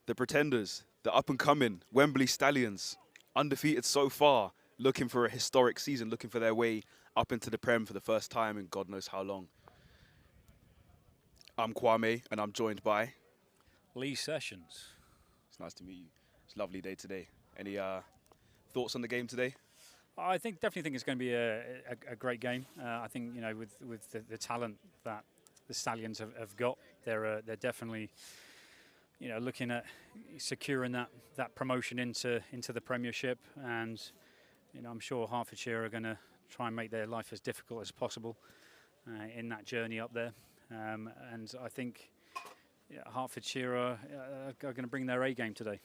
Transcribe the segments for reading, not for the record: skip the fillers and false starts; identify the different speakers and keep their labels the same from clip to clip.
Speaker 1: the pretenders, the up-and-coming Wembley Stallions, undefeated so far, looking for a historic season, looking for their way up into the Prem for the first time in God knows how long. I'm Kwame, and I'm joined by...
Speaker 2: Lee Sessions.
Speaker 1: It's nice to meet you. It's a lovely day today. Any thoughts on the game today?
Speaker 2: I definitely think it's going to be a great game. I think, you know, with the talent that the Stallions have got, they're definitely, you know, looking at securing that promotion into the Premiership, and you know, I'm sure Hertfordshire are going to try and make their life as difficult as possible in that journey up there. And I think Hertfordshire are going to bring their A game today,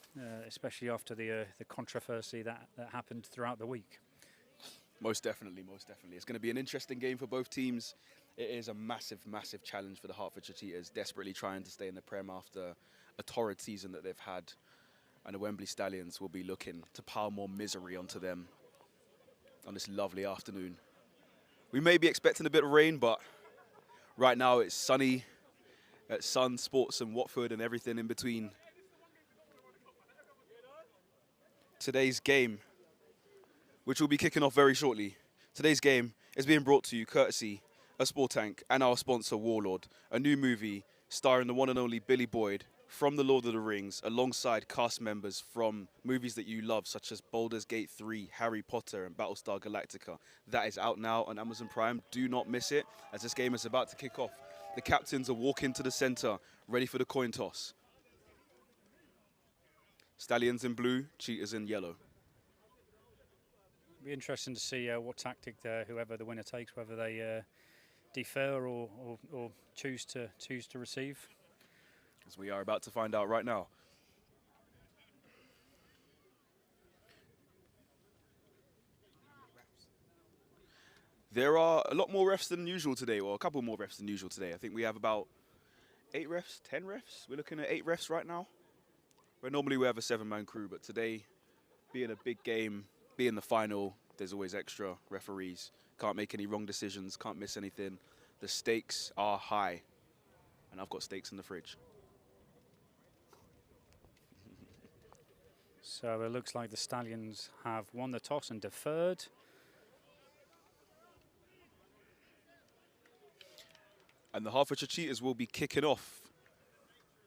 Speaker 2: especially after the controversy that happened throughout the week.
Speaker 1: Most definitely, most definitely. It's going to be an interesting game for both teams. It is a massive, massive challenge for the Hertfordshire Cheetahs, desperately trying to stay in the Prem after a torrid season that they've had. And the Wembley Stallions will be looking to pile more misery onto them on this lovely afternoon. We may be expecting a bit of rain, but right now it's sunny at Sun, Sports and Watford and everything in between. Today's game, which will be kicking off very shortly. Today's game is being brought to you courtesy of Sportank and our sponsor Warlord, a new movie starring the one and only Billy Boyd from The Lord of the Rings, alongside cast members from movies that you love, such as Baldur's Gate 3, Harry Potter and Battlestar Galactica. That is out now on Amazon Prime. Do not miss it, as this game is about to kick off. The captains are walking to the center, ready for the coin toss. Stallions in blue, Cheetahs in yellow.
Speaker 2: Be interesting to see what tactic whoever the winner takes, whether they defer or choose to receive.
Speaker 1: As we are about to find out right now. There are a lot more refs than usual today, or a couple more refs than usual today. I think we have about 8 refs, 10 refs. We're looking at 8 refs right now. Where normally we have a 7-man crew, but today, being a big game, being the final, there's always extra referees. Can't make any wrong decisions, can't miss anything. The stakes are high, and I've got steaks in the fridge.
Speaker 2: So it looks like the Stallions have won the toss and deferred.
Speaker 1: And the Hertfordshire Cheetahs will be kicking off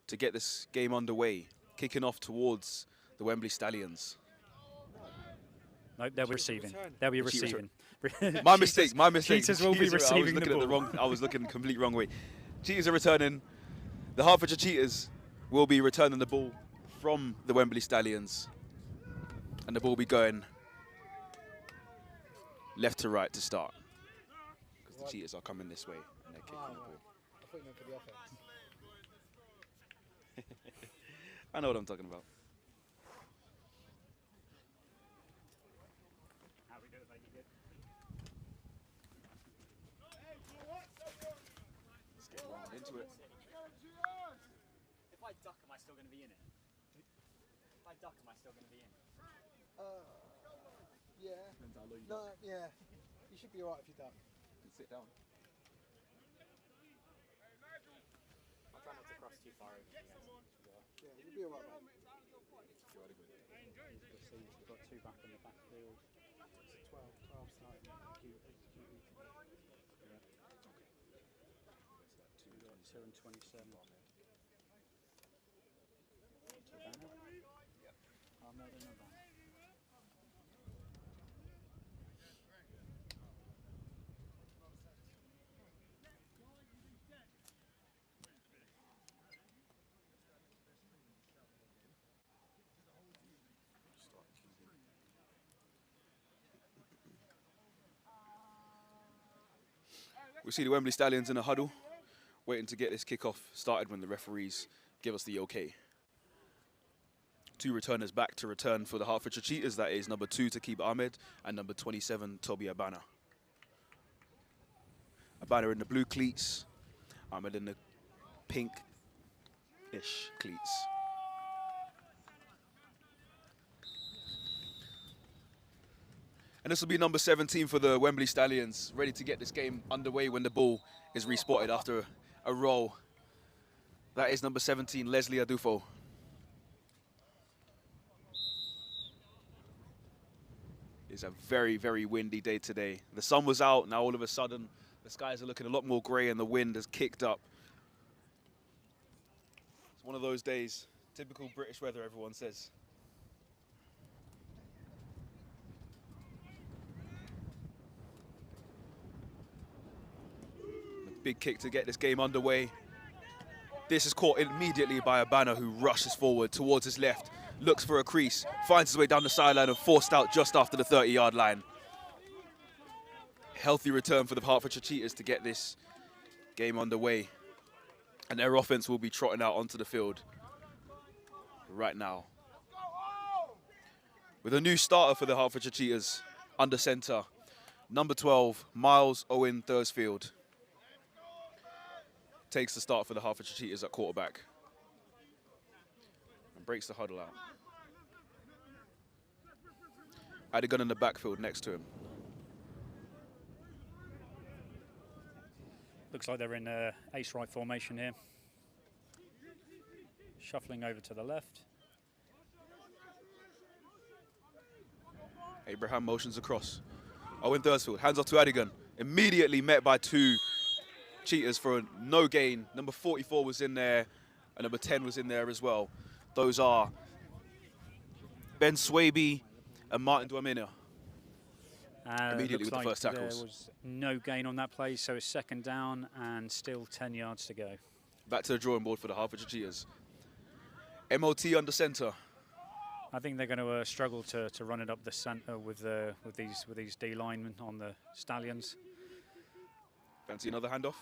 Speaker 1: to get this game underway, kicking off towards the Wembley Stallions.
Speaker 2: No, they'll be receiving. They'll be receiving.
Speaker 1: My mistake, my mistake.
Speaker 2: Cheetahs will be receiving the ball.
Speaker 1: I was looking the complete wrong way. Cheetahs are returning. The Hertfordshire Cheetahs will be returning the ball from the Wembley Stallions. And the ball will be going left to right to start. Because the Cheetahs are coming this way and they're kicking the ball.
Speaker 3: I thought you meant for the offense.
Speaker 1: I know what I'm talking about. Let's get right into it.
Speaker 4: If I duck, am I still going to be in it? If I duck, am I still going to be in it?
Speaker 3: Yeah. No, yeah. You should be alright if you duck.
Speaker 1: You can sit down.
Speaker 4: I'll try not to cross too far over you guys.
Speaker 3: Yeah, you'll be alright, mate.
Speaker 2: We've got 2 back in the backfield.
Speaker 3: It's a 12 starting.
Speaker 2: We've got 2 and 27.
Speaker 1: We see the Wembley Stallions in a huddle, waiting to get this kickoff started when the referees give us the okay. 2 returners back to return for the Hertfordshire Cheetahs. That is number 2, Takib Ahmed, and number 27, Toby Abana. Abana in the blue cleats, Ahmed in the pink-ish cleats. And this will be number 17 for the Wembley Stallions, ready to get this game underway when the ball is respotted after a roll. That is number 17, Leslie Adufo. It's a very, very windy day today. The sun was out, now all of a sudden the skies are looking a lot more grey and the wind has kicked up. It's one of those days, typical British weather, everyone says. A big kick to get this game underway. This is caught immediately by a Banner who rushes forward towards his left, looks for a crease, finds his way down the sideline and forced out just after the 30-yard line. Healthy return for the Hertfordshire Cheetahs to get this game underway. And their offense will be trotting out onto the field right now. With a new starter for the Hertfordshire Cheetahs, under centre, number 12, Miles Owen Thursfield. Takes the start for the Hertfordshire Cheetahs at quarterback. And breaks the huddle out. Had a gun in the backfield next to him.
Speaker 2: Looks like they're in ace right formation here. Shuffling over to the left.
Speaker 1: Abraham motions across. Owen Thursfield, hands off to Adigan. Immediately met by two Cheetahs for a no gain. Number 44 was in there, and number 10 was in there as well. Those are Ben Swaby and Martin Dwamena. Immediately with the first tackles.
Speaker 2: There was no gain on that play, so it's second down and still 10 yards to go.
Speaker 1: Back to the drawing board for the Hertfordshire Cheetahs. MOT under centre.
Speaker 2: I think they're going to struggle to run it up the centre with these D linemen on the Stallions.
Speaker 1: Fancy another handoff?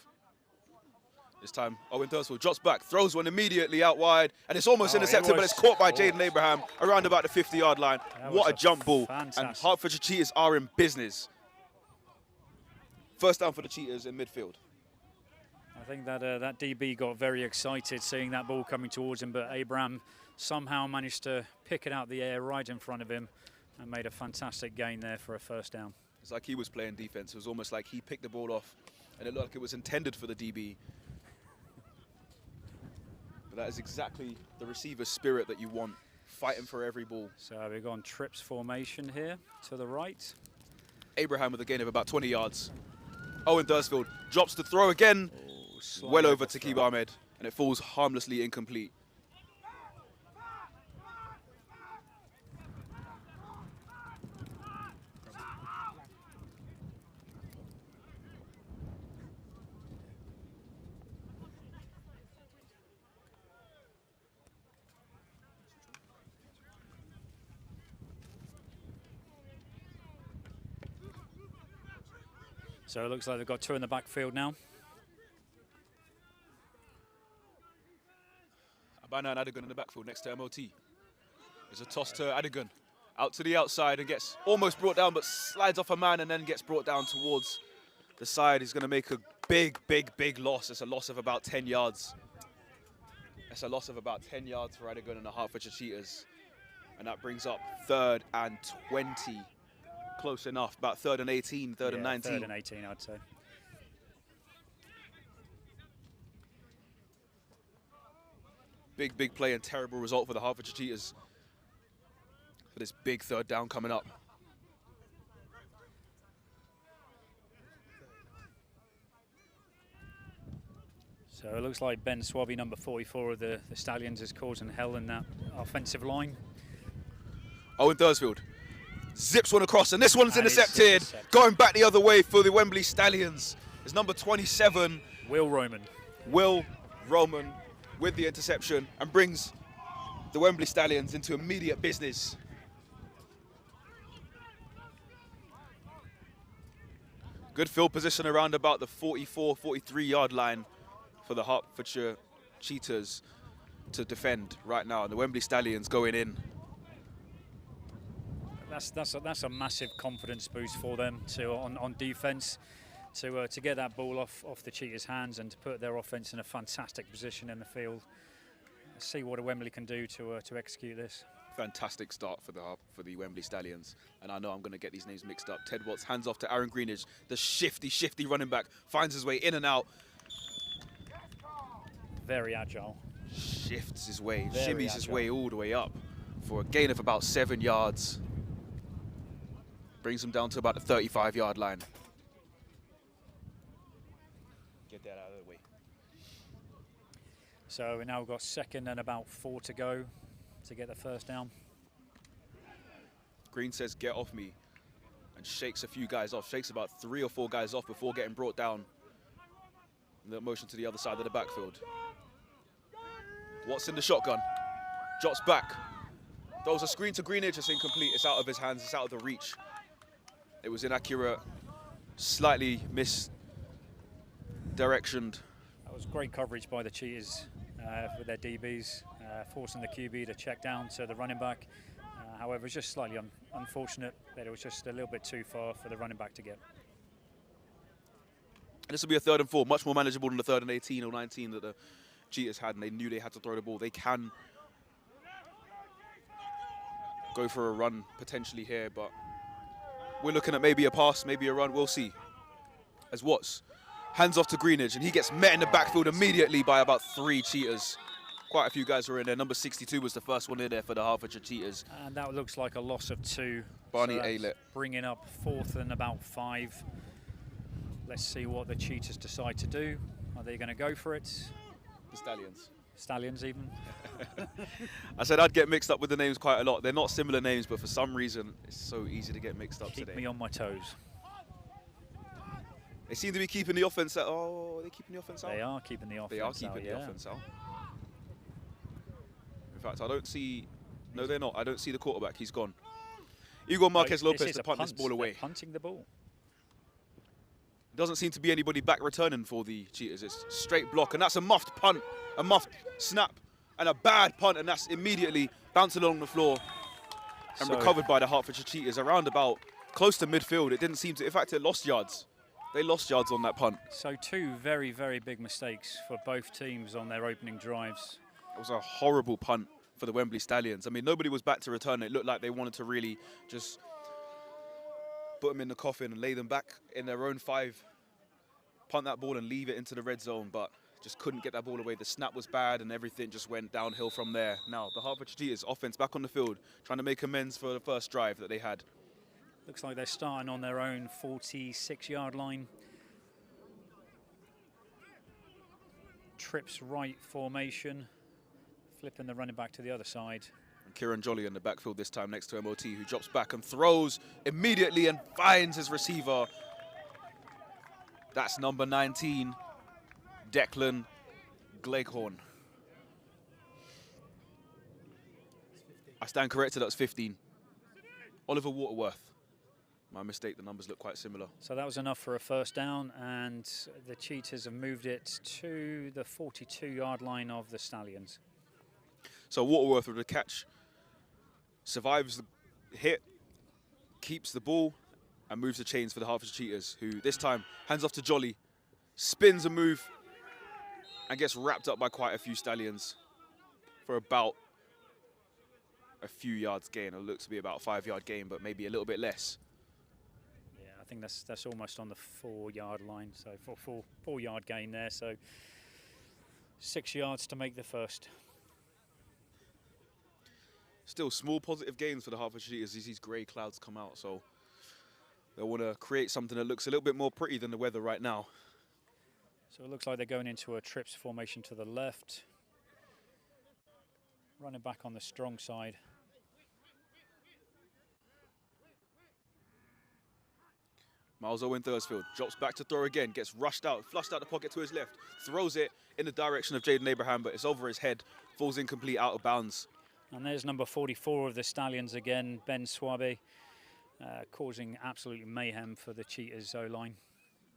Speaker 1: This time, Owen Thursfield drops back, throws one immediately out wide, and it's almost intercepted, but it's caught by Jaden Abraham around about the 50-yard line. What a jump ball.
Speaker 2: Fantastic.
Speaker 1: And Hertfordshire Cheetahs are in business. First down for the Cheetahs in midfield.
Speaker 2: I think that that DB got very excited seeing that ball coming towards him, but Abraham somehow managed to pick it out the air right in front of him and made a fantastic gain there for a first down.
Speaker 1: It's like he was playing defense. It was almost like he picked the ball off, and it looked like it was intended for the DB. But that is exactly the receiver spirit that you want, fighting for every ball.
Speaker 2: So we've gone trips formation here to the right.
Speaker 1: Abraham with a gain of about 20 yards. Owen Thursfield drops the throw again, well over to Keeb Ahmed, and it falls harmlessly incomplete.
Speaker 2: So it looks like they've got two in the backfield now.
Speaker 1: Abana and Adigan in the backfield next to MOT. There's a toss to Adigan. Out to the outside and gets almost brought down, but slides off a man and then gets brought down towards the side. He's going to make a big, big, big loss. It's a loss of about 10 yards. That's a loss of about 10 yards for Adigan and the Hertfordshire Cheetahs. And that brings up 3rd and 20. Close enough, about 3rd and 18, 3rd and 19.
Speaker 2: 3rd and 18, I'd say.
Speaker 1: Big, big play and terrible result for the Hertfordshire Cheetahs. For this big 3rd down coming up.
Speaker 2: So it looks like Ben Swaby, number 44 of the Stallions, is causing hell in that offensive line.
Speaker 1: Owen Thursfield zips one across, and this one's intercepted. Going back the other way for the Wembley Stallions is number 27.
Speaker 2: Will Roman
Speaker 1: with the interception and brings the Wembley Stallions into immediate business. Good field position around about the 44, 43-yard line for the Hertfordshire Cheetahs to defend right now. And the Wembley Stallions going in.
Speaker 2: That's a massive confidence boost for them on defence to get that ball off the Cheetahs' hands and to put their offence in a fantastic position in the field. See what a Wembley can do to execute this.
Speaker 1: Fantastic start for the Wembley Stallions, and I know I'm going to get these names mixed up. Ted Watts hands off to Aaron Greenidge, the shifty running back, finds his way in and out.
Speaker 2: Very agile.
Speaker 1: Shifts his way, shimmies his way all the way up for a gain of about 7 yards. Brings him down to about the 35-yard line. Get that out of the way.
Speaker 2: So we now got 2nd and about 4 to go to get the first down.
Speaker 1: Green says, get off me, and shakes a few guys off, shakes about 3 or 4 guys off before getting brought down. The motion to the other side of the backfield. Watson the shotgun, drops back, throws a screen to Greenidge, it's incomplete, it's out of his hands, it's out of the reach. It was inaccurate, slightly misdirectioned.
Speaker 2: That was great coverage by the Cheetahs with their DBs, forcing the QB to check down to the running back. However, it's just slightly unfortunate that it was just a little bit too far for the running back to get.
Speaker 1: This will be a 3rd and 4, much more manageable than the 3rd and 18 or 19 that the Cheetahs had, and they knew they had to throw the ball. They can go for a run potentially here, but we're looking at maybe a pass, maybe a run, we'll see. As Watts hands off to Greenidge, and he gets met in the backfield immediately by about 3 Cheetahs. Quite a few guys were in there. Number 62 was the first one in there for the Hertfordshire Cheetahs.
Speaker 2: And that looks like a loss of 2.
Speaker 1: Barney
Speaker 2: so
Speaker 1: Aylett.
Speaker 2: Bringing up 4th and about 5. Let's see what the Cheetahs decide to do. Are they going to go for it?
Speaker 1: The Stallions.
Speaker 2: Stallions even.
Speaker 1: I said I'd get mixed up with the names quite a lot. They're not similar names, but for some reason, it's so easy to get mixed up
Speaker 2: Keep
Speaker 1: today.
Speaker 2: me on my toes.
Speaker 1: They seem to be keeping the offense out. Oh, are they keeping the offense out?
Speaker 2: They are keeping the offense
Speaker 1: They are
Speaker 2: out,
Speaker 1: keeping the
Speaker 2: yeah.
Speaker 1: offense out. In fact, I don't see... No, they're not. I don't see the quarterback. He's gone. Igor Marquez
Speaker 2: No,
Speaker 1: Lopez
Speaker 2: is
Speaker 1: to
Speaker 2: a
Speaker 1: punt this ball away.
Speaker 2: They're punting the ball.
Speaker 1: Doesn't seem to be anybody back returning for the Cheetahs. It's straight block, and that's a muffed punt, a muffed snap, and a bad punt, and that's immediately bounced along the floor and
Speaker 2: So-
Speaker 1: recovered by the Hertfordshire Cheetahs around about close to midfield. It didn't seem to... In fact, it lost yards. They lost yards on that punt.
Speaker 2: So 2 very, very big mistakes for both teams on their opening drives.
Speaker 1: It was a horrible punt for the Wembley Stallions. I mean, nobody was back to return it. It looked like they wanted to really just put them in the coffin and lay them back in their own 5, punt that ball and leave it into the red zone, but just couldn't get that ball away. The snap was bad and everything just went downhill from there. Now, the Hertfordshire Cheetahs offense back on the field, trying to make amends for the first drive that they had.
Speaker 2: Looks like they're starting on their own 46-yard line. Trips right formation, flipping the running back to the other side.
Speaker 1: And Kieran Jolly in the backfield this time next to MOT, who drops back and throws immediately and finds his receiver. That's number 19, Declan Gleghorn. I stand corrected, that's 15. Oliver Waterworth. My mistake, the numbers look quite similar.
Speaker 2: So that was enough for a first down, and the Cheetahs have moved it to the 42-yard line of the Stallions.
Speaker 1: So Waterworth with the catch, survives the hit, keeps the ball, and moves the chains for the Hertfordshire Cheetahs, who this time hands off to Jolly, spins a move, and gets wrapped up by quite a few Stallions for about a few yards gain. It looks to be about a 5-yard gain, but maybe a little bit less.
Speaker 2: Yeah, I think that's almost on the 4-yard line, so four-yard gain there. So 6 yards to make the first.
Speaker 1: Still small positive gains for the Hertfordshire Cheetahs as these grey clouds come out, so they'll want to create something that looks a little bit more pretty than the weather right now.
Speaker 2: So it looks like they're going into a trips formation to the left. Running back on the strong side.
Speaker 1: Miles Owen Thursfield drops back to throw again, gets rushed out, flushed out the pocket to his left, throws it in the direction of Jaden Abraham, but it's over his head, falls incomplete, out of bounds.
Speaker 2: And there's number 44 of the Stallions again, Ben Swabe, causing absolute mayhem for the Cheetahs O-line.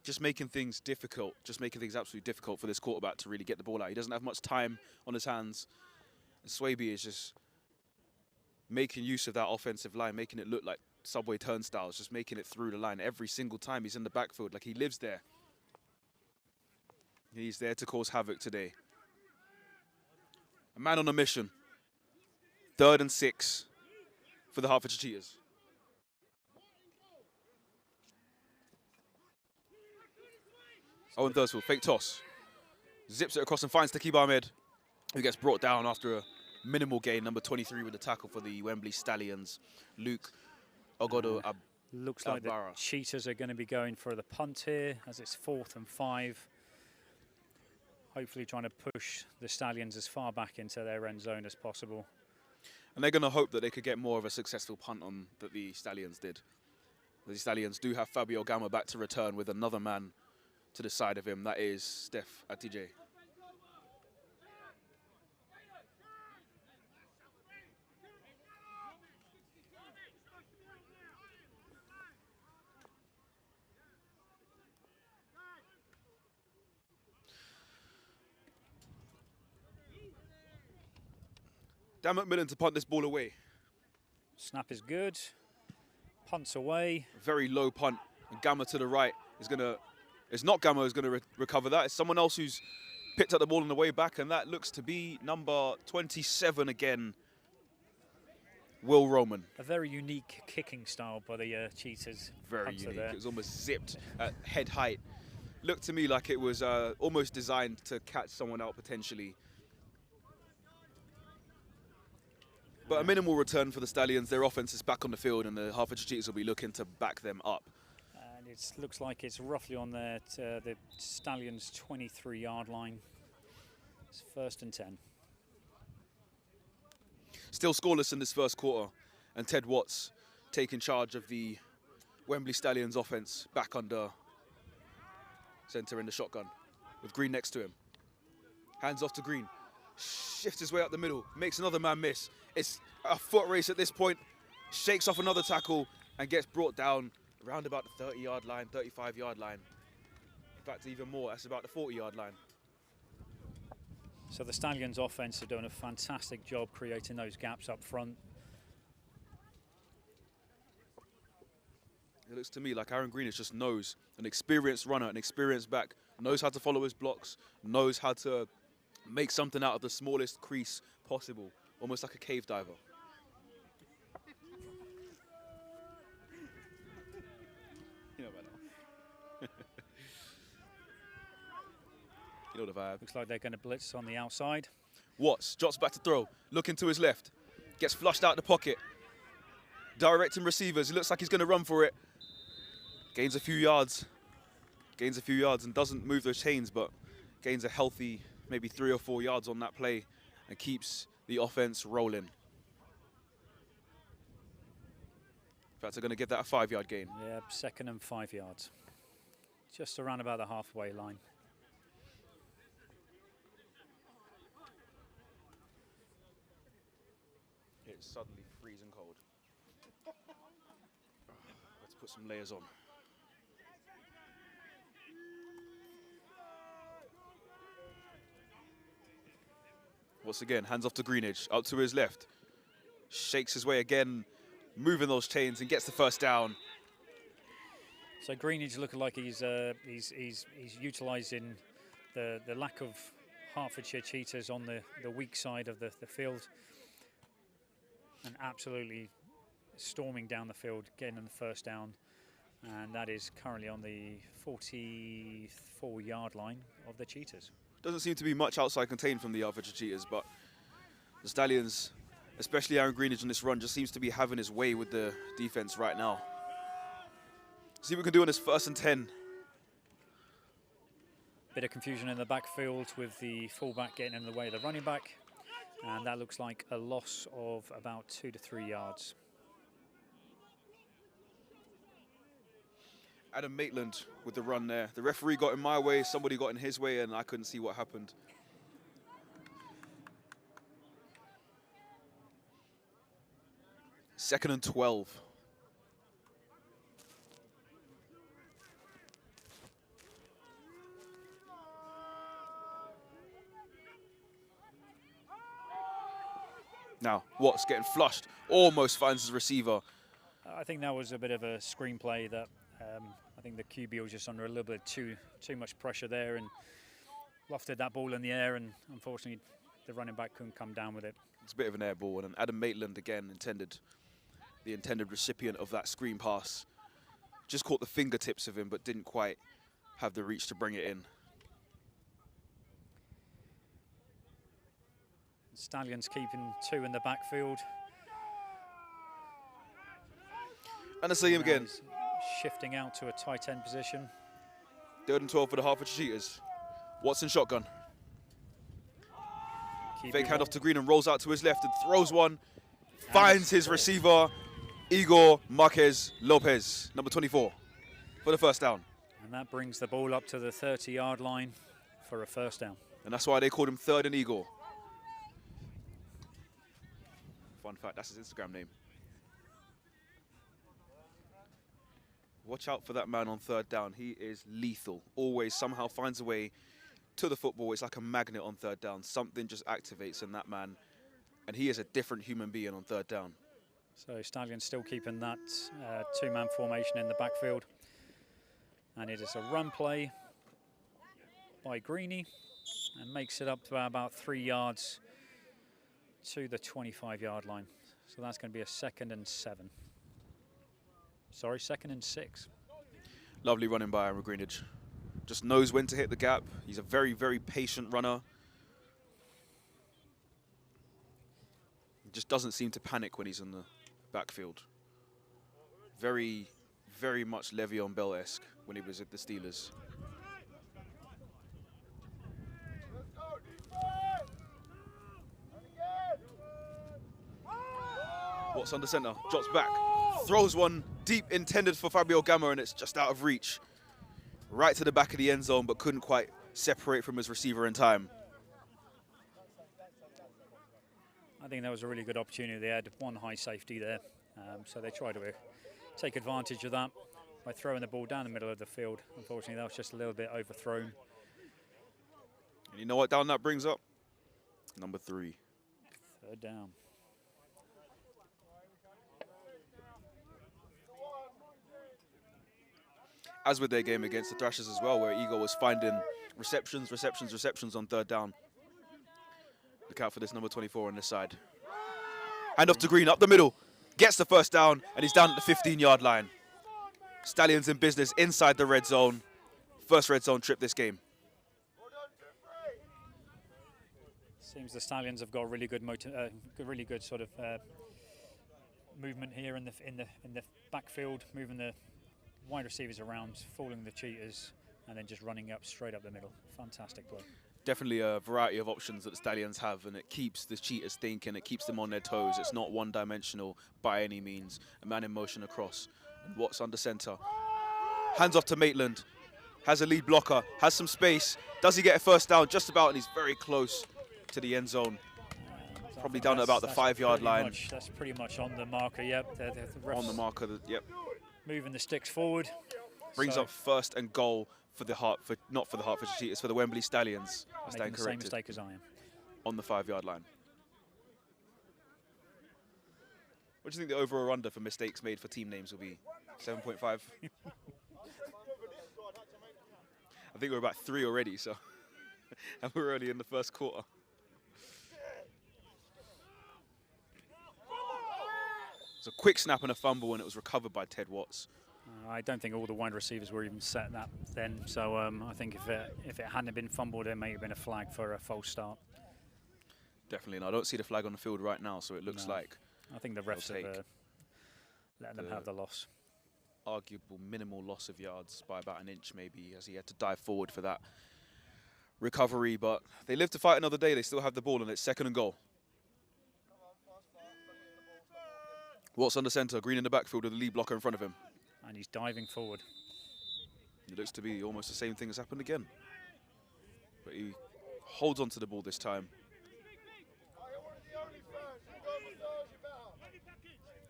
Speaker 1: Just making things difficult, just making things absolutely difficult for this quarterback to really get the ball out. He doesn't have much time on his hands. And Swaby is just making use of that offensive line, making it look like subway turnstiles, just making it through the line every single time he's in the backfield, like he lives there. He's there to cause havoc today. A man on a mission. 3rd and 6 for the Hertfordshire Cheetahs. Owen Thursfield, fake toss. Zips it across and finds Takib Ahmed, who gets brought down after a minimal gain. Number 23 with the tackle for the Wembley Stallions. Luke Ogodo
Speaker 2: Looks like the
Speaker 1: Barra.
Speaker 2: Cheetahs are going to be going for the punt here, as it's 4th and 5. Hopefully trying to push the Stallions as far back into their end zone as possible.
Speaker 1: And they're going to hope that they could get more of a successful punt on that the Stallions did. The Stallions do have Fabio Gamma back to return with another man to the side of him. That is Steph Atije. Dan McMillan to punt this ball away.
Speaker 2: Snap is good. Punts away.
Speaker 1: Very low punt. And Gamma to the right is going to... It's not Gamma who's going to recover that. It's someone else who's picked up the ball on the way back, and that looks to be number 27 again, Will Roman.
Speaker 2: A very unique kicking style by the Cheetahs.
Speaker 1: Very
Speaker 2: punter
Speaker 1: unique.
Speaker 2: there.
Speaker 1: It was almost zipped at head height. Looked to me like it was almost designed to catch someone out potentially. But a minimal return for the Stallions. Their offense is back on the field, and the Hertfordshire Cheetahs will be looking to back them up.
Speaker 2: And it looks like it's roughly on the Stallions' 23-yard line. It's 1st and 10.
Speaker 1: Still scoreless in this first quarter, and Ted Watts taking charge of the Wembley Stallions offense back under centre in the shotgun with Green next to him. Hands off to Green. Shifts his way up the middle, makes another man miss. It's a foot race at this point, shakes off another tackle and gets brought down around about the 30-yard line, 35-yard line. In fact, even more, that's about the 40-yard line.
Speaker 2: So the Stallions offense are doing a fantastic job creating those gaps up front.
Speaker 1: It looks to me like Aaron Greenish just knows, an experienced runner, an experienced back, knows how to follow his blocks, knows how to make something out of the smallest crease possible, almost like a cave diver. You know about that. You know the vibe.
Speaker 2: Looks like they're going to blitz on the outside.
Speaker 1: Watts drops back to throw, looking to his left, gets flushed out the pocket, directing receivers. He looks like he's going to run for it. Gains a few yards and doesn't move those chains, but gains a healthy maybe 3 or 4 yards on that play and keeps the offense rolling. In fact, they're going to give that a 5-yard gain.
Speaker 2: Yeah, 2nd and 5 yards. Just around about the halfway line.
Speaker 1: It's suddenly freezing cold. Let's put some layers on. Once again, hands off to Greenidge, up to his left. Shakes his way again, moving those chains and gets the first down.
Speaker 2: So Greenidge looking like he's utilising the lack of Hertfordshire Cheetahs on the weak side of the field, and absolutely storming down the field, getting them the first down. And that is currently on the 44-yard line of the Cheetahs.
Speaker 1: Doesn't seem to be much outside contained from the Hertfordshire Cheetahs, but the Stallions, especially Aaron Greenidge on this run, just seems to be having his way with the defense right now. See what we can do on this 1st and 10.
Speaker 2: Bit of confusion in the backfield with the fullback getting in the way of the running back, and that looks like a loss of about 2 to 3 yards.
Speaker 1: Adam Maitland with the run there. The referee got in my way, somebody got in his way, and I couldn't see what happened. Second and 12. Now, Watts getting flushed, almost finds his receiver.
Speaker 2: I think that was a bit of a screenplay that I think the QB was just under a little bit too much pressure there and lofted that ball in the air, and unfortunately the running back couldn't come down with it.
Speaker 1: It's a bit of an air ball, and Adam Maitland again the intended recipient of that screen pass. Just caught the fingertips of him, but didn't quite have the reach to bring it in. Stallions
Speaker 2: keeping 2 in the backfield.
Speaker 1: And the same again.
Speaker 2: He's shifting out to a tight end position.
Speaker 1: 3rd and 12 for the Hertfordshire Cheetahs. Watson shotgun. Fake handoff to Green and rolls out to his left and throws one. Finds his receiver, Igor Marquez Lopez, number 24, for the first down.
Speaker 2: And that brings the ball up to the 30-yard line for a first down.
Speaker 1: And that's why they called him 3rd and Igor. Fun fact, that's his Instagram name. Watch out for that man on 3rd down. He is lethal. Always somehow finds a way to the football. It's like a magnet on 3rd down. Something just activates in that man. And he is a different human being on 3rd down.
Speaker 2: So Stallions still keeping that 2-man formation in the backfield. And it is a run play by Greeny and makes it up to about 3 yards to the 25-yard line. So that's going to be a 2nd and 7. Sorry, 2nd and 6.
Speaker 1: Lovely running by Aaron Greenidge. Just knows when to hit the gap. He's a very, very patient runner. He just doesn't seem to panic when he's in the backfield. Very, very much Le'Veon Bell-esque when he was at the Steelers. Watts under center, drops back, throws one deep intended for Fabio Gamma, and it's just out of reach. Right to the back of the end zone, but couldn't quite separate from his receiver in time.
Speaker 2: I think that was a really good opportunity. They had one high safety there, so they tried to take advantage of that by throwing the ball down the middle of the field. Unfortunately, that was just a little bit overthrown.
Speaker 1: And you know what down that brings up? Number 3.
Speaker 2: 3rd down.
Speaker 1: As with their game against the Thrashers as well, where Igor was finding receptions on 3rd down. Look out for this number 24 on this side. Hand off to Green, up the middle. Gets the first down, and he's down at the 15-yard line. Stallions in business inside the red zone. First red zone trip this game.
Speaker 2: Seems the Stallions have got really good sort of movement here in the backfield, moving the wide receivers around, fooling the Cheetahs, and then just running up straight up the middle. Fantastic play.
Speaker 1: Definitely a variety of options that the Stallions have, and it keeps the Cheetahs thinking, it keeps them on their toes. It's not one-dimensional by any means. A man in motion across. And Watts under center. Hands off to Maitland. Has a lead blocker, has some space. Does he get a first down? Just about, and he's very close to the end zone. Probably down at about the 5-yard line.
Speaker 2: That's pretty much on the marker, yep. The refs
Speaker 1: on the marker, yep.
Speaker 2: Moving the sticks forward.
Speaker 1: Brings up 1st and goal for the not for the Hertfordshire Cheetahs, for the Wembley Stallions. I stand corrected.
Speaker 2: Same mistake as I am.
Speaker 1: On the 5-yard line. What do you think the over or under for mistakes made for team names will be? 7.5? I think we're about 3 already, so and we're only in the first quarter. It's a quick snap and a fumble, and it was recovered by Ted Watts.
Speaker 2: I don't think all the wide receivers were even set that then, so I think if it hadn't been fumbled, there may have been a flag for a false start.
Speaker 1: Definitely, and I don't see the flag on the field right now, so it looks like
Speaker 2: I think the refs have letting them have the loss.
Speaker 1: Arguable minimal loss of yards by about an inch maybe, as he had to dive forward for that recovery, but they live to fight another day. They still have the ball, and it's 2nd and goal. Watts under center, Green in the backfield with the lead blocker in front of him.
Speaker 2: And he's diving forward.
Speaker 1: It looks to be almost the same thing has happened again. But he holds on to the ball this time.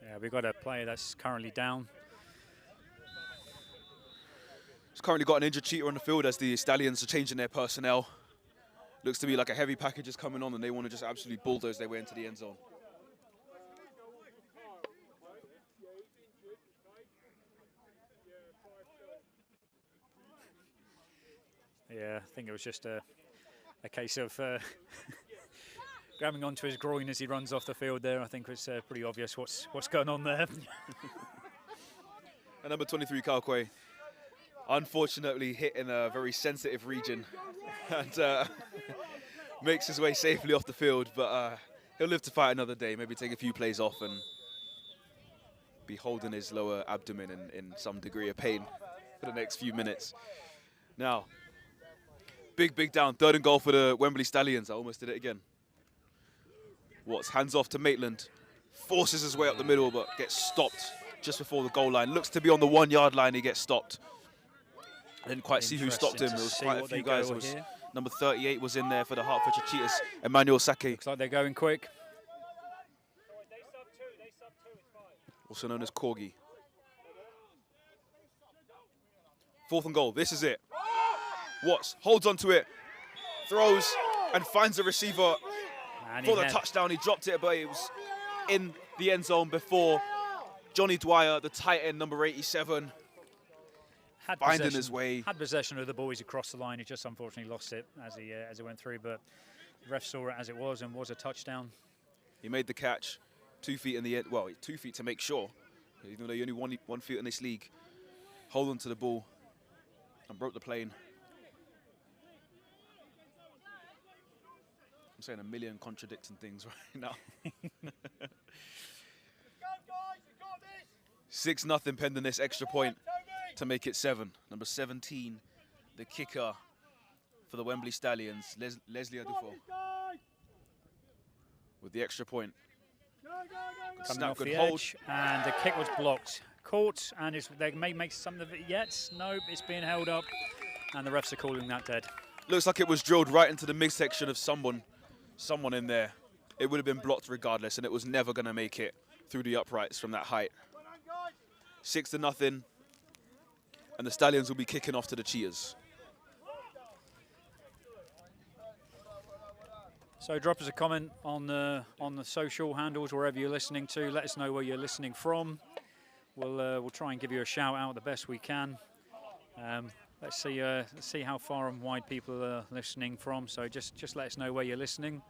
Speaker 2: Yeah, we've got a player that's currently down.
Speaker 1: He's currently got an injured Cheetah on the field as the Stallions are changing their personnel. Looks to be like a heavy package is coming on, and they want to just absolutely bulldoze their way into the end zone.
Speaker 2: Yeah, I think it was just a case of grabbing onto his groin as he runs off the field there. I think it's pretty obvious what's going on there.
Speaker 1: And number 23, Kalkwe, unfortunately hit in a very sensitive region and makes his way safely off the field, but he'll live to fight another day, maybe take a few plays off and be holding his lower abdomen in some degree of pain for the next few minutes. Now, big down, 3rd and goal for the Wembley Stallions. I almost did it again. Watts hands off to Maitland, forces his way up the middle, but gets stopped just before the goal line. Looks to be on the 1 yard line, he gets stopped. I didn't quite see who stopped him. There was quite a few guys. Number 38 was in there for the Hertfordshire Cheetahs, Emmanuel Sake.
Speaker 2: Looks like they're going quick.
Speaker 1: Also known as Corgi. 4th and goal, this is it. Watts holds onto it, throws, and finds the receiver for the touchdown. He dropped it, but it was in the end zone before Johnny Dwyer, the tight end, number 87, finding his way.
Speaker 2: Had possession of the ball. He's across the line. He just unfortunately lost it as he went through, but the ref saw it as it was and was a touchdown.
Speaker 1: He made the catch, 2 feet in the end. Well, 2 feet to make sure, even though he only 1 foot in this league. Hold on to the ball and broke the plane. I'm saying a million contradicting things right now. 6-0 pending this extra point to make it 7. Number 17, the kicker for the Wembley Stallions, Leslie Adufo, with the extra point. Good snap, good hold.
Speaker 2: And the kick was blocked. Caught, and they may make some of it yet. Nope, it's being held up, and the refs are calling that dead.
Speaker 1: Looks like it was drilled right into the midsection of someone in there. It would have been blocked regardless, and it was never going to make it through the uprights from that height. 6-0, and the Stallions will be kicking off to the Cheetahs.
Speaker 2: So drop us a comment on the social handles, wherever you're listening to. Let us know where you're listening from. We'll try and give you a shout out the best we can. Let's see how far and wide people are listening from. So just let us know where you're listening.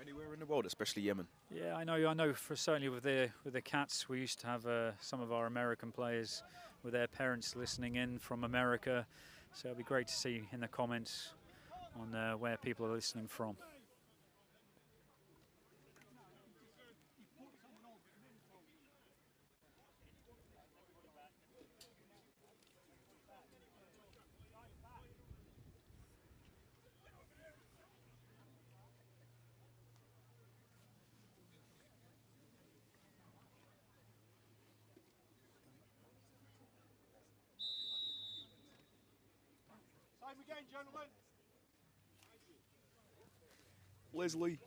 Speaker 1: Anywhere in the world, especially Yemen.
Speaker 2: Yeah, I know. For certainly with the Cats, we used to have some of our American players with their parents listening in from America. So it'll be great to see in the comments on where people are listening from.
Speaker 3: Again, gentlemen.
Speaker 1: Leslie.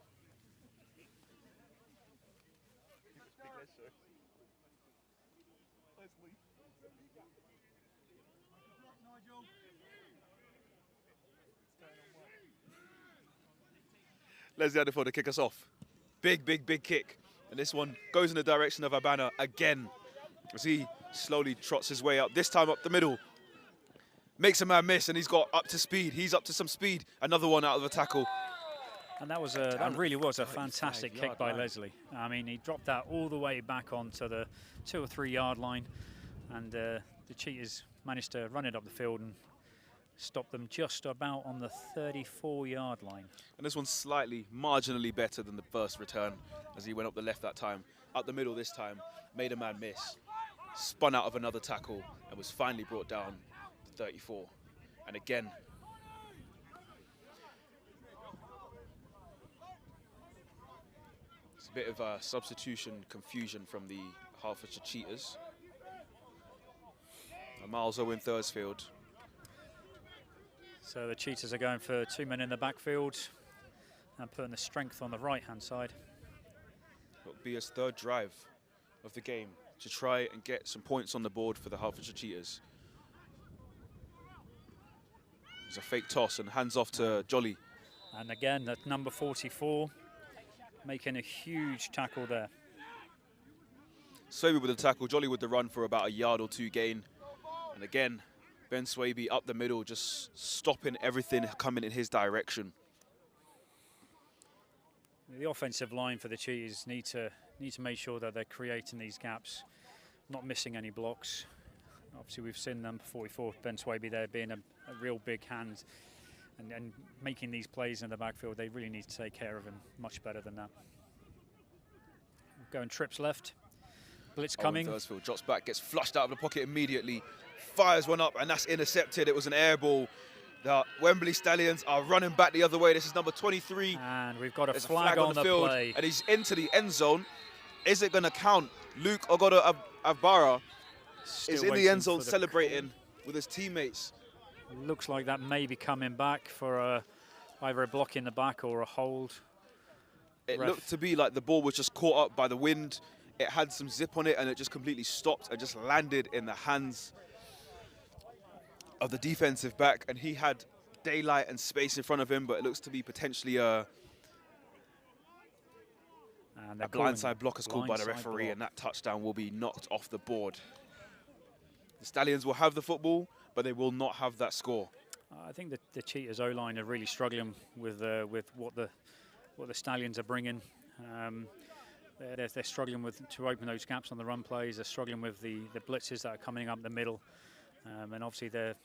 Speaker 1: Leslie Adefo to kick us off. Big kick. And this one goes in the direction of Abana again as he slowly trots his way up, this time up the middle. Makes a man miss, and he's got up to speed. He's up to some speed. Another one out of a tackle.
Speaker 2: And that really was a fantastic kick by Leslie. I mean, he dropped that all the way back onto the 2 or 3 yard line, and the Cheetahs managed to run it up the field and stop them just about on the 34 yard line.
Speaker 1: And this one's slightly, marginally better than the first return as he went up the left that time. Up the middle this time, made a man miss. Spun out of another tackle and was finally brought down to 34. And again, it's a bit of substitution confusion from the Hertfordshire Cheetahs. Miles Owen Thursfield.
Speaker 2: So the Cheetahs are going for 2 men in the backfield and putting the strength on the right-hand side.
Speaker 1: It'll be his third drive of the game to try and get some points on the board for the Hertfordshire Cheetahs. It's a fake toss and hands off to Jolly.
Speaker 2: And again, that number 44 making a huge tackle there.
Speaker 1: Swaby with the tackle, Jolly with the run for about a yard or two gain. And again, Ben Swaby up the middle, just stopping everything coming in his direction.
Speaker 2: The offensive line for the Cheetahs need to make sure that they're creating these gaps, not missing any blocks. Obviously, we've seen number 44, Ben Swaby, there being a real big hand and making these plays in the backfield. They really need to take care of him much better than that. going trips left. Blitz coming.
Speaker 1: Thursfield drops back, gets flushed out of the pocket immediately, fires one up, and that's intercepted. It was an air ball. The Wembley Stallions are running back the other way. This is number 23.
Speaker 2: And we've got a
Speaker 1: There's
Speaker 2: flag on the
Speaker 1: field,
Speaker 2: play.
Speaker 1: and he's into the end zone. Is it going to count? Luke Ogodo Abara is in the end zone celebrating with his teammates.
Speaker 2: Looks like that may be coming back for either a block in the back or a hold.
Speaker 1: It looked to be like the ball was just caught up by the wind. It had some zip on it, and it just completely stopped and just landed in the hands of the defensive back, and he had daylight and space in front of him, but it looks to be potentially a blindside block is called by the referee, and that touchdown will be knocked off the board. The Stallions will have the football, but they will not have that score.
Speaker 2: I think that the Cheetahs O-line are really struggling with what the Stallions are bringing. They're struggling to open those gaps on the run plays. They're struggling with the blitzes that are coming up the middle. And obviously they're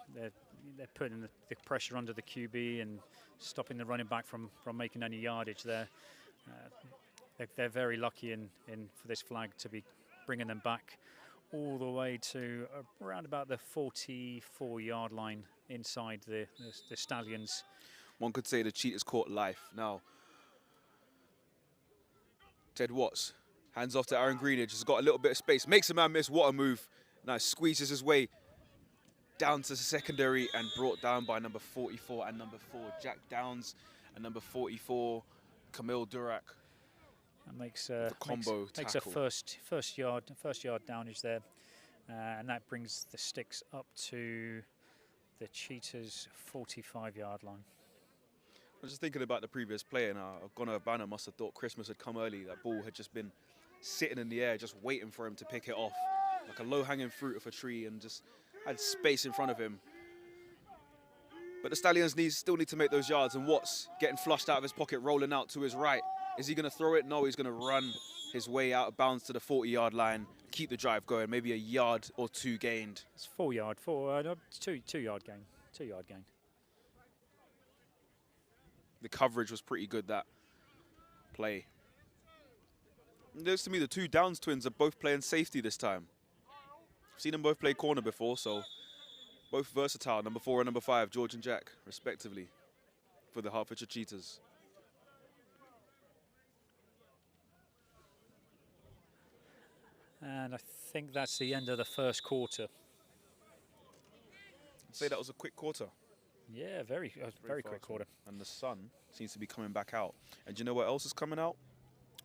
Speaker 2: putting the pressure under the QB and stopping the running back from making any yardage there. They're very lucky for this flag to be bringing them back all the way to around about the 44-yard line inside the Stallions.
Speaker 1: One could say the Cheetahs caught life. Now, Ted Watts, hands off to Aaron Greenidge, has got a little bit of space, makes a man miss, what a move. Now squeezes his way down to the secondary and brought down by number 44 and number 4, Jack Downs, and number 44, Camille Durack.
Speaker 2: That makes
Speaker 1: makes
Speaker 2: a first yard downage there, and that brings the sticks up to the Cheetahs' 45-yard line.
Speaker 1: I was just thinking about the previous play, and Gunnar Banner must have thought Christmas had come early. That ball had just been sitting in the air, just waiting for him to pick it off, like a low-hanging fruit of a tree, and just had space in front of him. But the Stallions still need to make those yards, and Watts getting flushed out of his pocket, rolling out to his right. Is he going to throw it? No, he's going to run his way out of bounds to the 40-yard line, keep the drive going, maybe a yard or two gained.
Speaker 2: It's 2-yard gain. 2-yard gain.
Speaker 1: The coverage was pretty good that play. It looks to me the two Downs twins are both playing safety this time. I've seen them both play corner before, so both versatile, number 4 and number 5, George and Jack, respectively, for the Hertfordshire Cheetahs.
Speaker 2: And I think that's the end of the first quarter.
Speaker 1: I'd say that was a quick quarter.
Speaker 2: Yeah, very quick quarter.
Speaker 1: And the sun seems to be coming back out. And do you know what else is coming out?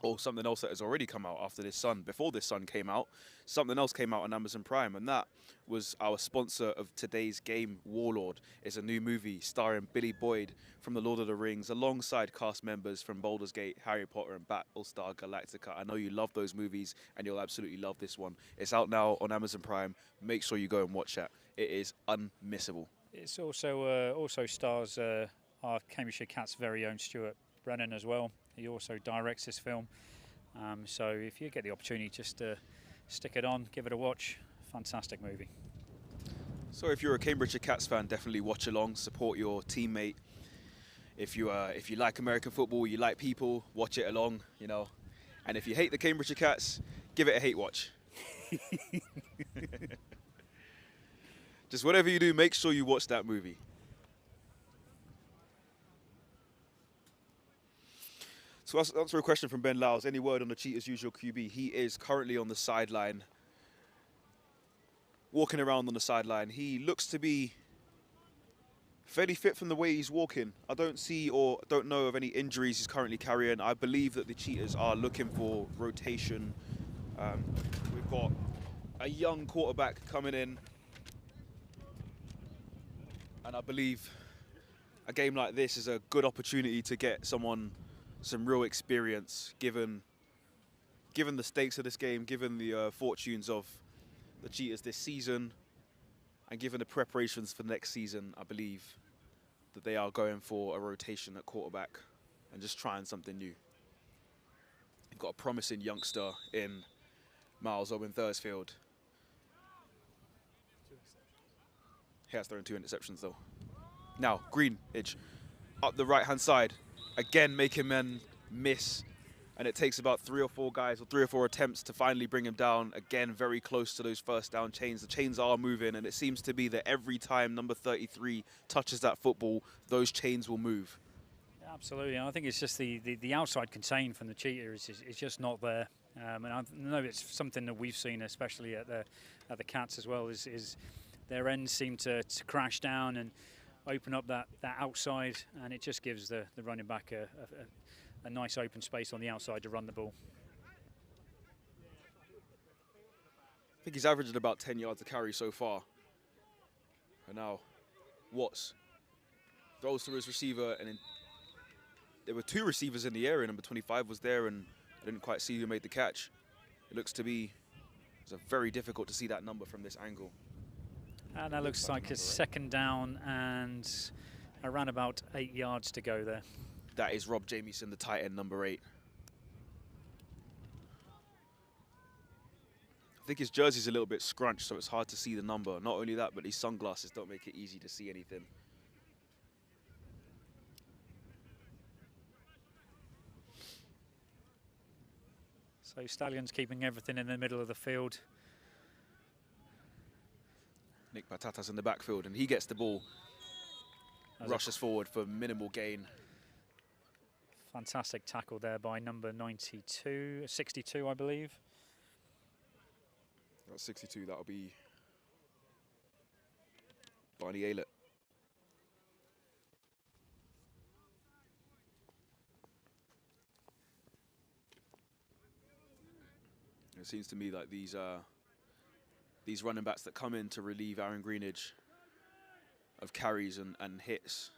Speaker 1: Or something else that has already come out after this sun. Before this sun came out, something else came out on Amazon Prime, and that was our sponsor of today's game, Warlord. It's a new movie starring Billy Boyd from The Lord of the Rings, alongside cast members from Baldur's Gate, Harry Potter, and Battlestar Galactica. I know you love those movies, and you'll absolutely love this one. It's out now on Amazon Prime. Make sure you go and watch that. It is unmissable.
Speaker 2: It's also stars our Cambridgeshire Cats' very own Stuart Brennan as well. He also directs this film. So if you get the opportunity, just stick it on, give it a watch. Fantastic movie.
Speaker 1: So if you're a Cambridgeshire Cats fan, definitely watch along, support your teammate. If you like American football, you like people, watch it along, you know. And if you hate the Cambridgeshire Cats, give it a hate watch. Just whatever you do, make sure you watch that movie. So let's answer a question from Ben Lowes. Any word on the Cheetahs' usual QB? He is currently on the sideline, walking around on the sideline. He looks to be fairly fit from the way he's walking. I don't see or don't know of any injuries he's currently carrying. I believe that the Cheetahs are looking for rotation. We've got a young quarterback coming in, and I believe a game like this is a good opportunity to get someone some real experience, given the stakes of this game, given the fortunes of the Cheetahs this season, and given the preparations for next season. I believe that they are going for a rotation at quarterback and just trying something new. You've got a promising youngster in Miles Owen Thursfield. He has thrown 2 interceptions though. Now, Greenidge up the right-hand side. Again, making men miss and it takes about 3 or 4 guys or 3 or 4 attempts to finally bring him down. Again, very close to those first down chains. The chains are moving, and it seems to be that every time number 33 touches that football, those chains will move.
Speaker 2: Absolutely, I think it's just the outside contain from the Cheetahs is just not there, and I know it's something that we've seen, especially at the Cats as well. Is their ends seem to crash down and open up that outside, and it just gives the running back a nice open space on the outside to run the ball.
Speaker 1: I think he's averaging about 10 yards a carry so far. And now, Watts throws to his receiver, and there were 2 receivers in the area. Number 25 was there, and I didn't quite see who made the catch. It looks to be very difficult to see that number from this angle.
Speaker 2: And that looks like a second down and around about 8 yards to go there.
Speaker 1: That is Rob Jamieson, the tight end, number 8. I think his jersey's a little bit scrunched, so it's hard to see the number. Not only that, but these sunglasses don't make it easy to see anything.
Speaker 2: So Stallions keeping everything in the middle of the field.
Speaker 1: Nick Patata's in the backfield, and he gets the ball. Rushes forward for minimal gain.
Speaker 2: Fantastic tackle there by number 62, I believe.
Speaker 1: That's 62, that'll be Barney Aylett. It seems to me like these running backs that come in to relieve Aaron Greenidge of carries and hits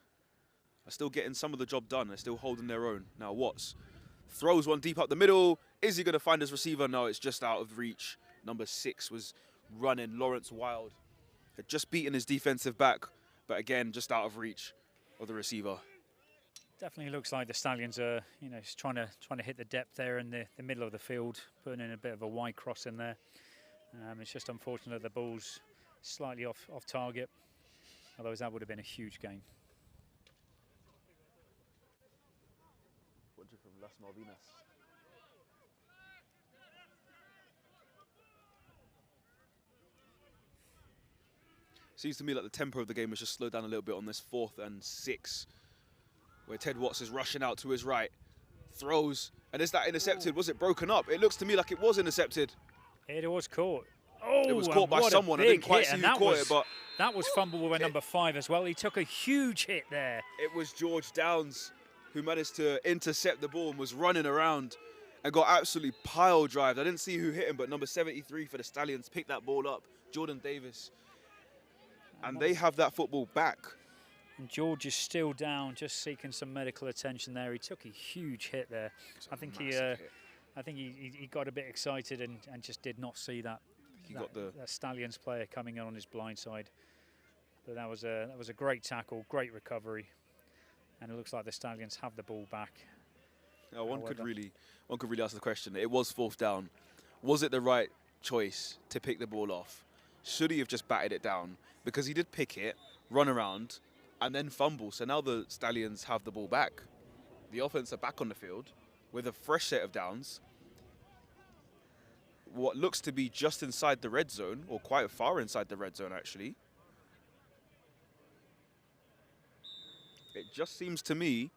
Speaker 1: are still getting some of the job done. They're still holding their own. Now Watts throws one deep up the middle. Is he going to find his receiver? No, it's just out of reach. Number 6 was running. Lawrence Wild had just beaten his defensive back, but again, just out of reach of the receiver.
Speaker 2: Definitely looks like the Stallions are, trying to hit the depth there in the middle of the field, putting in a bit of a wide cross in there. It's just unfortunate the ball's slightly off target. Otherwise, that would have been a huge game.
Speaker 1: What do you from Las Malvinas? Seems to me like the tempo of the game has just slowed down a little bit on this 4th and 6, where Ted Watts is rushing out to his right, throws, and is that intercepted? Was it broken up? It looks to me like it was intercepted.
Speaker 2: It was caught. Oh,
Speaker 1: it was caught by someone. I didn't quite see who caught it, but
Speaker 2: that was fumbled by number 5 as well. He took a huge hit there.
Speaker 1: It was George Downs who managed to intercept the ball and was running around and got absolutely pile drived. I didn't see who hit him, but number 73 for the Stallions picked that ball up, Jordan Davis. And they have that football back.
Speaker 2: And George is still down, just seeking some medical attention there. He took a huge hit there. I think he got a bit excited and just did not see that Stallions player coming in on his blind side. But that was a great tackle, great recovery, and it looks like the Stallions have the ball back.
Speaker 1: Now, one could really ask the question. It was 4th down. Was it the right choice to pick the ball off? Should he have just batted it down? Because he did pick it, run around, and then fumble. So now the Stallions have the ball back. The offense are back on the field with a fresh set of downs. What looks to be just inside the red zone, or quite far inside the red zone, actually. It just seems to me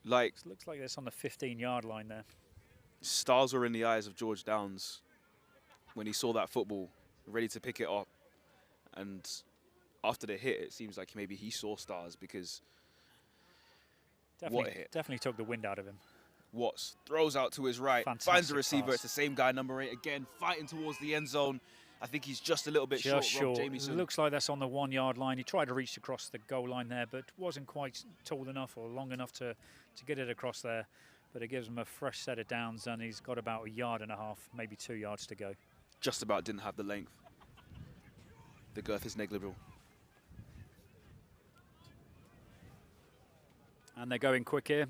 Speaker 1: like...
Speaker 2: It looks like it's on the 15-yard line there.
Speaker 1: Stars were in the eyes of George Downs when he saw that football, ready to pick it up. And after the hit, it seems like maybe he saw stars, because what a hit.
Speaker 2: Definitely took the wind out of him.
Speaker 1: Watts throws out to his right,
Speaker 2: Fantastic
Speaker 1: finds the receiver.
Speaker 2: pass.
Speaker 1: It's the same guy, number 8, again, fighting towards the end zone. I think he's just a little bit short. Rob Jamieson.
Speaker 2: It looks like that's on the 1-yard line. He tried to reach across the goal line there, but wasn't quite tall enough or long enough to get it across there. But it gives him a fresh set of downs, and he's got about 1.5 yards, maybe 2 yards to go.
Speaker 1: Just about didn't have the length. The girth is negligible.
Speaker 2: And they're going quick here.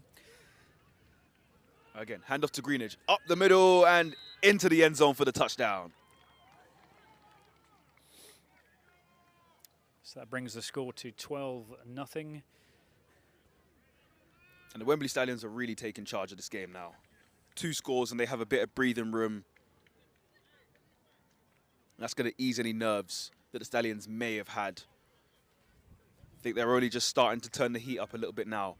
Speaker 1: Again, handoff to Greenidge, up the middle and into the end zone for the touchdown.
Speaker 2: So that brings the score to 12-0.
Speaker 1: And the Wembley Stallions are really taking charge of this game now. 2 scores and they have a bit of breathing room. That's going to ease any nerves that the Stallions may have had. I think they're only just starting to turn the heat up a little bit now.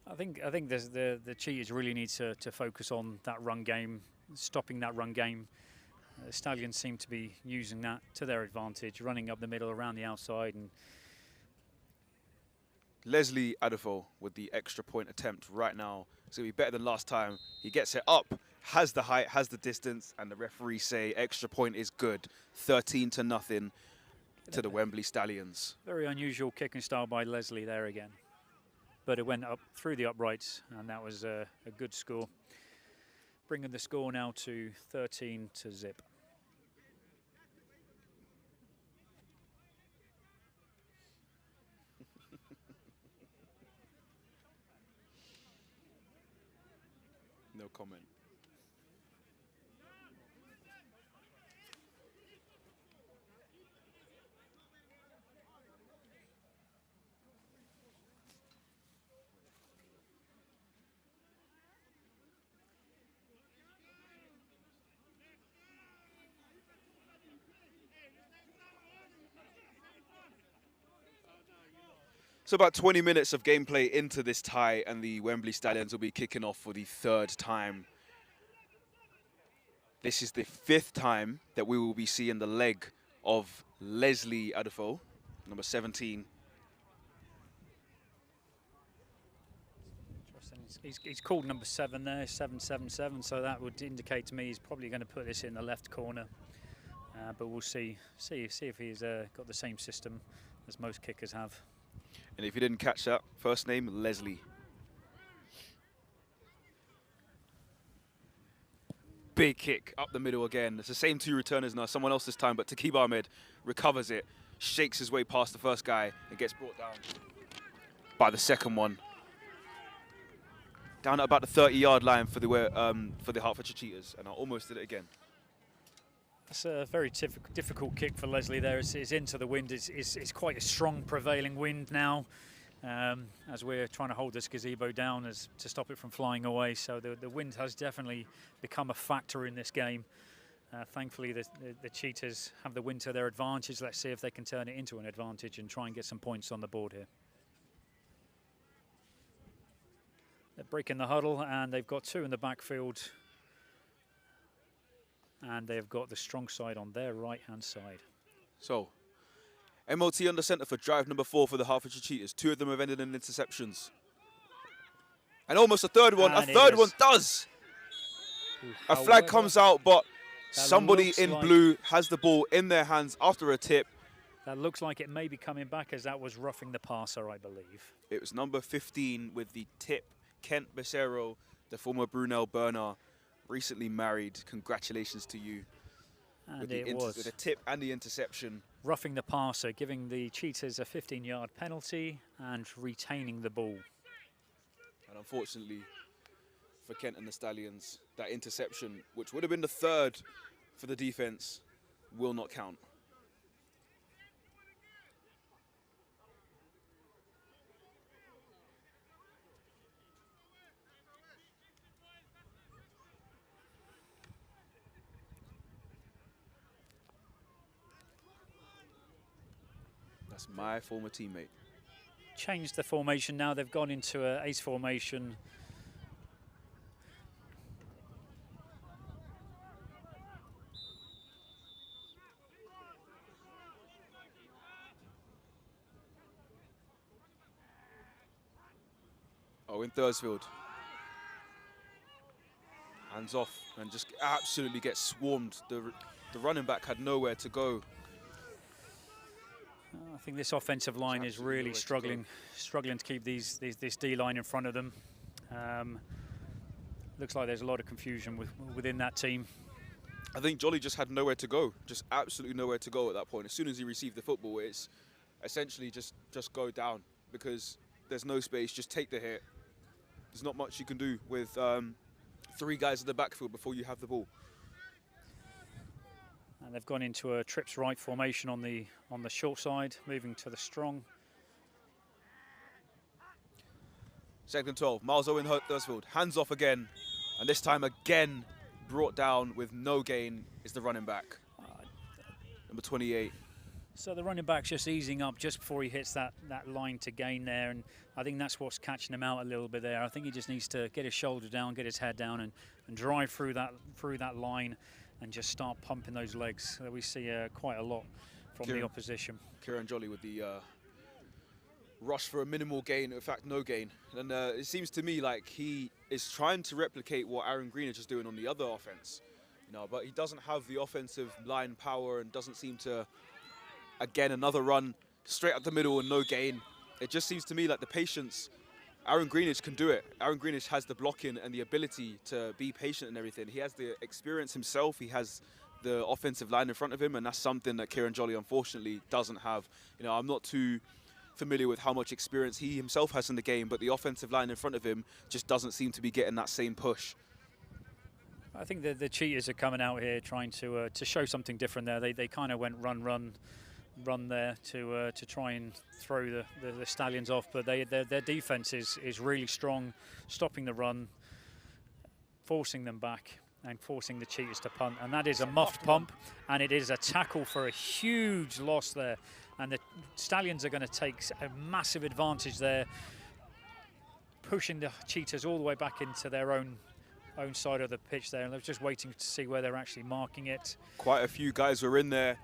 Speaker 2: I think the Cheetahs really need to focus on that run game, stopping that run game. The Stallions seem to be using that to their advantage, running up the middle, around the outside. And
Speaker 1: Leslie Adefo with the extra point attempt right now. It's going to be better than last time. He gets it up, has the height, has the distance, and the referees say extra point is good. 13-0 to the Wembley Stallions.
Speaker 2: very unusual kicking style by Leslie there again. But it went up through the uprights, and that was a good score. Bringing the score now to 13-0.
Speaker 1: No comment. So about 20 minutes of gameplay into this tie, and the Wembley Stallions will be kicking off for the 3rd time. This is the 5th time that we will be seeing the leg of Leslie Adefo, number 17.
Speaker 2: He's called number 7 there, 777, so that would indicate to me he's probably going to put this in the left corner. But we'll see if he's got the same system as most kickers have.
Speaker 1: And if you didn't catch that, first name, Leslie. Big kick up the middle again. It's the same 2 returners now, someone else this time, but Taqib Ahmed recovers it, shakes his way past the first guy, and gets brought down by the second one. Down at about the 30-yard line for the Hertfordshire Cheetahs, and I almost did it again.
Speaker 2: It's a very difficult kick for Leslie there. It's into the wind. It's quite a strong prevailing wind now, as we're trying to hold this gazebo down to stop it from flying away. So the wind has definitely become a factor in this game. Thankfully, the Cheetahs have the wind to their advantage. Let's see if they can turn it into an advantage and try and get some points on the board here. They're breaking the huddle, and they've got 2 in the backfield. And they've got the strong side on their right-hand side.
Speaker 1: So, MOT under centre for drive number 4 for the Hertfordshire Cheetahs. 2 of them have ended in interceptions. And almost a third one.
Speaker 2: And
Speaker 1: a third one does. A flag comes out, but somebody in blue has the ball in their hands after a tip.
Speaker 2: That looks like it may be coming back, as that was roughing the passer, I believe.
Speaker 1: It was number 15 with the tip. Kent Becerro, the former Brunel Burner. Recently married. Congratulations to you.
Speaker 2: And
Speaker 1: with the tip and the interception.
Speaker 2: Roughing the passer, giving the Cheetahs a 15-yard penalty and retaining the ball.
Speaker 1: And unfortunately for Kent and the Stallions, that interception, which would have been the 3rd for the defense, will not count. That's my former teammate.
Speaker 2: Changed the formation now. They've gone into an ace formation.
Speaker 1: Oh, in Thursfield. Hands off and just absolutely gets swarmed. The running back had nowhere to go.
Speaker 2: I think this offensive line is really struggling to keep this D-line in front of them. Looks like there's a lot of confusion within that team.
Speaker 1: I think Jolly just had nowhere to go, just absolutely nowhere to go at that point. As soon as he received the football, it's essentially just go down, because there's no space, just take the hit. There's not much you can do with 3 guys in the backfield before you have the ball.
Speaker 2: And they've gone into a trips right formation on the short side, moving to the strong.
Speaker 1: Second and 12. Miles Owen Huddersfield. Hands off again. And this time again brought down with no gain is the running back. Number 28.
Speaker 2: So the running back's just easing up just before he hits that line to gain there, and I think that's what's catching him out a little bit there. I think he just needs to get his shoulder down, get his head down, and drive through that line and just start pumping those legs. We see quite a lot from the opposition.
Speaker 1: Kieran Jolly with the rush for a minimal gain, in fact no gain. And it seems to me like he is trying to replicate what Aaron Greenidge is doing on the other offense. But he doesn't have the offensive line power and doesn't seem to. Again, another run straight up the middle and no gain. It just seems to me like the patience, Aaron Greenidge can do it. Aaron Greenidge has the blocking and the ability to be patient and everything. He has the experience himself. He has the offensive line in front of him, and that's something that Kieran Jolly unfortunately doesn't have. I'm not too familiar with how much experience he himself has in the game, but the offensive line in front of him just doesn't seem to be getting that same push.
Speaker 2: I think the Cheetahs are coming out here trying to show something different there. They kind of went run there to try and throw the Stallions off, but their defense is really strong, stopping the run, forcing them back and forcing the Cheetahs to punt, and that is a muffed pump, and it is a tackle for a huge loss there, and the Stallions are going to take a massive advantage there, pushing the Cheetahs all the way back into their own side of the pitch there, and they're just waiting to see where they're actually marking it.
Speaker 1: Quite a few guys were in there.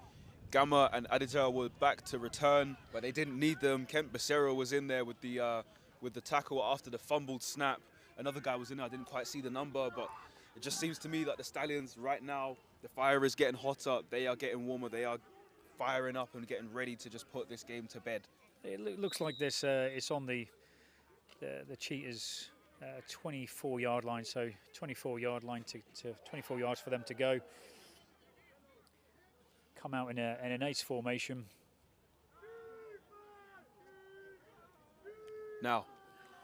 Speaker 1: Gamma and Adija were back to return, but they didn't need them. Kent Becerra was in there with the tackle after the fumbled snap. Another guy was in there. I didn't quite see the number, but it just seems to me that the Stallions right now, the fire is getting hotter. They are getting warmer. They are firing up and getting ready to just put this game to bed.
Speaker 2: It looks like this. It's on the Cheetahs' 24-yard line, so 24-yard line to 24 yards for them to go. Come out in an ace formation.
Speaker 1: Now,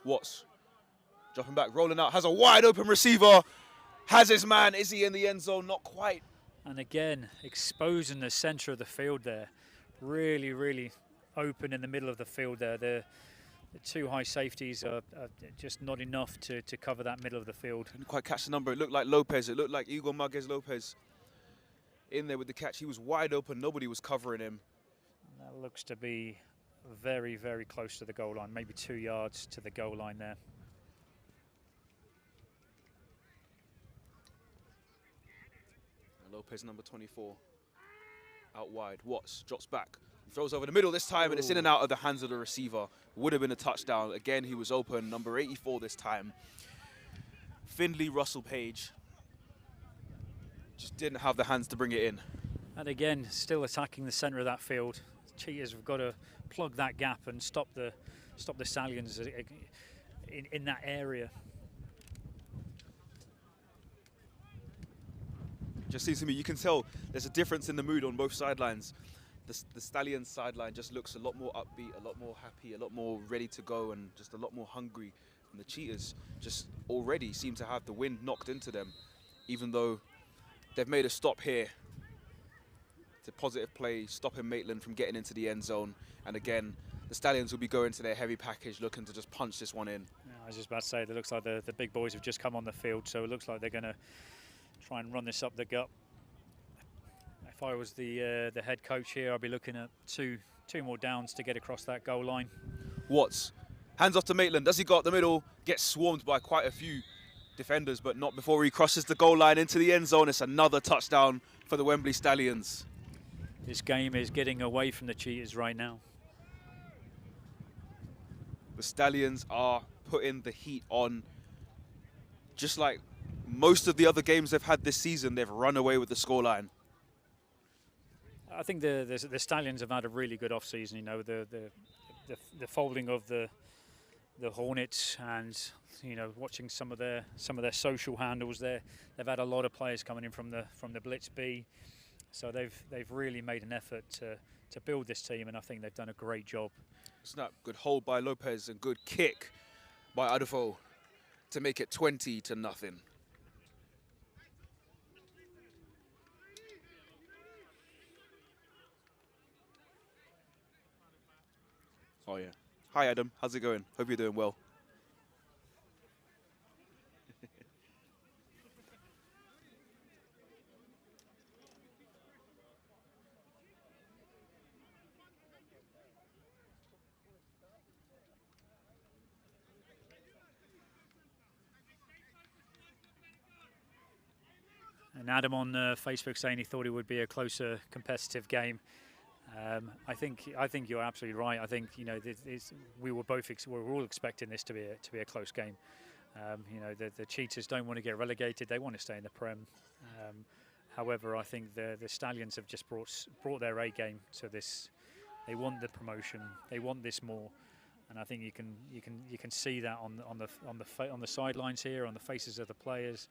Speaker 1: Watts dropping back, rolling out, has a wide open receiver, has his man. Is he in the end zone? Not quite.
Speaker 2: And again, exposing the center of the field there. Really, really open in the middle of the field there. The two high safeties are just not enough to cover that middle of the field.
Speaker 1: Didn't quite catch the number. It looked like Lopez. It looked like Igor Marquez Lopez in there with the catch. He was wide open. Nobody was covering him.
Speaker 2: That looks to be very, very close to the goal line. Maybe 2 yards to the goal line there.
Speaker 1: Lopez, number 24, out wide. Watts drops back. Throws over the middle this time, and it's in and out of the hands of the receiver. Would have been a touchdown. Again, he was open. Number 84 this time. Findlay Russell Page just didn't have the hands to bring it in.
Speaker 2: And again, still attacking the centre of that field. Cheetahs have got to plug that gap and stop the Stallions in that area.
Speaker 1: Just seems to me, you can tell there's a difference in the mood on both sidelines. The Stallions sideline just looks a lot more upbeat, a lot more happy, a lot more ready to go, and just a lot more hungry. And the Cheetahs just already seem to have the wind knocked into them, even though they've made a stop here. It's a positive play, stopping Maitland from getting into the end zone. And again, the Stallions will be going to their heavy package, looking to just punch this one in.
Speaker 2: Yeah, I was just about to say, it looks like the big boys have just come on the field, so it looks like they're going to try and run this up the gut. If I was the head coach here, I'd be looking at two more downs to get across that goal line.
Speaker 1: Watts, hands off to Maitland. Does he go up the middle? Gets swarmed by quite a few defenders, but not before he crosses the goal line into the end zone. It's another touchdown for the Wembley Stallions.
Speaker 2: This game is getting away from the Cheetahs right now.
Speaker 1: The Stallions are putting the heat on. Just like most of the other games they've had this season, they've run away with the scoreline.
Speaker 2: I think the Stallions have had a really good off-season. You know, the folding of the Hornets, and you know, watching some of their social handles there. They've had a lot of players coming in from the Blitz B, so they've really made an effort to build this team, and I think they've done a great job.
Speaker 1: Snap, good hold by Lopez and good kick by Adufo to make it 20-0. Oh yeah. Hi Adam, how's it going? Hope you're doing well.
Speaker 2: And Adam on Facebook saying he thought it would be a closer, competitive game. I think you're absolutely right. I think we were all expecting this to be a close game. The Cheetahs don't want to get relegated; they want to stay in the Prem. However, I think the Stallions have just brought their A game to this. They want the promotion. They want this more, and I think you can see that on the sidelines here, on the faces of the players.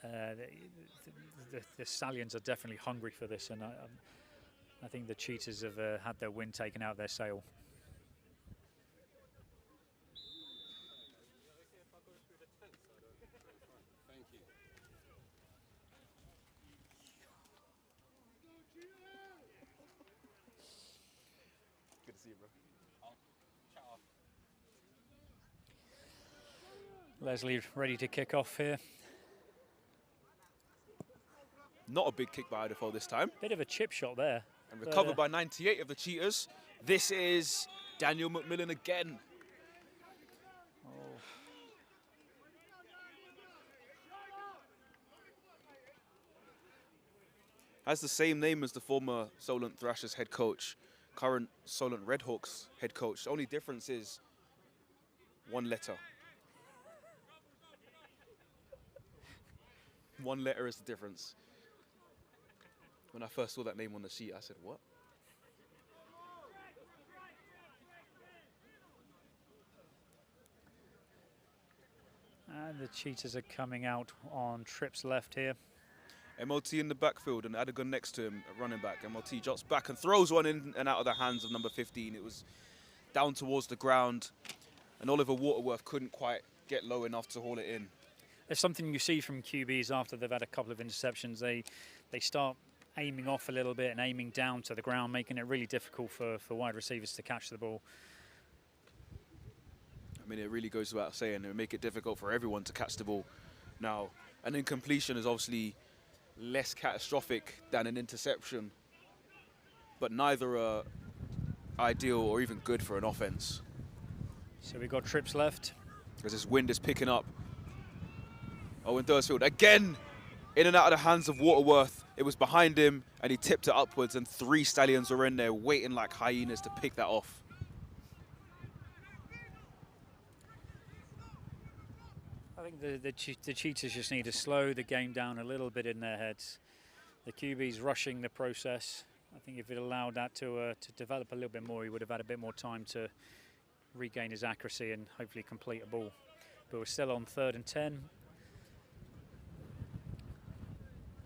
Speaker 2: The Stallions are definitely hungry for this, and I think the Cheetahs have had their wind taken out of their sail.
Speaker 1: Good to see you, bro.
Speaker 2: Leslie ready to kick off here.
Speaker 1: Not a big kick by Idaho this time.
Speaker 2: Bit of a chip shot there.
Speaker 1: And recovered by 98 of the Cheetahs. This is Daniel McMillan again.
Speaker 2: Oh.
Speaker 1: Has the same name as the former Solent Thrashers head coach, current Solent Redhawks head coach. The only difference is one letter. One letter is the difference. When I first saw that name on the sheet, I said, what?
Speaker 2: And the Cheetahs are coming out on trips left here.
Speaker 1: MLT in the backfield and Adagun next to him, a running back. MLT drops back and throws one in and out of the hands of number 15. It was down towards the ground, and Oliver Waterworth couldn't quite get low enough to haul it in.
Speaker 2: There's something you see from QBs after they've had a couple of interceptions. They start aiming off a little bit and aiming down to the ground, making it really difficult for wide receivers to catch the ball.
Speaker 1: I mean, it really goes without saying, it would make it difficult for everyone to catch the ball. Now, an incompletion is obviously less catastrophic than an interception, but neither are ideal or even good for an offense.
Speaker 2: So we've got trips left.
Speaker 1: As this wind is picking up. Owen Thursfield again in and out of the hands of Waterworth. It was behind him and he tipped it upwards, and 3 Stallions were in there waiting like hyenas to pick that off.
Speaker 2: I think the Cheetahs just need to slow the game down a little bit in their heads. The QB's rushing the process. I think if it allowed that to develop a little bit more, he would have had a bit more time to regain his accuracy and hopefully complete a ball. But we're still on 3rd and 10.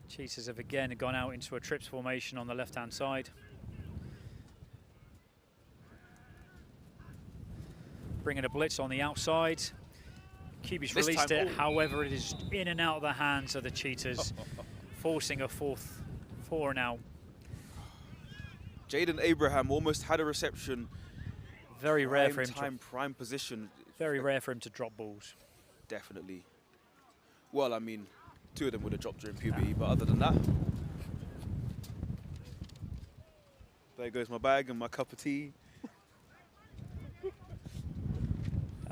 Speaker 2: Cheetahs have again gone out into a trips formation on the left-hand side. Bringing a blitz on the outside. QB's released it, however, it is in and out of the hands of the Cheetahs, forcing a 4 and out.
Speaker 1: Jaden Abraham almost had a reception.
Speaker 2: Very rare for him.
Speaker 1: Prime position.
Speaker 2: Very rare for him to drop balls.
Speaker 1: Definitely. Well, I mean, 2 of them would have dropped during puberty, but other than that, there goes my bag and my cup of tea.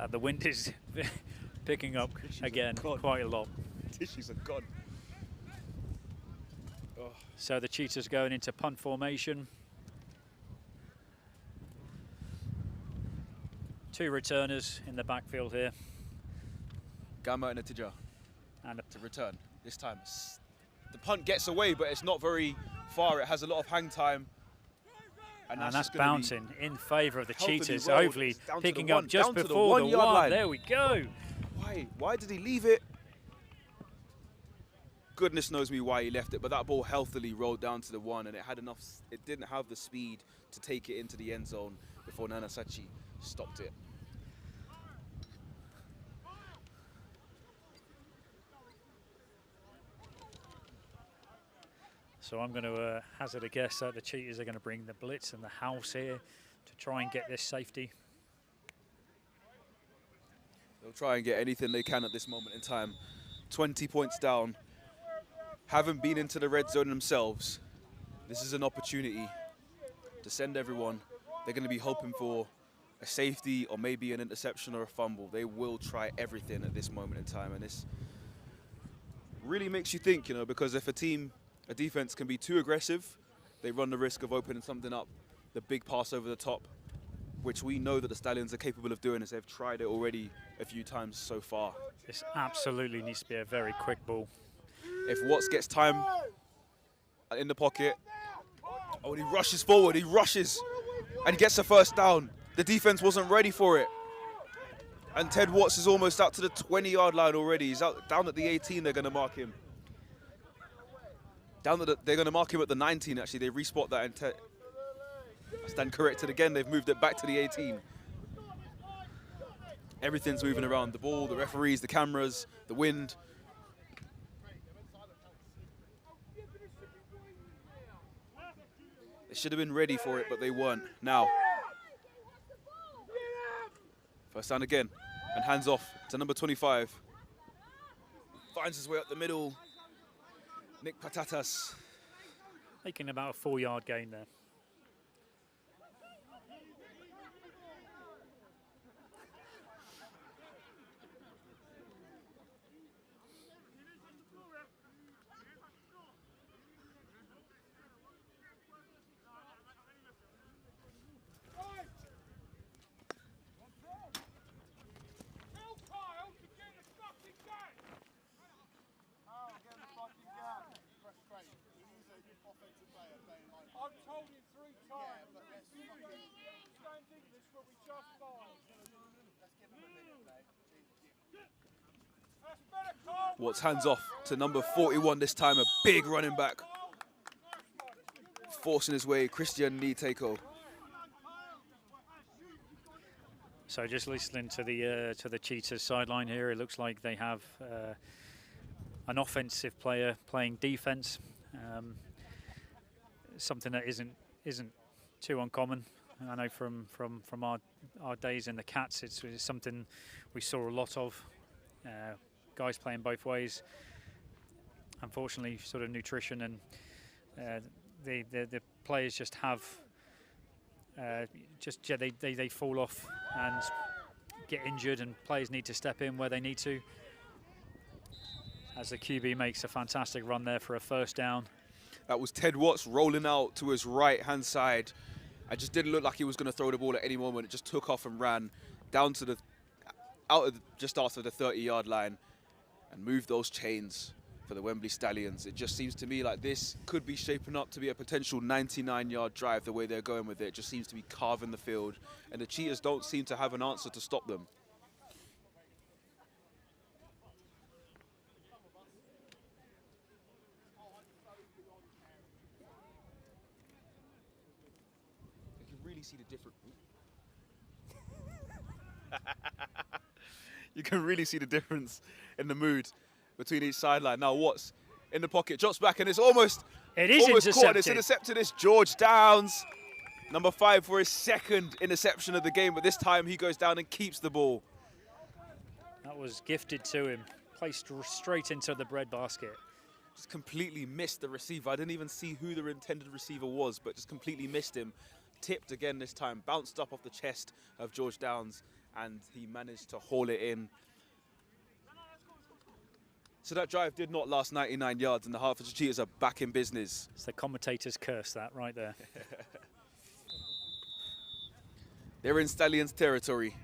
Speaker 2: The wind is picking up again quite a lot.
Speaker 1: Tissues are gone. Oh.
Speaker 2: So the Cheetahs going into punt formation. 2 returners in the backfield here.
Speaker 1: Gamma and Atija.
Speaker 2: And
Speaker 1: to return. This time, the punt gets away, but it's not very far. It has a lot of hang time.
Speaker 2: And that's bouncing in favour of the Cheetahs. So hopefully picking up just before the 1
Speaker 1: yard line.
Speaker 2: There we go.
Speaker 1: Why did he leave it? Goodness knows me why he left it, but that ball healthily rolled down to the 1, and it had enough. It didn't have the speed to take it into the end zone before Nanasachi stopped it.
Speaker 2: So I'm going to hazard a guess that the Cheetahs are going to bring the blitz and the house here to try and get this safety.
Speaker 1: They'll try and get anything they can at this moment in time. 20 points down. Haven't been into the red zone themselves. This is an opportunity to send everyone. They're going to be hoping for a safety or maybe an interception or a fumble. They will try everything at this moment in time. And this really makes you think, you know, because if a defense can be too aggressive, they run the risk of opening something up. The big pass over the top, which we know that the Stallions are capable of doing, as they've tried it already a few times so far.
Speaker 2: This absolutely needs to be a very quick ball.
Speaker 1: If Watts gets time in the pocket, oh, and he rushes forward, he rushes, and he gets a first down. The defense wasn't ready for it. And Ted Watts is almost out to the 20-yard line already. He's out down at the 18, they're going to mark him. They're going to mark him at the 19, actually. They respot that, and I stand corrected again. They've moved it back to the 18. Everything's moving around. The ball, the referees, the cameras, the wind. They should have been ready for it, but they weren't. Now, first down again, and hands off to number 25. Finds his way up the middle. Nick Patatas.
Speaker 2: Making about a 4-yard gain there.
Speaker 1: Watts hands off to number 41 this time, a big running back. Forcing his way, Christian Niteko.
Speaker 2: So just listening to the Cheetahs sideline here, it looks like they have an offensive player playing defense. Something that isn't too uncommon. I know from our days in the Cats, it's something we saw a lot of. Guys playing both ways. Unfortunately, sort of nutrition and the players just have they fall off and get injured, and players need to step in where they need to. As the QB makes a fantastic run there for a first down.
Speaker 1: That was Ted Watts rolling out to his right-hand side. It just didn't look like he was going to throw the ball at any moment. It just took off and ran down to just after the 30-yard line and moved those chains for the Wembley Stallions. It just seems to me like this could be shaping up to be a potential 99-yard drive the way they're going with it. It just seems to be carving the field, and the Cheetahs don't seem to have an answer to stop them. You can really see the difference. You can really see the difference in the mood between each sideline. Now Watts in the pocket, drops back, and it's almost
Speaker 2: intercepted.
Speaker 1: Caught. It's intercepted. It's George Downs, number 5, for his second interception of the game, but this time he goes down and keeps the ball.
Speaker 2: That was gifted to him, placed straight into the breadbasket.
Speaker 1: Just completely missed the receiver. I didn't even see who the intended receiver was, but just completely missed him. Tipped again this time, bounced up off the chest of George Downs, and he managed to haul it in. So that drive did not last 99 yards, and the Hertfordshire Cheetahs are back in business.
Speaker 2: It's the commentator's curse, that right there.
Speaker 1: They're in Stallions territory.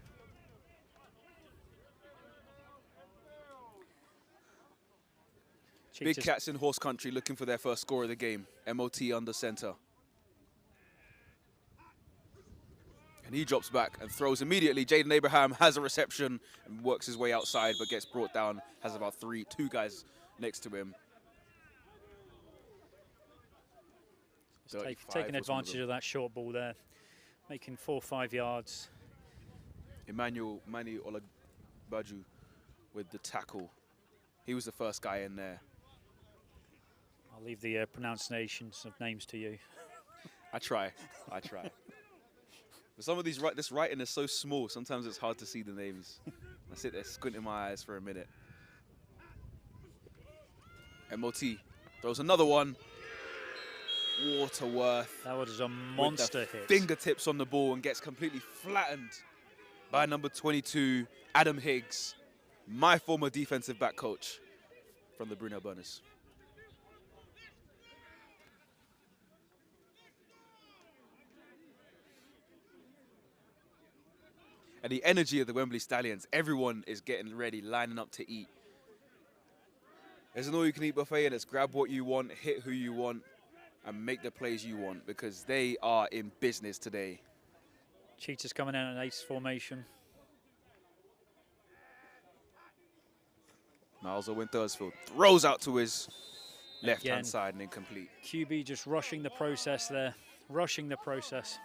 Speaker 2: Cheetahs.
Speaker 1: Big Cats in horse country looking for their first score of the game. MOT under center. And he drops back and throws immediately. Jaden Abraham has a reception and works his way outside, but gets brought down. Has about two guys next to him.
Speaker 2: Taking advantage of that short ball there, making 4 or 5 yards.
Speaker 1: Emmanuel Mani Olagbaju with the tackle. He was the first guy in there.
Speaker 2: I'll leave the pronunciations of names to you.
Speaker 1: I try. But some of these, this writing is so small, sometimes it's hard to see the names. I sit there squinting my eyes for a minute. MOT throws another one. Waterworth.
Speaker 2: That was a monster hit.
Speaker 1: Fingertips on the ball and gets completely flattened by number 22, Adam Higgs, my former defensive back coach. from the Bruno Burners. And the energy of the Wembley Stallions, everyone is getting ready, lining up to eat. There's an all-you-can-eat buffet, and it's grab what you want, hit who you want, and make the plays you want, because they are in business today.
Speaker 2: Cheetahs coming out in ace formation.
Speaker 1: Miles Owen-Thursfield throws out to his left-hand
Speaker 2: Again,
Speaker 1: side and incomplete.
Speaker 2: QB just rushing the process there, rushing the process.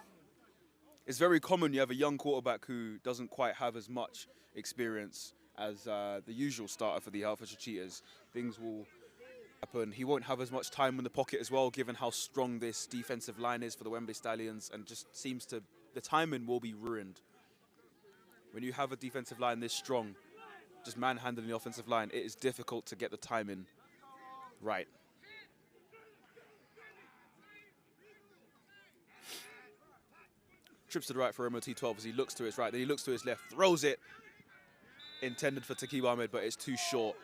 Speaker 1: It's very common you have a young quarterback who doesn't quite have as much experience as the usual starter for the Hertfordshire Cheetahs. Things will happen. He won't have as much time in the pocket as well, given how strong this defensive line is for the Wembley Stallions, and just seems to, the timing will be ruined. When you have a defensive line this strong, just manhandling the offensive line, it is difficult to get the timing right. Trips to the right for MOT12 as he looks to his right, then he looks to his left, throws it. Intended for Taqib Ahmed, but it's too short.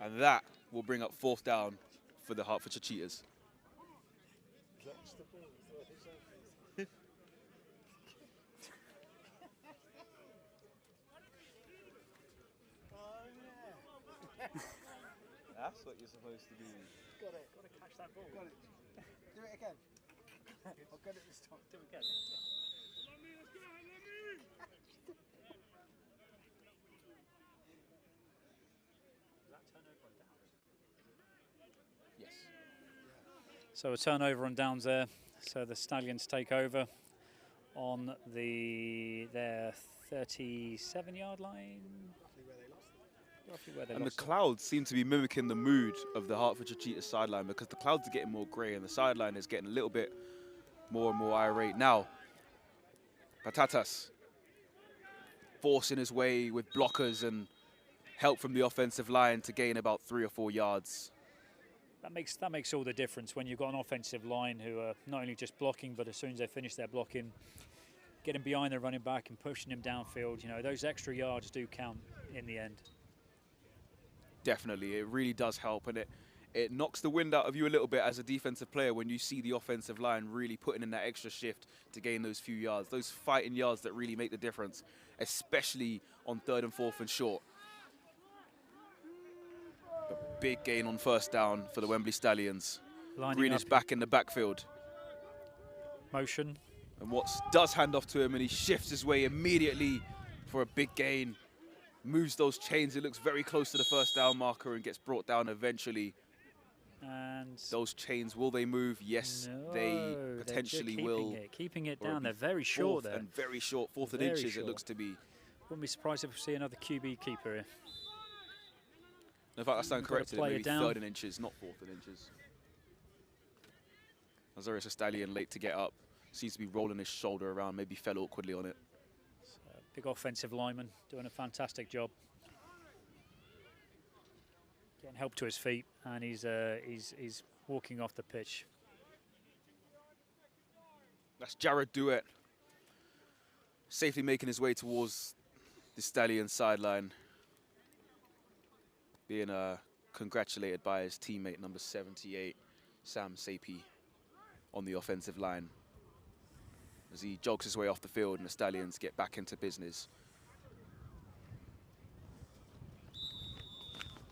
Speaker 1: And that will bring up 4th down for the Hertfordshire Cheetahs. That's what you're supposed to do.
Speaker 3: Got it.
Speaker 2: Got to catch that ball.
Speaker 3: Got it. Do it again. I'll get it this time.
Speaker 2: Do it again.
Speaker 1: Yes.
Speaker 2: So a turnover on downs there. So the Stallions take over on their 37-yard line. Roughly where they
Speaker 1: And the
Speaker 2: lost it.
Speaker 1: clouds seem to be mimicking the mood of the Hertfordshire Cheetahs sideline, because the clouds are getting more grey and the sideline is getting a little bit more and more irate. Now, Patatas forcing his way with blockers and help from the offensive line to gain about 3 or 4 yards.
Speaker 2: That makes all the difference when you've got an offensive line who are not only just blocking, but as soon as they finish their blocking, getting behind their running back and pushing him downfield. You know, those extra yards do count in the end.
Speaker 1: Definitely, it really does help, and it knocks the wind out of you a little bit as a defensive player when you see the offensive line really putting in that extra shift to gain those few yards, those fighting yards that really make the difference, especially on 3rd and 4th and short. A big gain on 1st down for the Wembley Stallions.
Speaker 2: Lining
Speaker 1: Green
Speaker 2: up
Speaker 1: is back in the backfield.
Speaker 2: motion.
Speaker 1: And Watts does hand off to him, and he shifts his way immediately for a big gain. Moves those chains. It looks very close to the 1st down marker and gets brought down eventually.
Speaker 2: And
Speaker 1: Those chains, will they move? Yes,
Speaker 2: no,
Speaker 1: they potentially will.
Speaker 2: Keeping it
Speaker 1: Or
Speaker 2: down.
Speaker 1: it'll
Speaker 2: They're
Speaker 1: be
Speaker 2: very short there.
Speaker 1: And very short, 4th and
Speaker 2: Very
Speaker 1: inches
Speaker 2: short.
Speaker 1: it looks to be.
Speaker 2: Wouldn't be surprised if we see another QB keeper here.
Speaker 1: In fact, I stand
Speaker 2: We've got to
Speaker 1: corrected,
Speaker 2: play it
Speaker 1: maybe
Speaker 2: down.
Speaker 1: 3rd and inches, not 4th and inches. Azarius Stallion late to get up. Seems to be rolling his shoulder around, maybe fell awkwardly on it.
Speaker 2: So, big offensive lineman doing a fantastic job. Getting help to his feet, and he's walking off the pitch.
Speaker 1: That's Jared Duet. Safely making his way towards the Stallion sideline. Being congratulated by his teammate number 78, Sam Sapie, on the offensive line. As he jogs his way off the field and the Stallions get back into business.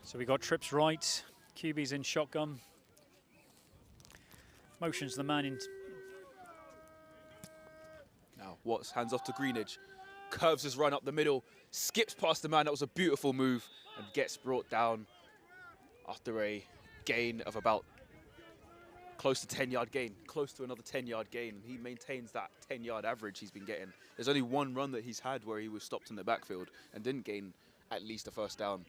Speaker 2: So we got trips right, QB's in shotgun. Motions the man in.
Speaker 1: Now Watts hands off to Greenidge, curves his run up the middle, skips past the man. That was a beautiful move and gets brought down after a gain of about close to 10-yard gain, close to another 10-yard gain. And he maintains that 10-yard average he's been getting. There's only one run that he's had where he was stopped in the backfield and didn't gain at least a 1st down.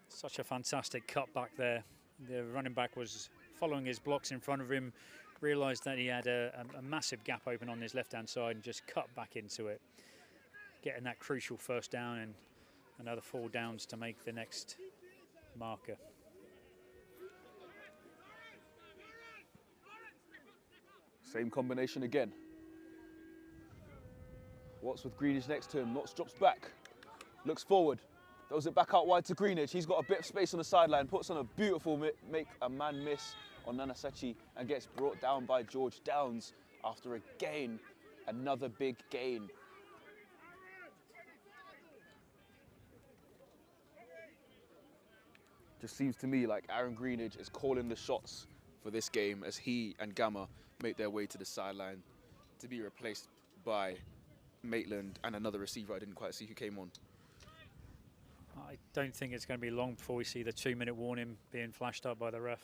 Speaker 2: Such a fantastic cut back there. The running back was following his blocks in front of him, realised that he had a massive gap open on his left-hand side and just cut back into it, getting that crucial 1st down and another 4 downs to make the next marker.
Speaker 1: Same combination again. Watts with Greenidge next to him. Watts drops back. Looks forward. Throws it back out wide to Greenidge. He's got a bit of space on the sideline. Puts on a beautiful make a man miss on Nanasechi and gets brought down by George Downs after a gain. Another big gain. Just seems to me like Aaron Greenidge is calling the shots for this game as he and Gamma make their way to the sideline to be replaced by Maitland and another receiver I didn't quite see who came on.
Speaker 2: I don't think it's going to be long before we see the 2-minute warning being flashed up by the ref.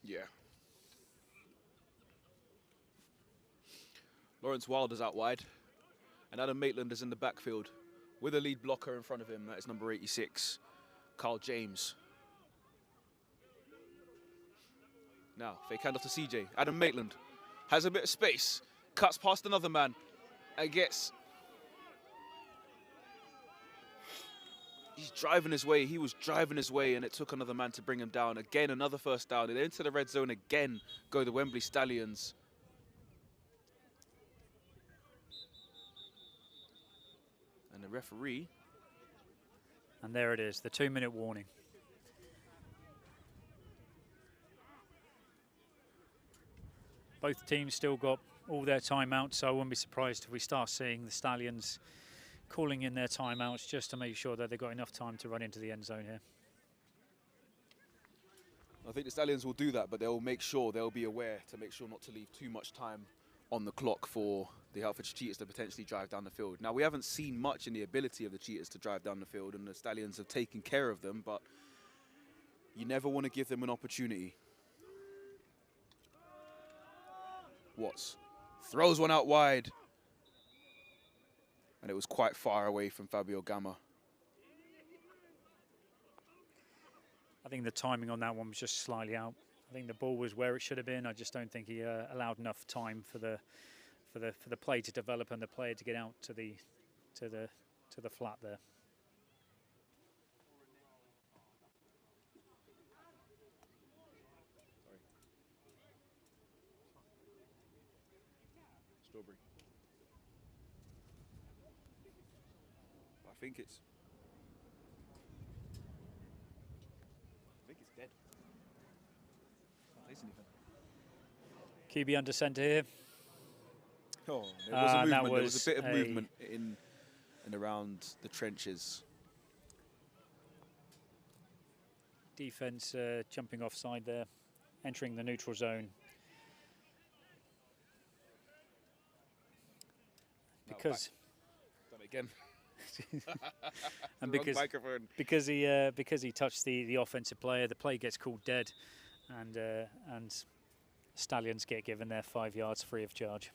Speaker 1: Yeah. Lawrence Wilder's out wide, and Adam Maitland is in the backfield with a lead blocker in front of him. That is number 86, Carl James. Now, fake handoff to CJ. Adam Maitland has a bit of space, cuts past another man, and gets... He's driving his way. He was driving his way, and it took another man to bring him down. Again, another first down. And into the red zone again go the Wembley Stallions. And the referee...
Speaker 2: And there it is, the 2-minute warning. Both teams still got all their timeouts, so I wouldn't be surprised if we start seeing the Stallions calling in their timeouts just to make sure that they've got enough time to run into the end zone here.
Speaker 1: I think the Stallions will do that, but they'll make sure, they'll be aware to make sure not to leave too much time on the clock for the Hertfordshire Cheetahs to potentially drive down the field. Now, we haven't seen much in the ability of the Cheetahs to drive down the field, and the Stallions have taken care of them, but you never want to give them an opportunity. Watts throws one out wide, and it was quite far away from Fabio Gamma.
Speaker 2: I think the timing on that one was just slightly out. I think the ball was where it should have been. I just don't think he allowed enough time for the play to develop and the player to get out to the flat there.
Speaker 1: Strawberry. I think it's dead. Can't taste anything.
Speaker 2: QB under centre here.
Speaker 1: Oh, there was a movement.
Speaker 2: That
Speaker 1: There was a bit of
Speaker 2: a
Speaker 1: movement in and around the trenches.
Speaker 2: Defence jumping offside there, entering the neutral zone. Because
Speaker 1: Done it again.
Speaker 2: and
Speaker 1: Microphone.
Speaker 2: because he touched the offensive player, the play gets called dead, and Stallions get given their 5 yards free of charge.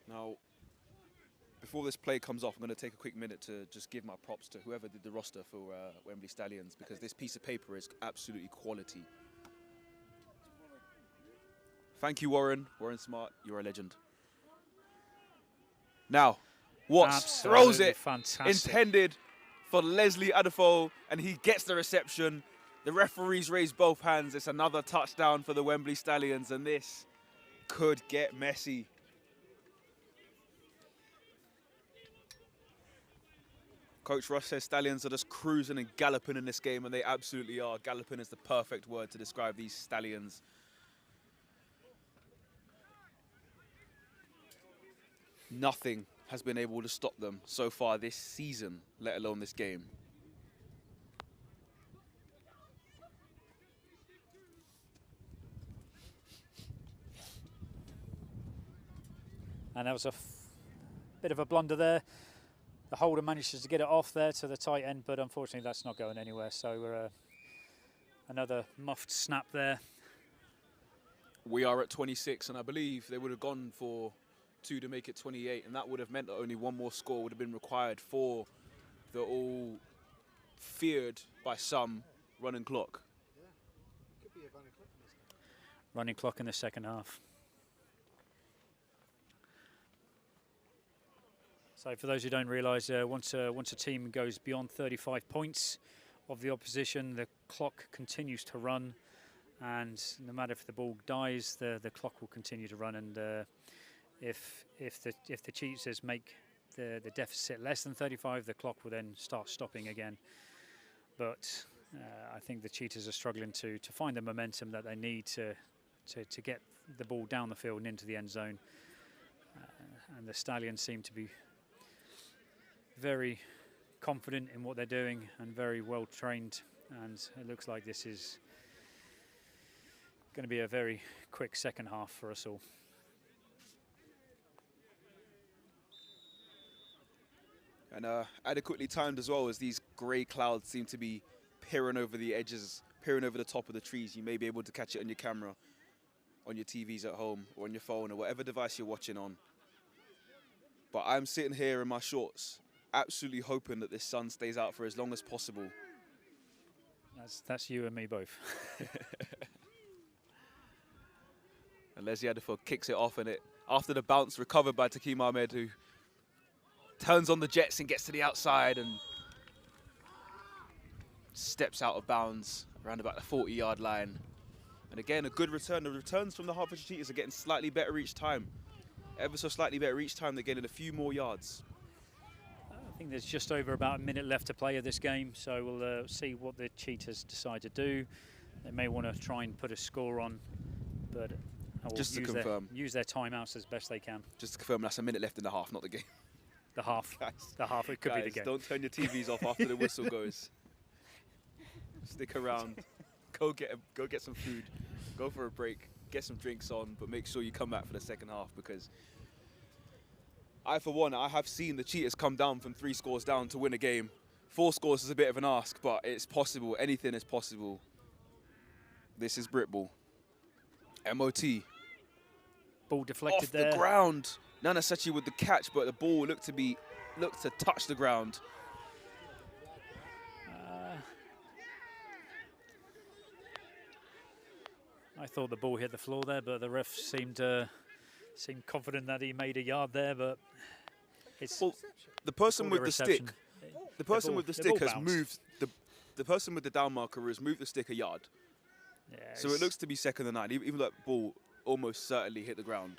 Speaker 1: Now, before this play comes off, I'm going to take a quick minute to just give my props to whoever did the roster for Wembley Stallions, because this piece of paper is absolutely quality. Thank you, Warren. Warren Smart, you're a legend. Now, Watts throws it,
Speaker 2: fantastic.
Speaker 1: intended for Leslie Adefo, and he gets the reception. The referees raise both hands. It's another touchdown for the Wembley Stallions, and this could get messy. Coach Rush says Stallions are just cruising and galloping in this game, and they absolutely are. Galloping is the perfect word to describe these Stallions. Nothing has been able to stop them so far this season, let alone this game.
Speaker 2: And that was a bit of a blunder there. The holder manages to get it off there to the tight end, but unfortunately that's not going anywhere. So we're another muffed snap there.
Speaker 1: We are at 26, and I believe they would have gone for 2 to make it 28, and that would have meant that only one more score would have been required for the all feared by some running clock.
Speaker 3: Yeah, could be a running clock in this game.
Speaker 2: Running clock in the second half. So for those who don't realise, once a team goes beyond 35 points of the opposition, the clock continues to run, and no matter if the ball dies, the clock will continue to run. And if the Cheetahs make the deficit less than 35, the clock will then start stopping again. But I think the Cheetahs are struggling to find the momentum that they need to get the ball down the field and into the end zone. And the Stallions seem to be very confident in what they're doing and very well trained. And it looks like this is going to be a very quick second half for us all.
Speaker 1: And adequately timed as well, as these grey clouds seem to be peering over the edges, peering over the top of the trees. You may be able to catch it on your camera, on your TVs at home, or on your phone, or whatever device you're watching on. But I'm sitting here in my shorts, absolutely hoping that this sun stays out for as long as possible.
Speaker 2: That's you and me both.
Speaker 1: And Leslie Adiford kicks it off, and it, after the bounce, recovered by Takim Ahmed, who turns on the jets and gets to the outside and steps out of bounds around about the 40-yard line. And again, a good return. The returns from the Hertfordshire Cheetahs are getting slightly better each time. Ever so slightly better each time. They're getting a few more yards.
Speaker 2: I think there's just over about a minute left to play of this game, so we'll see what the Cheetahs decide to do. They may want to try and put a score on, but
Speaker 1: just to confirm,
Speaker 2: use their timeouts as best they can.
Speaker 1: Just to confirm, that's a minute left in the half, not the game.
Speaker 2: The half.
Speaker 1: Guys,
Speaker 2: the half. It could be the game.
Speaker 1: Don't turn your TVs off after the whistle goes. Stick around. Go get some food. Go for a break. Get some drinks on, but make sure you come back for the second half, because I, for one, I have seen the Cheetahs come down from 3 scores down to win a game. 4 scores is a bit of an ask, but it's possible. Anything is possible. This is Britball. MOT.
Speaker 2: Ball deflected
Speaker 1: off
Speaker 2: there.
Speaker 1: The ground. Nana Sechi with the catch, but the ball looked to touch the ground.
Speaker 2: I thought the ball hit the floor there, but the ref seemed confident that he made a yard there. But it's
Speaker 1: the person with the stick. The person with the stick has
Speaker 2: bounced.
Speaker 1: moved the person with the down marker has moved the stick a yard.
Speaker 2: Yeah,
Speaker 1: so it looks to be second and 9. Even though that ball almost certainly hit the ground.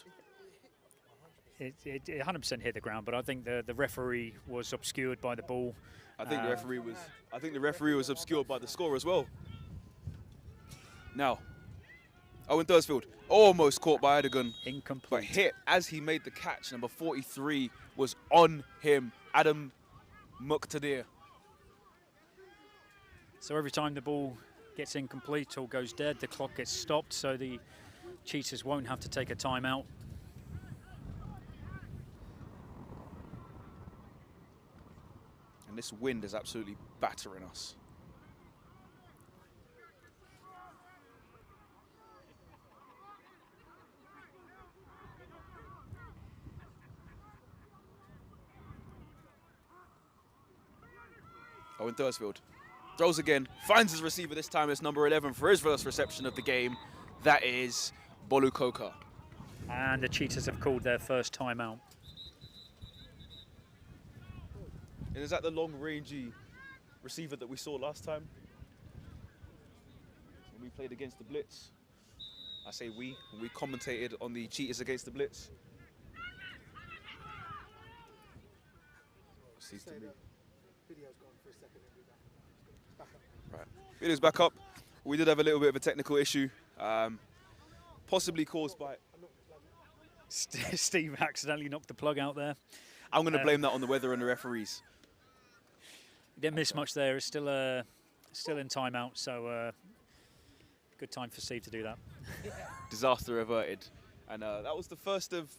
Speaker 2: It 100% hit the ground, but I think the referee was obscured by the ball.
Speaker 1: I think the referee was obscured by the score as well. Now, Owen Thursfield almost caught by Erdogan.
Speaker 2: Incomplete.
Speaker 1: But hit as he made the catch. Number 43 was on him, Adam Muqtadir.
Speaker 2: So every time the ball gets incomplete or goes dead, the clock gets stopped, so the Cheetahs won't have to take a timeout.
Speaker 1: And this wind is absolutely battering us. Owen Thursfield throws again, finds his receiver. This time it's number 11 for his first reception of the game. That is Bolu Koka.
Speaker 2: And the Cheetahs have called their first timeout.
Speaker 1: And is that the long-rangey receiver that we saw last time when we played against the Blitz? I say we commentated on the Cheetahs against the Blitz. Seems to be.
Speaker 3: Video's gone for a second. It's back up.
Speaker 1: Right, video's back up. We did have a little bit of a technical issue, possibly caused by.
Speaker 2: Steve accidentally knocked the plug out there.
Speaker 1: I'm going to blame that on the weather and the referees.
Speaker 2: Didn't miss much there. It's still in timeout, so good time for Steve to do that.
Speaker 1: Disaster averted, and that was the first of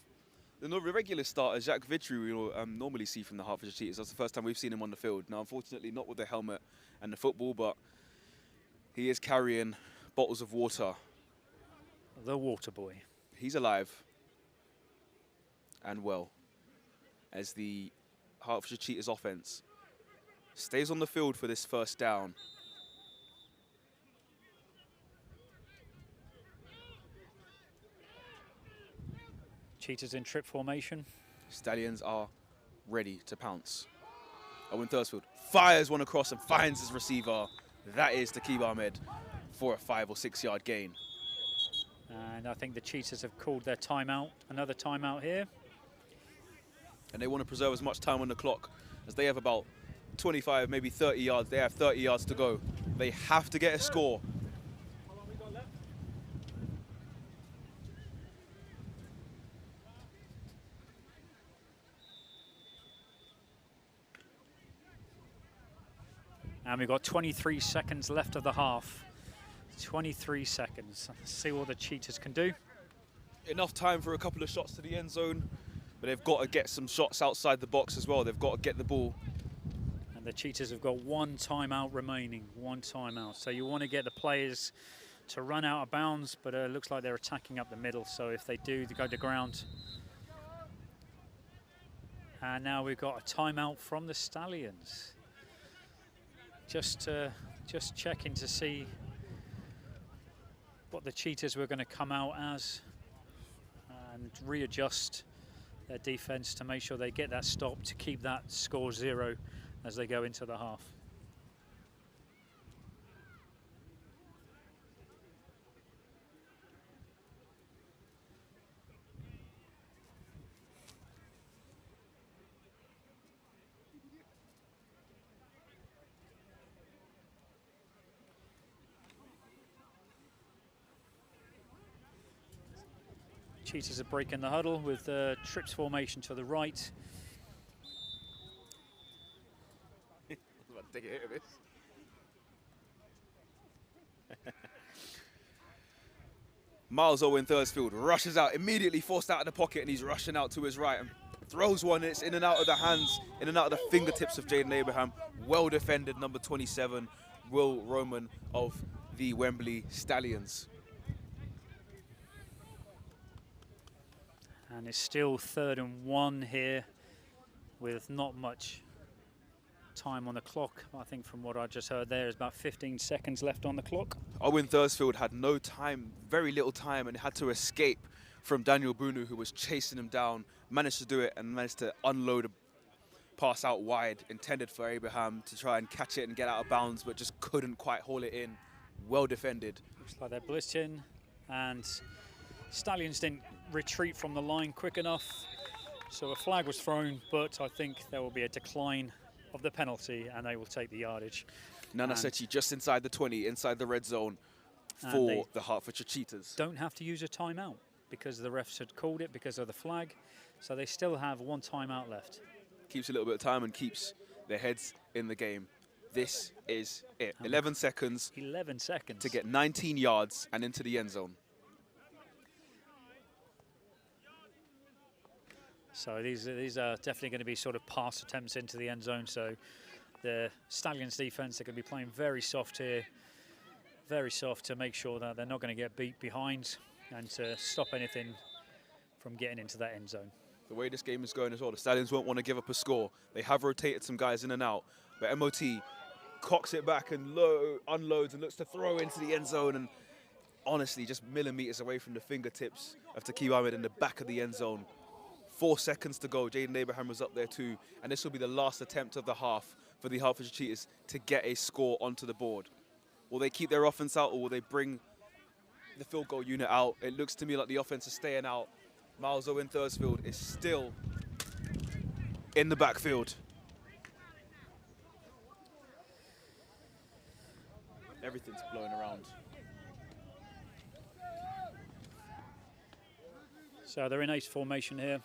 Speaker 1: the regular starters. Jacques Vitry, we normally see from the Hertfordshire Cheetahs. That's the first time we've seen him on the field. Now, unfortunately, not with the helmet and the football, but he is carrying bottles of water.
Speaker 2: The water boy.
Speaker 1: He's alive and well, as the Hertfordshire Cheetahs offense stays on the field for this first down.
Speaker 2: Cheetahs in trip formation.
Speaker 1: Stallions are ready to pounce. Owen Thursfield fires one across and finds his receiver. That is Takim Ahmed. for a 5 or 6 yard gain.
Speaker 2: And I think the Cheetahs have called their timeout, another timeout here.
Speaker 1: And they want to preserve as much time on the clock as they have about 25, maybe 30 yards. They have 30 yards to go. They have to get a score.
Speaker 4: How long we got left?
Speaker 2: And we've got 23 seconds left of the half. 23 seconds. Let's see what the Cheetahs can do.
Speaker 1: Enough time for a couple of shots to the end zone, but they've got to get some shots outside the box as well. They've got to get the ball.
Speaker 2: And the Cheetahs have got one timeout remaining, one timeout. So you want to get the players to run out of bounds, but it looks like they're attacking up the middle. So if they do, they go to ground. And now we've got a timeout from the Stallions. Just checking to see what the Cheetahs were going to come out as and readjust their defense to make sure they get that stop to keep that score 0 as they go into the half. Cheetahs are breaking the huddle with trips formation to the right.
Speaker 1: Take a hit of this. Miles Owen Thursfield rushes out, immediately forced out of the pocket, and he's rushing out to his right and throws one. It's in and out of the hands, in and out of the fingertips of Jaden Abraham. Well defended, number 27, Will Roman of the Wembley Stallions.
Speaker 2: And it's still 3rd and 1 here with not much time on the clock. I think from what I just heard there is about 15 seconds left on the clock.
Speaker 1: Owen Thursfield had no time, very little time, and had to escape from Daniel Bunu, who was chasing him down. Managed to do it and managed to unload a pass out wide, intended for Abraham to try and catch it and get out of bounds, but just couldn't quite haul it in. Well defended.
Speaker 2: Looks like they're blitzing, and Stallions didn't retreat from the line quick enough, so a flag was thrown, but I think there will be a decline of the penalty and they will take the yardage.
Speaker 1: Nana Sechi just inside the 20, inside the red zone for the Hertfordshire Cheetahs.
Speaker 2: Don't have to use a timeout because the refs had called it because of the flag, so they still have one timeout left.
Speaker 1: Keeps a little bit of time and keeps their heads in the game. This is it. 11 seconds.
Speaker 2: 11 seconds.
Speaker 1: To get 19 yards and into the end zone.
Speaker 2: So these are definitely going to be sort of pass attempts into the end zone. So the Stallions defense are going to be playing very soft here, very soft to make sure that they're not going to get beat behind and to stop anything from getting into that end zone.
Speaker 1: The way this game is going as well, the Stallions won't want to give up a score. They have rotated some guys in and out, but MOT cocks it back and unloads and looks to throw into the end zone, and honestly just millimeters away from the fingertips of Takeem Ahmed in the back of the end zone. 4 seconds to go. Jaden Abraham was up there too, and this will be the last attempt of the half for the Hertfordshire Cheetahs to get a score onto the board. Will they keep their offense out, or will they bring the field goal unit out? It looks to me like the offense is staying out. Miles Owen Thursfield is still in the backfield. Everything's blowing around.
Speaker 2: So they're in ace formation here.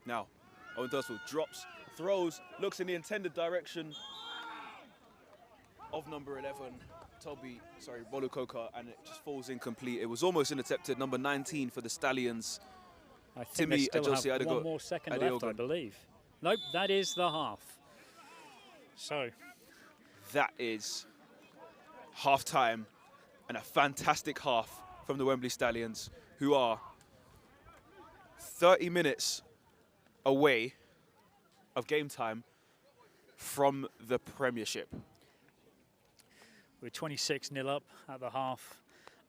Speaker 1: Now, Owen Thursfield drops, throws, looks in the intended direction of number 11, Bolukoka, and it just falls incomplete. It was almost intercepted. Number 19 for the Stallions.
Speaker 2: I think they still have one more second left, I believe. Nope, that is the half. So
Speaker 1: that is half-time and a fantastic half from the Wembley Stallions, who are 30 minutes away of game time from the Premiership.
Speaker 2: We're 26-0 up at the half.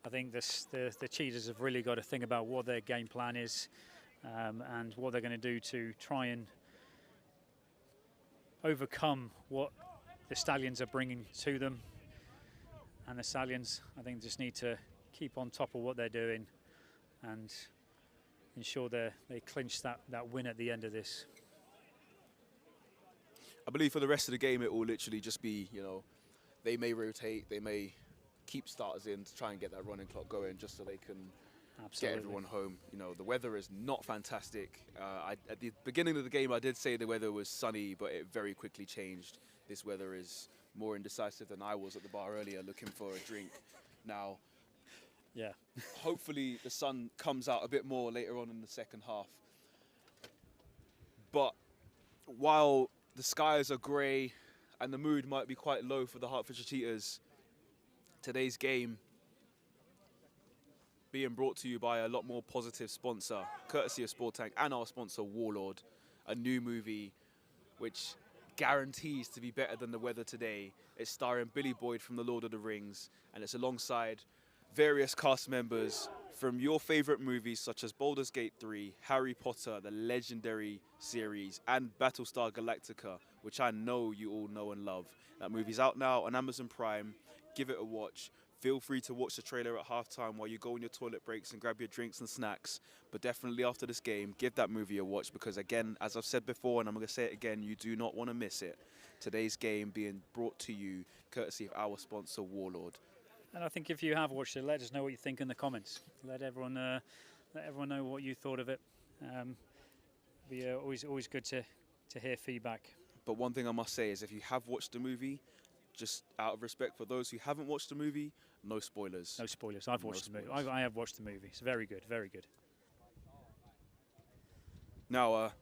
Speaker 2: I think the Cheetahs have really got to think about what their game plan is and what they're going to do to try and overcome what the Stallions are bringing to them. And the Stallions, I think, just need to keep on top of what they're doing and ensure they clinch that win at the end of this.
Speaker 1: I believe for the rest of the game, it will literally just be, they may rotate, they may keep starters in to try and get that running clock going just so they can
Speaker 2: Absolutely.
Speaker 1: get everyone home. The weather is not fantastic. At the beginning of the game, I did say the weather was sunny, but it very quickly changed. This weather is more indecisive than I was at the bar earlier looking for a drink. Now,
Speaker 2: Yeah.
Speaker 1: hopefully the sun comes out a bit more later on in the second half. But while the skies are grey and the mood might be quite low for the Hertfordshire Cheetahs, today's game being brought to you by a lot more positive sponsor, courtesy of Sport Tank and our sponsor Warlord, a new movie which guarantees to be better than the weather today. It's starring Billy Boyd from The Lord of the Rings, and it's alongside various cast members from your favourite movies such as Baldur's Gate 3, Harry Potter, the legendary series, and Battlestar Galactica, which I know you all know and love. That movie's out now on Amazon Prime. Give it a watch. Feel free to watch the trailer at halftime while you go on your toilet breaks and grab your drinks and snacks. But definitely after this game, give that movie a watch because, again, as I've said before, and I'm going to say it again, you do not want to miss it. Today's game being brought to you courtesy of our sponsor, Warlord.
Speaker 2: And I think if you have watched it, let us know what you think in the comments. Let everyone know what you thought of it. Be always good to hear feedback.
Speaker 1: But one thing I must say is if you have watched the movie, just out of respect for those who haven't watched the movie, no spoilers.
Speaker 2: No spoilers. I've watched the movie. I have watched the movie. It's very good. Very good.
Speaker 1: Now,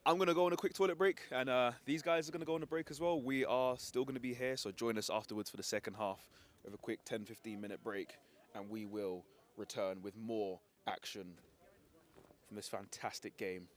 Speaker 1: I'm going to go on a quick toilet break, and these guys are going to go on a break as well. We are still going to be here, so join us afterwards for the second half. We have a quick 10-15 minute break, and we will return with more action from this fantastic game.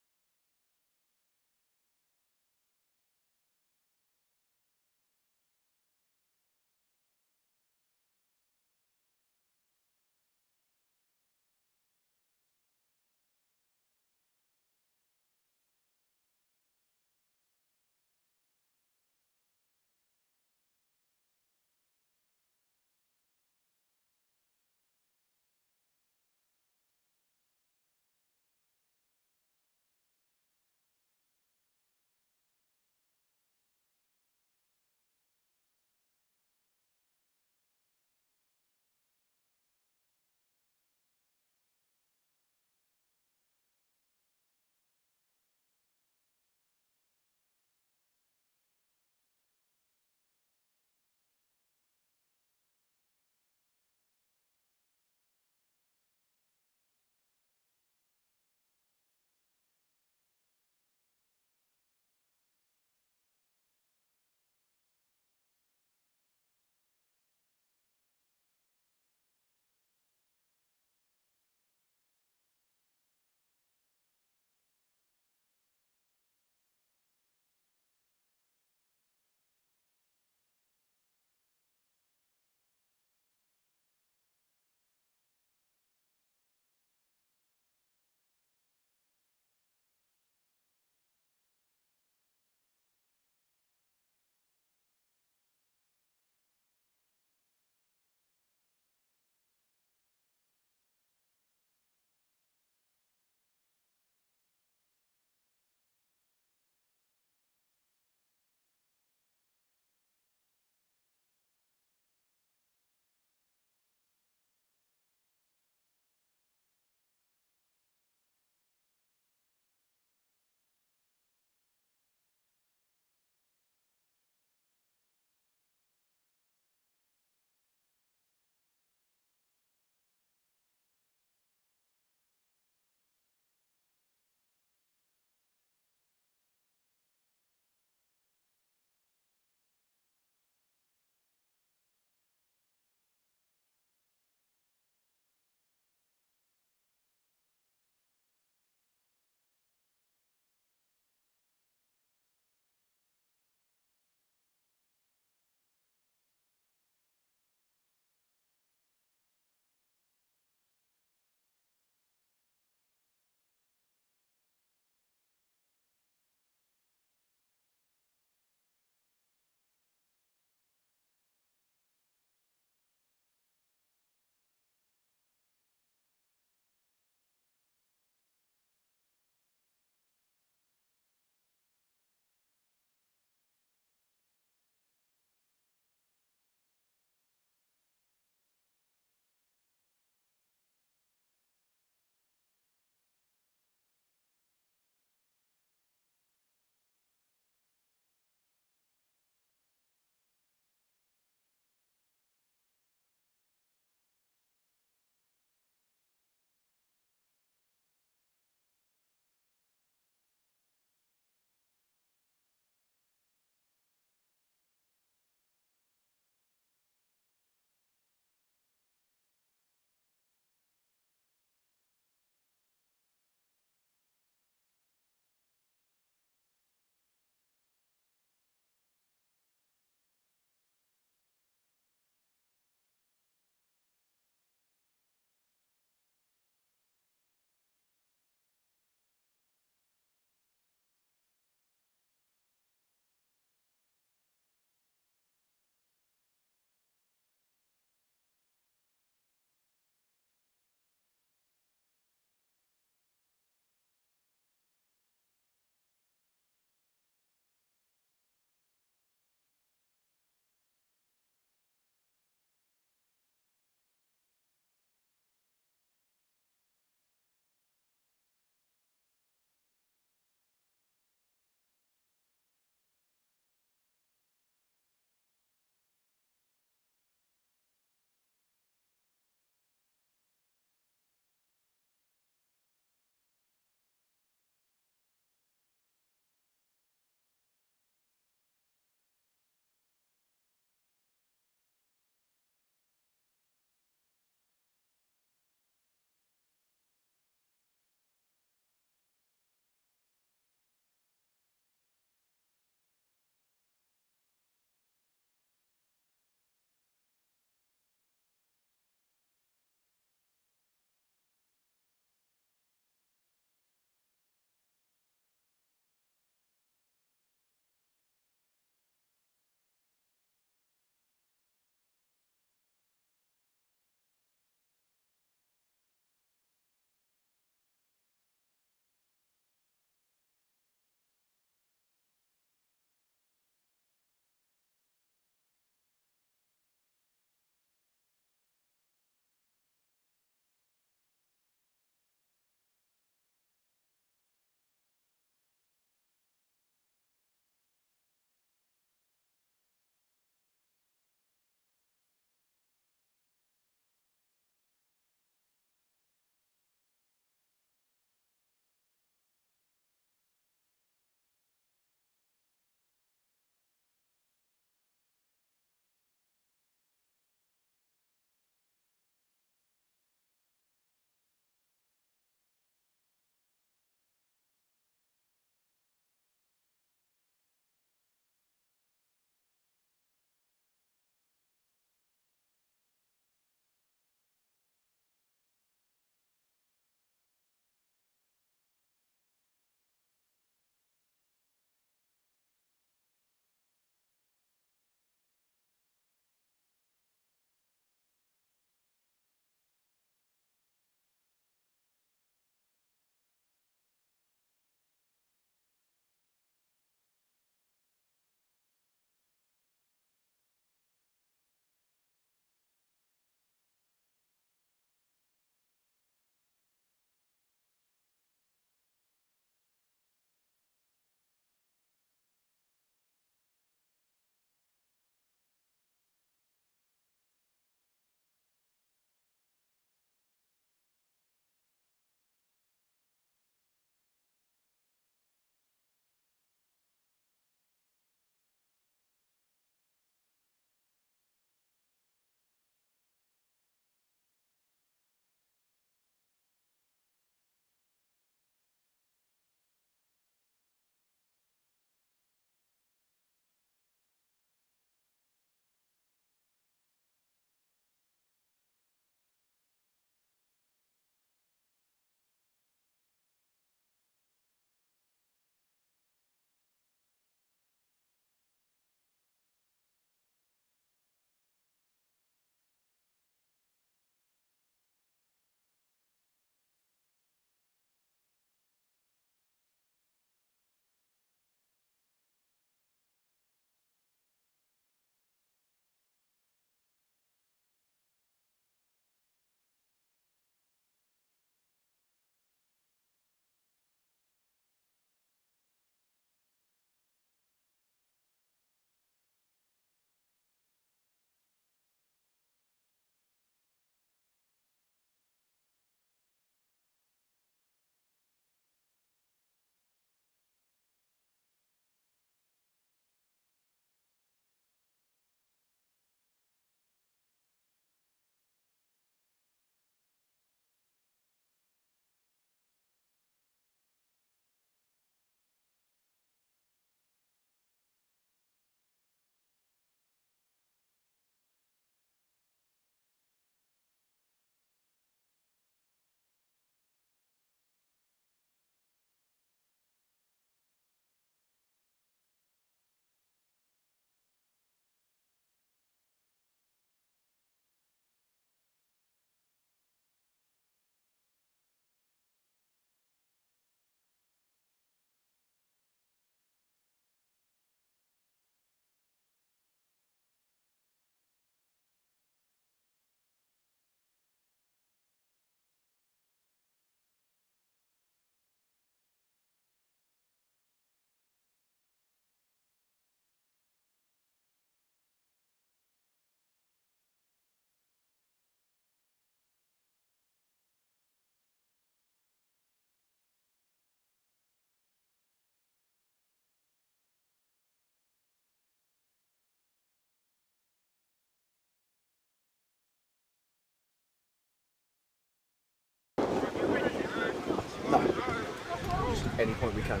Speaker 5: we can.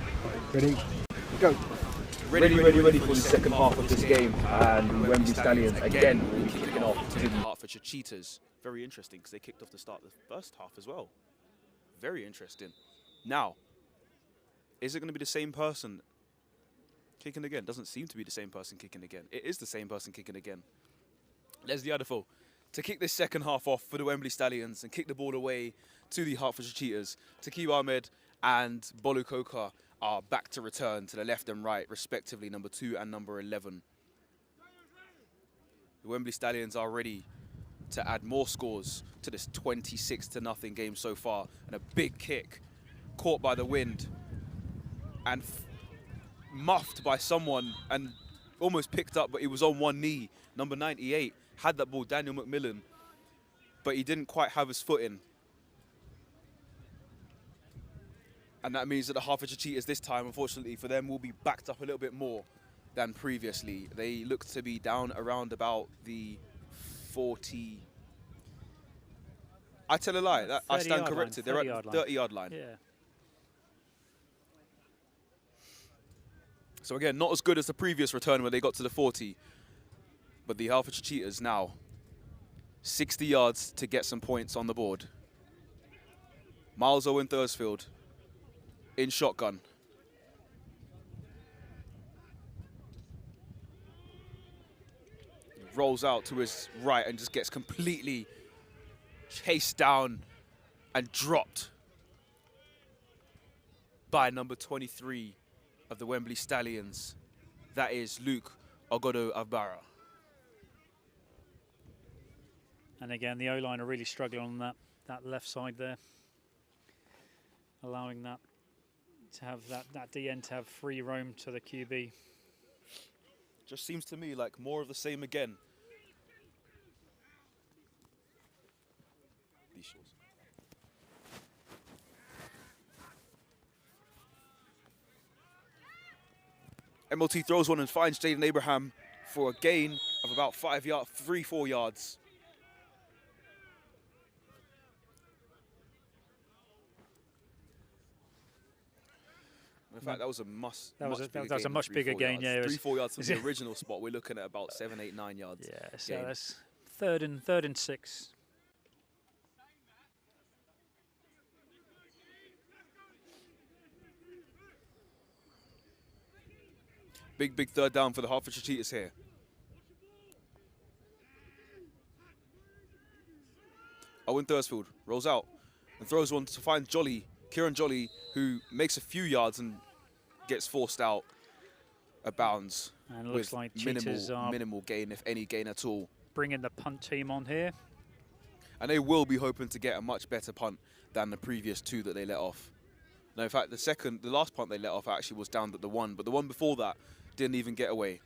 Speaker 5: Ready? Go. Ready for the second half of this game. And the Wembley Stallions again will be kicking off to the
Speaker 1: Hertfordshire Cheetahs. Very interesting because they kicked off to start the first half as well. Very interesting. Now, is it going to be the same person kicking again? Doesn't seem to be the same person kicking again. It is the same person kicking again. Leslie Adefo to kick this second half off for the Wembley Stallions and kick the ball away to the Hertfordshire Cheetahs. Taqib Ahmed and Bolu Koka are back to return to the left and right, respectively, number 2 and number 11. The Wembley Stallions are ready to add more scores to this 26-0 game so far. And a big kick caught by the wind and muffed by someone and almost picked up, but he was on one knee. Number 98 had that ball, Daniel McMillan, but he didn't quite have his foot in. And that means that the Hertfordshire Cheetahs this time, unfortunately for them, will be backed up a little bit more than previously. They look to be down around about the 40. I tell a lie, I stand corrected. They're at the 30-yard line.
Speaker 2: Yeah.
Speaker 1: So again, not as good as the previous return where they got to the 40. But the Hertfordshire Cheetahs now 60 yards to get some points on the board. Miles Owen Thursfield in shotgun. He rolls out to his right and just gets completely chased down and dropped by number 23 of the Wembley Stallions. That is Luke Ogodo Abara.
Speaker 2: And again, the O-line are really struggling on that left side there, allowing that to have that DN to have free roam to the QB.
Speaker 1: Just seems to me like more of the same again. These shorts. MLT throws one and finds Jaden Abraham for a gain of about 3-4 yards. In fact, that was a
Speaker 2: much bigger gain. Yeah,
Speaker 1: 3-4 yards from the original spot. We're looking at about 7, 8, 9 yards.
Speaker 2: Yeah, so that's third and 6.
Speaker 1: Big third down for the Hertfordshire Cheetahs here. Owen Thursfield rolls out and throws one to find Kieran Jolly, who makes a few yards and gets forced out of bounds.
Speaker 2: And it looks like Cheetahs are
Speaker 1: minimal gain, if any gain at all.
Speaker 2: Bringing the punt team on here.
Speaker 1: And they will be hoping to get a much better punt than the previous 2 that they let off. No, in fact, the last punt they let off actually was down at the 1, but the one before that didn't even get away.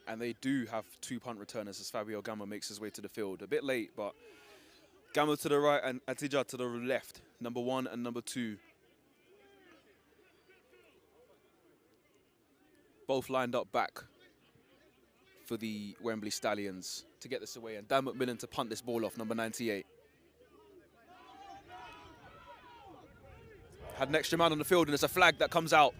Speaker 1: And they do have 2 punt returners as Fabio Gamma makes his way to the field. A bit late, but Gamma to the right and Atija to the left. Number 1 and number 2. Both lined up back for the Wembley Stallions to get this away. And Dan McMillan to punt this ball off, number 98. Had an extra man on the field and there's a flag that comes out.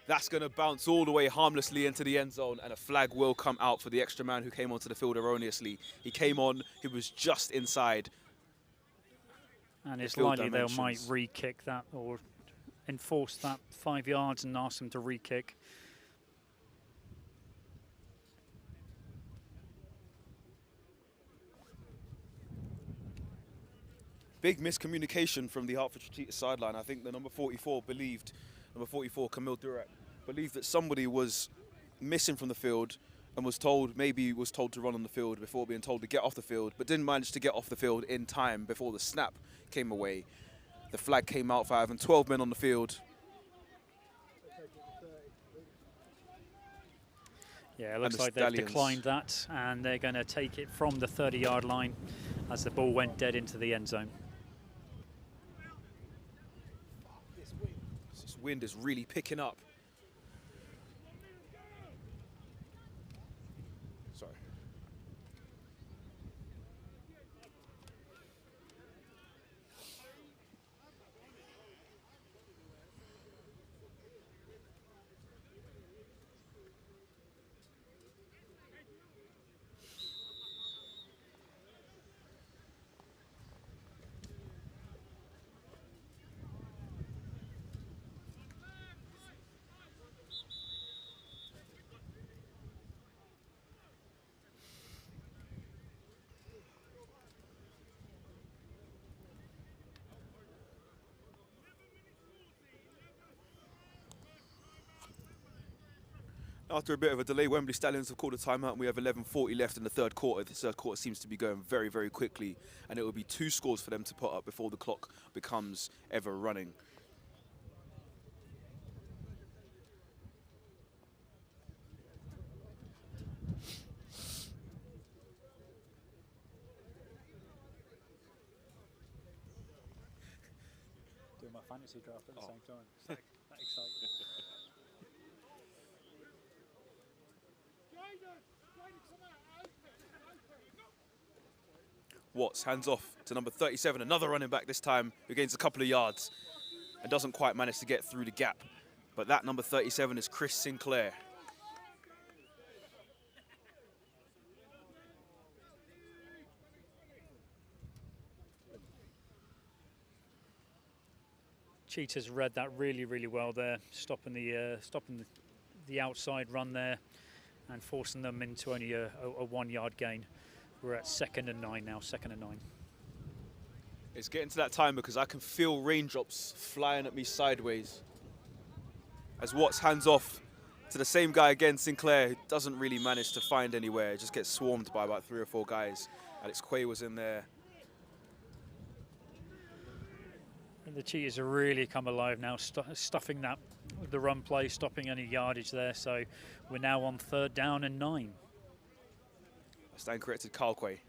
Speaker 1: That's going to bounce all the way harmlessly into the end zone, and a flag will come out for the extra man who came onto the field erroneously. He came on, he was just inside.
Speaker 2: And it's likely they might re-kick that or enforce that 5 yards and ask them to re-kick.
Speaker 1: Big miscommunication from the Hertfordshire Cheetahs sideline. I think the number 44 Camille Durak, believed that somebody was missing from the field and was told to run on the field before being told to get off the field, but didn't manage to get off the field in time before the snap came away. The flag came out for having 12 men on the field.
Speaker 2: Yeah, it looks like they've declined that, and they're going to take it from the 30-yard line as the ball went dead into the end zone.
Speaker 1: This wind is really picking up. After a bit of a delay, Wembley Stallions have called a timeout and we have 11:40 left in the third quarter. The third quarter seems to be going very, very quickly, and it will be 2 scores for them to put up before the clock becomes ever running.
Speaker 2: Doing my fantasy draft at the same time. It's like that exciting.
Speaker 1: Watts hands off to number 37, another running back this time, who gains a couple of yards and doesn't quite manage to get through the gap. But that number 37 is Chris Sinclair.
Speaker 2: Cheetahs read that really, really well there, stopping the outside run there and forcing them into only a 1 yard gain. We're at 2nd and 9 now, 2nd and 9.
Speaker 1: It's getting to that time because I can feel raindrops flying at me sideways. As Watts hands off to the same guy again, Sinclair, who doesn't really manage to find anywhere. Just gets swarmed by about 3 or 4 guys. Alex Quay was in there.
Speaker 2: And the Cheetahs have really come alive now, stuffing that with the run play, stopping any yardage there. So we're now on 3rd down and 9.
Speaker 1: I stand corrected, Carl Quay.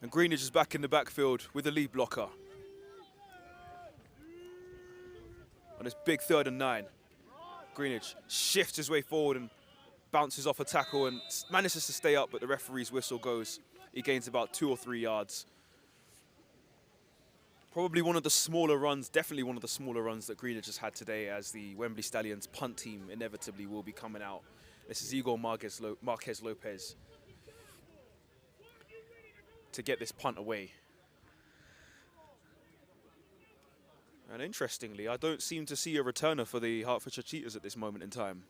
Speaker 1: And Greenidge is back in the backfield with the lead blocker. On this big 3rd and 9. Greenidge shifts his way forward and bounces off a tackle and manages to stay up, but the referee's whistle goes. He gains about 2 or 3 yards. Probably one of the smaller runs, definitely one of the smaller runs that Greenidge has had today, as the Wembley Stallions punt team inevitably will be coming out. This is Igor Marquez Lopez to get this punt away. And interestingly, I don't seem to see a returner for the Hertfordshire Cheetahs at this moment in time.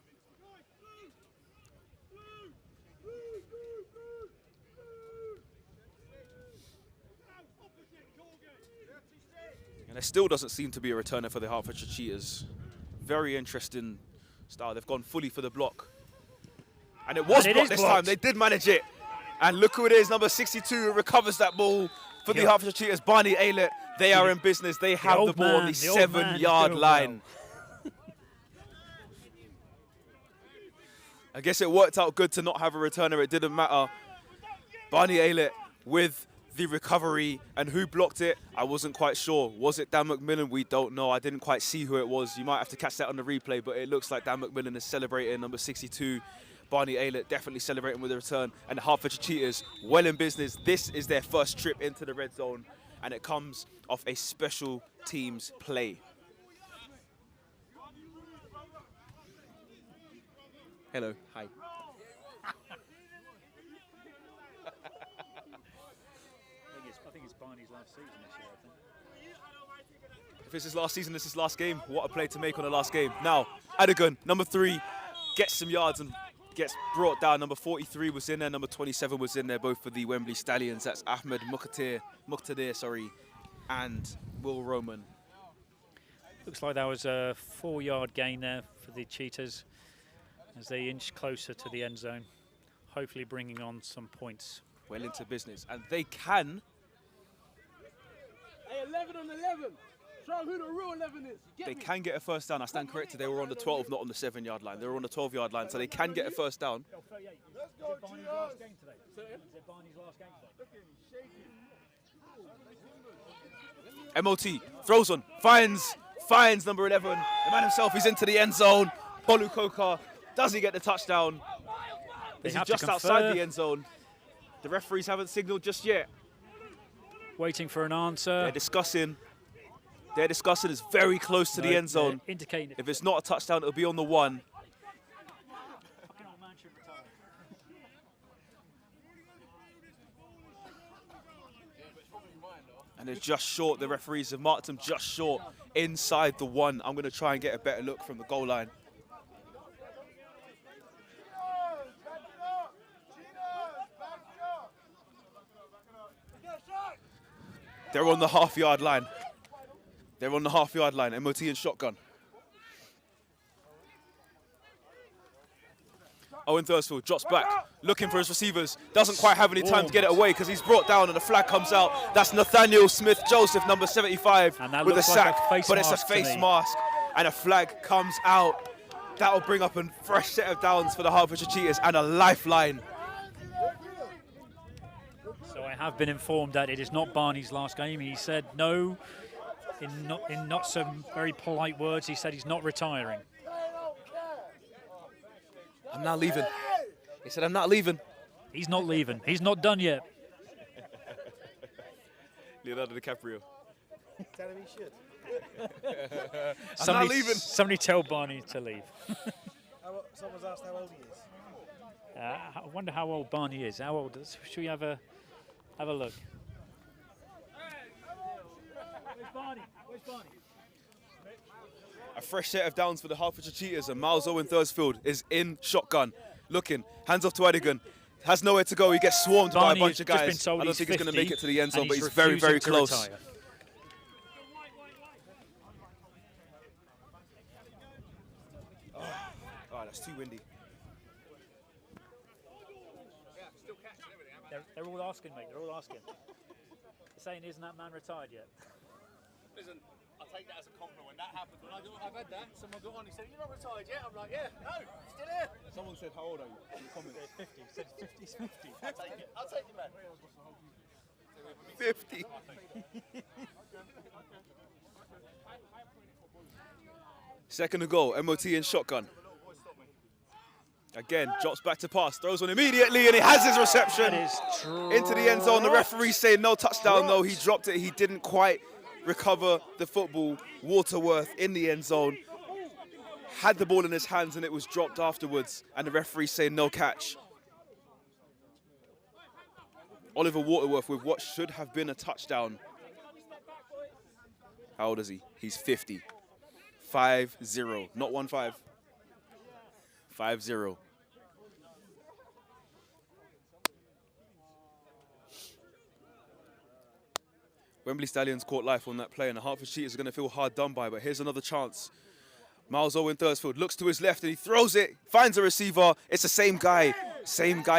Speaker 1: And there still doesn't seem to be a returner for the Hertfordshire Cheetahs. Very interesting style. They've gone fully for the block. And it was blocked this time. They did manage it. And look who it is, number 62, who recovers that ball for the Hertfordshire Cheetahs. Barney Aylett, they are in business. They have the ball on the 7-yard line. I guess it worked out good to not have a returner. It didn't matter. Barney Aylett with the recovery, and who blocked it, I wasn't quite sure. Was it Dan McMillan? We don't know. I didn't quite see who it was. You might have to catch that on the replay, but it looks like Dan McMillan is celebrating. Number 62, Barney Aylett, definitely celebrating with a return. And the Hertfordshire Cheetahs, well in business. This is their first trip into the red zone, and it comes off a special teams play. Hello. Hi.
Speaker 2: I think it's Barney's last season this year, I think.
Speaker 1: If this is last season, this is last game. What a play to make on the last game. Now, Adigan, number 3, gets some yards and gets brought down. Number 43 was in there. Number 27 was in there, both for the Wembley Stallions. That's Ahmed Muqtadir, and Will Roman.
Speaker 2: Looks like that was a 4-yard gain there for the Cheetahs as they inch closer to the end zone, hopefully bringing on some points.
Speaker 1: Well into business, and they can.
Speaker 6: Hey, 11 on 11. Show who the real 11 is.
Speaker 1: They can get a first down. I stand corrected. They were on the 12, not on the 7-yard line. They were on the 12-yard line, so they can get a first down.
Speaker 6: Let's go,
Speaker 2: Barney's last game today? Is it Barney's last game today?
Speaker 1: MOT throws on, finds number 11. The man himself is into the end zone. Bolu Koka, does he get the touchdown? Is he just outside the end zone? The referees haven't signaled just yet.
Speaker 2: Waiting for an answer.
Speaker 1: They're discussing. It's very close to the end zone.
Speaker 2: Indicating
Speaker 1: if it's not a touchdown, it'll be on the 1. And it's just short. The referees have marked him just short inside the 1. I'm going to try and get a better look from the goal line. They're on the half-yard line. They're on the half-yard line. MOT and shotgun. Owen Thursfield drops back, looking for his receivers. Doesn't quite have any time to get it away because he's brought down and the flag comes out. That's Nathaniel Smith-Joseph, number 75, with a sack. But it's a face mask and a flag comes out. That'll bring up a fresh set of downs for the Hertfordshire Cheetahs and a lifeline.
Speaker 2: So I have been informed that it is not Barney's last game. He said no, in not some very polite words. He said he's not retiring.
Speaker 1: I'm not leaving. He said, I'm not leaving.
Speaker 2: He's not leaving. He's not done yet.
Speaker 1: Leonardo DiCaprio.
Speaker 3: Tell him he should.
Speaker 1: I'm not leaving.
Speaker 2: Somebody tell Barney to leave.
Speaker 3: Someone's asked how old he is.
Speaker 2: I wonder how old Barney is. How old is? Should we have a look? Where's Barney? Where's Barney?
Speaker 1: A fresh set of downs for the Hertfordshire Cheetahs, and Miles Owen Thursfield is in shotgun, looking, hands off to Edigan, has nowhere to go, he gets swarmed by a bunch of guys. I don't think he's going to make it to the end zone, but he's very, very close. Oh, that's too windy.
Speaker 2: They're all asking, mate, they're all asking. They're saying, isn't that man retired yet?
Speaker 7: Listen, I take that as a compliment. When that happens, I've had that. Someone got on, he said, "You're not retired yet." I'm like, "Yeah, no, still here."
Speaker 1: Someone said, how old are you? In the comments.
Speaker 2: 50. Said 50's 50.
Speaker 7: I'll take you, man.
Speaker 1: 50. Second to goal, MOT in shotgun. Again, drops back to pass, throws on immediately, and he has his reception. Into the end zone. The referee saying no touchdown, though. He dropped it. He didn't quite recover the football. Waterworth in the end zone. Had the ball in his hands, and it was dropped afterwards. And the referee saying no catch. Oliver Waterworth with what should have been a touchdown. How old is he? He's 50. 5-0, not 1-5. 5-0. Wembley Stallions caught life on that play, and the Hertfordshire Cheetahs are going to feel hard done by, but here's another chance. Miles Owen Thursfield looks to his left and he throws it, finds a receiver. It's the same guy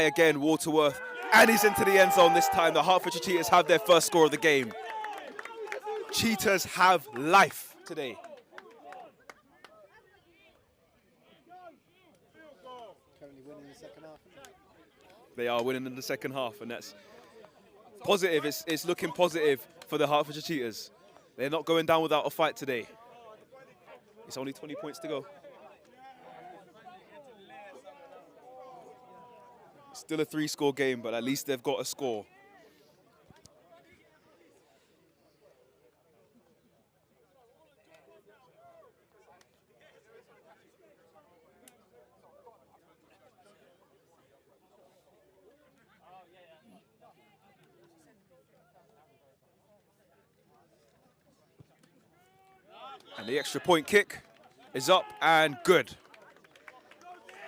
Speaker 1: again, Waterworth, and he's into the end zone this time. The Hertfordshire Cheetahs have their first score of the game. Cheetahs have life today.
Speaker 3: Currently winning the second half.
Speaker 1: They are winning in the second half, and that's positive. It's looking positive for the Hertfordshire Cheetahs. They're not going down without a fight today. It's only 20 points to go. Still a 3-score game, but at least they've got a score. And the extra point kick is up and good.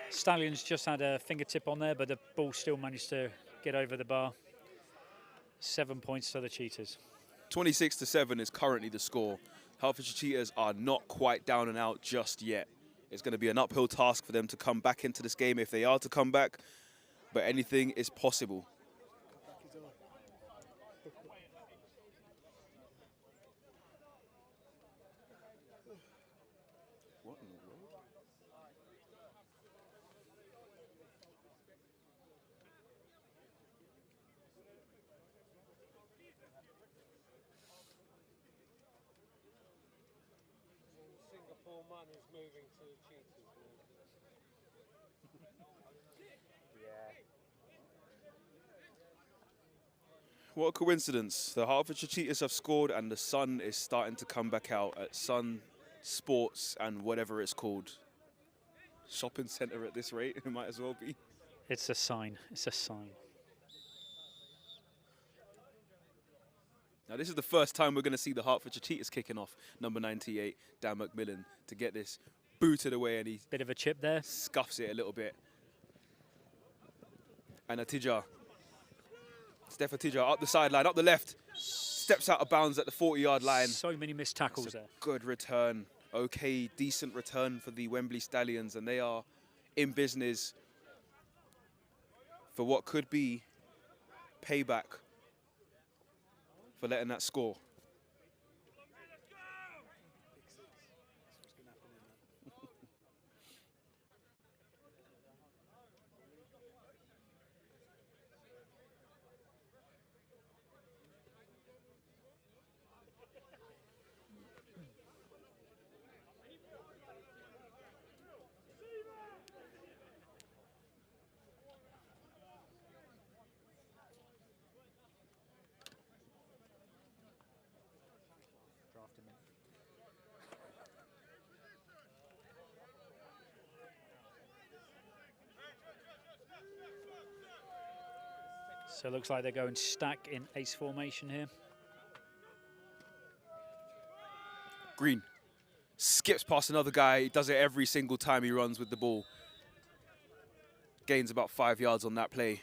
Speaker 2: Stallions just had a fingertip on there, but the ball still managed to get over the bar. 7 points to the Cheetahs.
Speaker 1: 26-7 is currently the score. Hertfordshire Cheetahs are not quite down and out just yet. It's going to be an uphill task for them to come back into this game if they are to come back, but anything is possible.
Speaker 6: Singapore man is moving to the Cheetahs.
Speaker 1: What a coincidence. The Hertfordshire Cheetahs have scored and the sun is starting to come back out at Sun Sports and whatever it's called. Shopping centre at this rate, it might as well be.
Speaker 2: It's a sign. It's a sign.
Speaker 1: Now, this is the first time we're going to see the Hertfordshire Cheetahs kicking off. Number 98, Dan McMillan, to get this booted away, and he
Speaker 2: Bit of a chip there.
Speaker 1: scuffs it a little bit. And Atija. Steph Atija up the sideline, up the left. steps out of bounds at the 40-yard line.
Speaker 2: So many missed tackles there.
Speaker 1: Good return. Okay, decent return for the Wembley Stallions, and they are in business for what could be payback for letting that score.
Speaker 2: So it looks like they're going stack in ace formation here.
Speaker 1: Green skips past another guy. He does it every single time he runs with the ball. Gains about 5 yards on that play.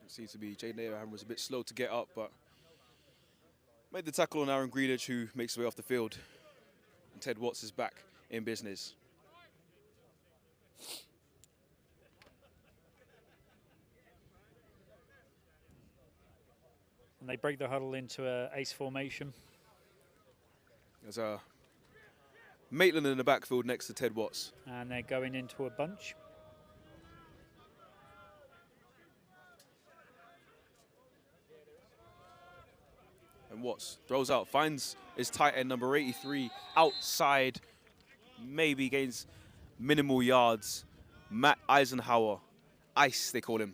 Speaker 1: Seems to be Jaden Abraham was a bit slow to get up, but made the tackle on Aaron Greenidge, who makes his way off the field. And Ted Watts is back in business.
Speaker 2: And they break the huddle into a ace formation.
Speaker 1: There's a Maitland in the backfield next to Ted Watts.
Speaker 2: And they're going into a bunch.
Speaker 1: And Watts throws out, finds his tight end number 83 outside, maybe gains minimal yards. Matt Eisenhower, Ice they call him.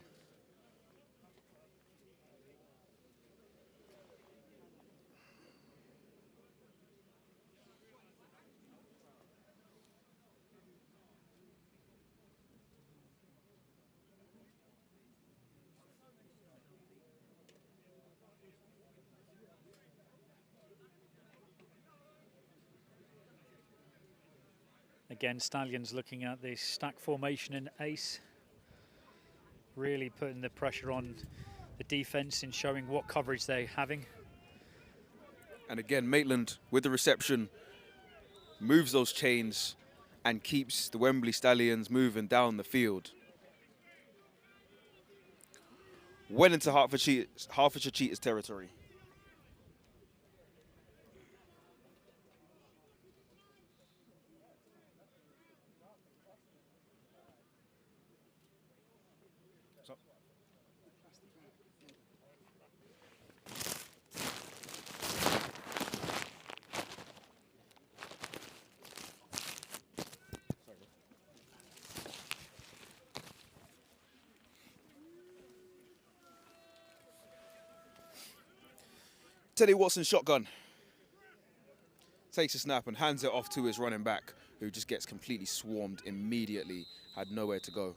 Speaker 2: Again, Stallions looking at this stack formation in ace. Really putting the pressure on the defense in showing what coverage they're having.
Speaker 1: And again, Maitland with the reception moves those chains and keeps the Wembley Stallions moving down the field. Went into Hertfordshire Cheetahs territory. Teddy Watson shotgun. Takes a snap and hands it off to his running back, who just gets completely swarmed immediately, had nowhere to go.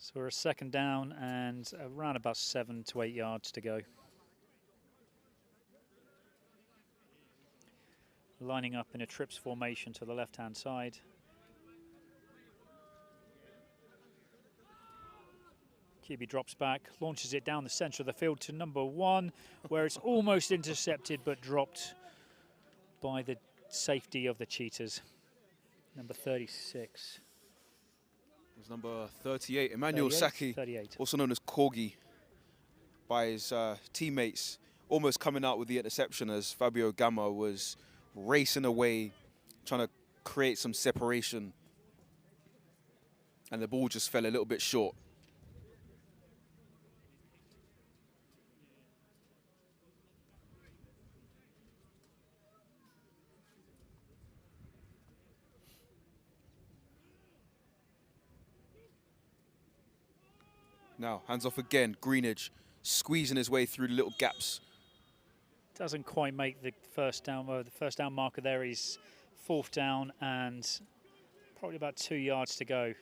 Speaker 2: So we're a second down and around about 7 to 8 yards to go. Lining up in a trips formation to the left-hand side. QB drops back, launches it down the centre of the field to number 1, where it's almost intercepted but dropped by the safety of the Cheetahs. Number 36.
Speaker 1: It was number 38, Emmanuel Saki,
Speaker 2: 38.
Speaker 1: also known as Corgi. by his teammates, almost coming out with the interception as Fabio Gamma was racing away, trying to create some separation. And the ball just fell a little bit short. Now, hands off again. Greenidge squeezing his way through the little gaps.
Speaker 2: Doesn't quite make the first down. The first down marker there is 4th down and probably about 2 yards to go.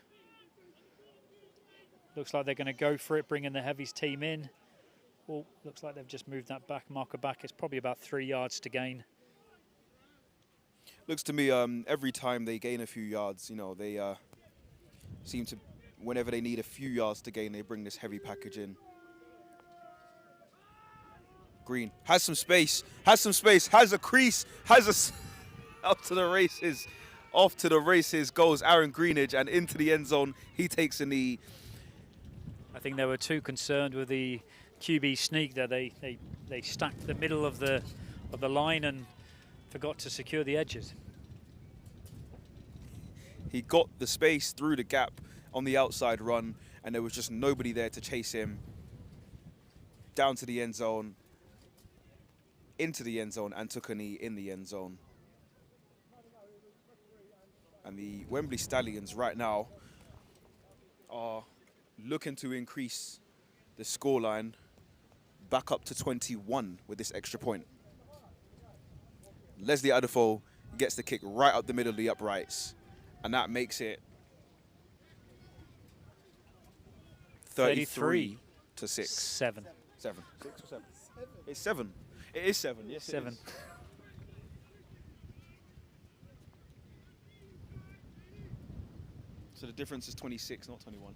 Speaker 2: Looks like they're going to go for it, bringing the heavies team in. Oh, looks like they've just moved that marker back. It's probably about 3 yards to gain.
Speaker 1: Looks to me every time they gain a few yards, you know, they seem to, whenever they need a few yards to gain, they bring this heavy package in. Green has some space, has a crease, up to the races. Off to the races goes Aaron Greenidge and into the end zone. He takes a knee.
Speaker 2: I think they were too concerned with the QB sneak that they stacked the middle of the line and forgot to secure the edges.
Speaker 1: He got the space through the gap on the outside run, and there was just nobody there to chase him down to the end zone, into the end zone, and took a knee in the end zone. And the Wembley Stallions right now are looking to increase the scoreline back up to 21 with this extra point. Leslie Adefo gets the kick right up the middle of the uprights, and that makes it 33 to 6.
Speaker 2: 7.
Speaker 1: 7. 6 or 7? It's 7. It is 7. Yes,
Speaker 2: 7.
Speaker 1: It is. So the difference is 26, not 21.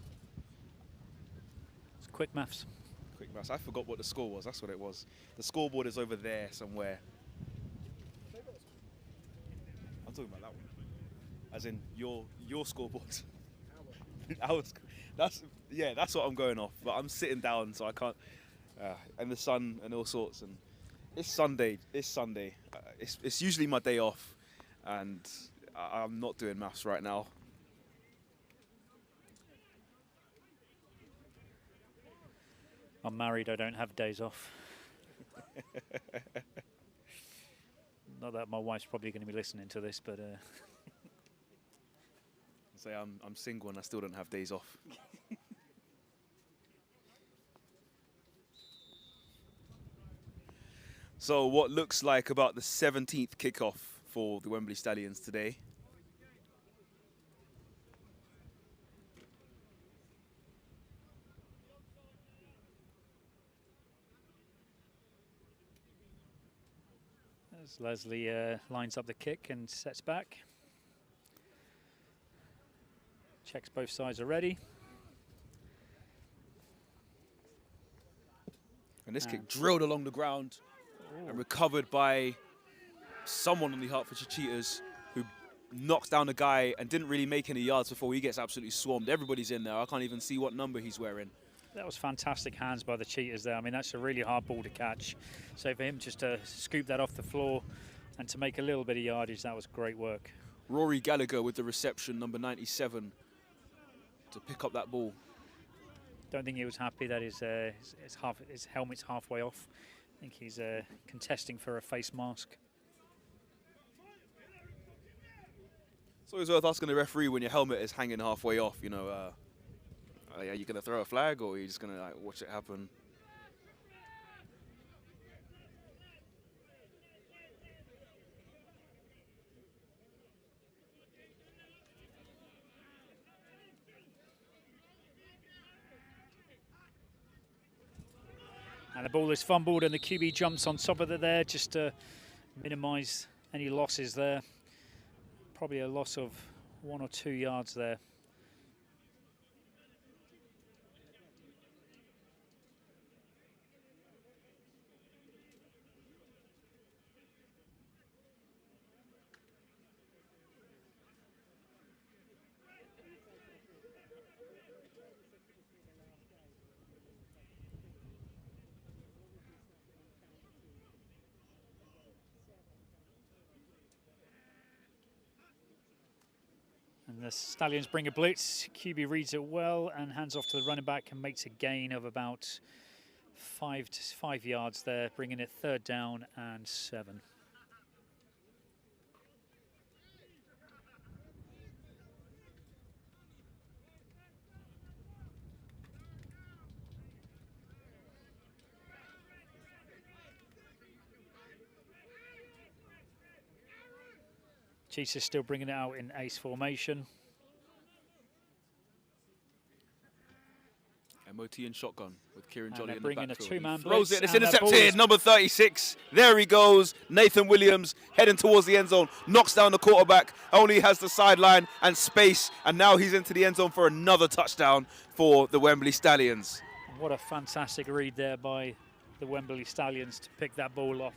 Speaker 2: It's quick maths.
Speaker 1: Quick maths. I forgot what the score was. That's what it was. The scoreboard is over there somewhere. I'm talking about that one. As in your scoreboard. Ours. That's what I'm going off. But I'm sitting down, so I can't. And the sun and all sorts. And it's Sunday. It's usually my day off, and I'm not doing maths right now.
Speaker 2: I'm married, I don't have days off. Not that my wife's probably going to be listening to this, but...
Speaker 1: Say I'm single and I still don't have days off. So what looks like about the 17th kickoff for the Wembley Stallions today.
Speaker 2: As Leslie lines up the kick and sets back. Checks both sides are ready.
Speaker 1: And this kick drilled along the ground and recovered by someone on the Hertfordshire Cheetahs who knocks down a guy and didn't really make any yards before he gets absolutely swarmed. Everybody's in there. I can't even see what number he's wearing.
Speaker 2: That was fantastic hands by the Cheetahs there. I mean, that's a really hard ball to catch. So for him just to scoop that off the floor and to make a little bit of yardage, that was great work.
Speaker 1: Rory Gallagher with the reception, number 97, to pick up that ball.
Speaker 2: Don't think he was happy that his helmet's halfway off. I think he's contesting for a face mask.
Speaker 1: It's always worth asking the referee when your helmet is hanging halfway off, you know, are you going to throw a flag or are you just going to like watch it happen?
Speaker 2: And the ball is fumbled and the QB jumps on top of it there just to minimise any losses there. Probably a loss of 1 or 2 yards there. And the Stallions bring a blitz. QB reads it well and hands off to the running back and makes a gain of about 5 yards there, bringing it 3rd down and 7. Cheetahs still bringing it out in ace formation.
Speaker 1: MOT and shotgun with Kieran
Speaker 2: And
Speaker 1: Jolly
Speaker 2: they're
Speaker 1: in the
Speaker 2: bringing a
Speaker 1: backfield.
Speaker 2: two-man
Speaker 1: He throws
Speaker 2: blitz,
Speaker 1: it. It's
Speaker 2: and that ball
Speaker 1: intercepted.
Speaker 2: is-
Speaker 1: Number 36. There he goes. Nathan Williams heading towards the end zone. Knocks down the quarterback. Only has the sideline and space. And now he's into the end zone for another touchdown for the Wembley Stallions.
Speaker 2: What a fantastic read there by the Wembley Stallions to pick that ball off.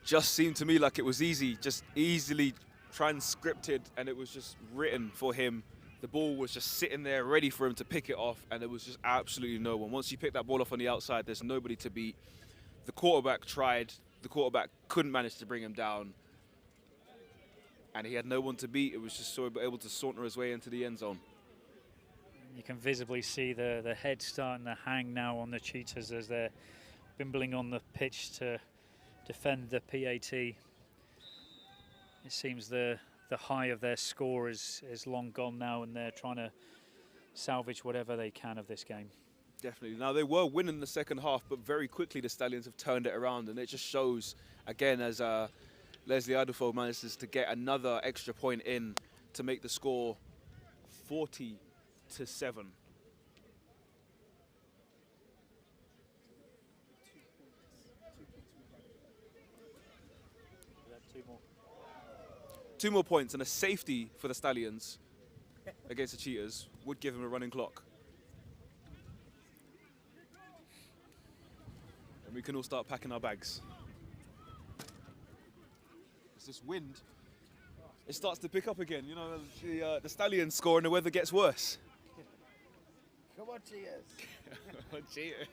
Speaker 1: Just seemed to me like it was easy, just easily transcripted, and it was just written for him. The ball was just sitting there ready for him to pick it off, and there was just absolutely no one. Once you pick that ball off on the outside, there's nobody to beat. The quarterback tried. The quarterback couldn't manage to bring him down, and he had no one to beat. It was just so able to saunter his way into the end zone.
Speaker 2: You can visibly see the head starting to hang now on the Cheetahs as they're bimbling on the pitch to defend the PAT. It seems the high of their score is long gone now, and they're trying to salvage whatever they can of this game.
Speaker 1: Definitely. Now, they were winning the second half, but very quickly the Stallions have turned it around, and it just shows, again, as Leslie Adolfo manages to get another extra point in to make the score 40-7. Two more points and a safety for the Stallions against the Cheetahs would give them a running clock. And we can all start packing our bags. It's this wind. It starts to pick up again. You know, the Stallions score and the weather gets worse.
Speaker 3: Come on, Cheetahs.
Speaker 1: Cheetahs.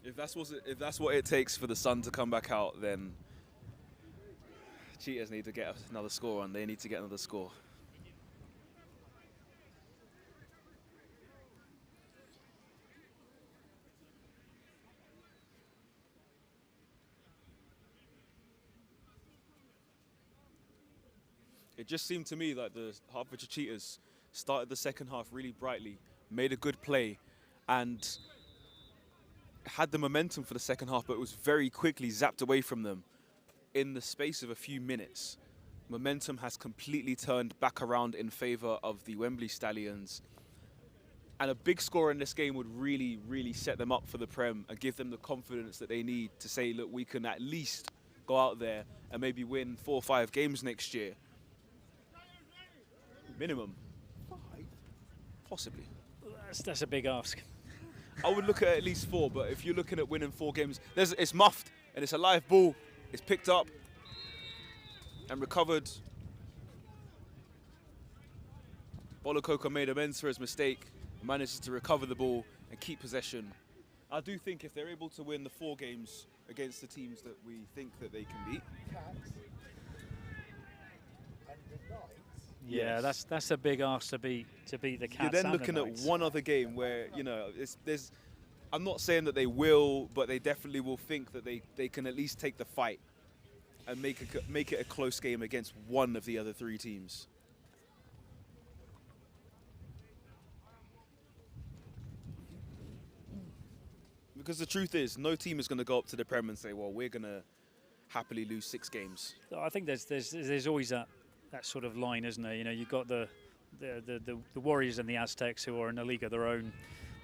Speaker 1: If that's what it takes for the sun to come back out, then Cheetahs need to get another score on. They need to get another score. It just seemed to me like the Hertfordshire Cheetahs started the second half really brightly, made a good play, and had the momentum for the second half, but it was very quickly zapped away from them in the space of a few minutes. Momentum has completely turned back around in favour of the Wembley Stallions. And a big score in this game would really, really set them up for the Prem and give them the confidence that they need to say, look, we can at least go out there and maybe win 4 or 5 games next year. Minimum. 5? Possibly.
Speaker 2: That's a big ask.
Speaker 1: I would look at least 4, but if you're looking at winning 4 games, it's muffed and it's a live ball. It's picked up and recovered. Bolokoko made amends for his mistake, manages to recover the ball and keep possession. I do think if they're able to win the 4 games against the teams that we think that they can beat.
Speaker 3: Cats and the Knights.
Speaker 2: Yeah,
Speaker 1: Yes.
Speaker 2: that's a big ask to beat the Cats.
Speaker 1: You're then
Speaker 2: and
Speaker 1: looking
Speaker 2: the
Speaker 1: at
Speaker 2: Knights.
Speaker 1: one other game where, you know, I'm not saying that they will, but they definitely will think that they can at least take the fight and make it a close game against one of the other 3 teams. Because the truth is, no team is going to go up to the Prem and say, well, we're going to happily lose 6 games.
Speaker 2: I think there's always that sort of line, isn't there? You know, you've got the Warriors and the Aztecs who are in a league of their own.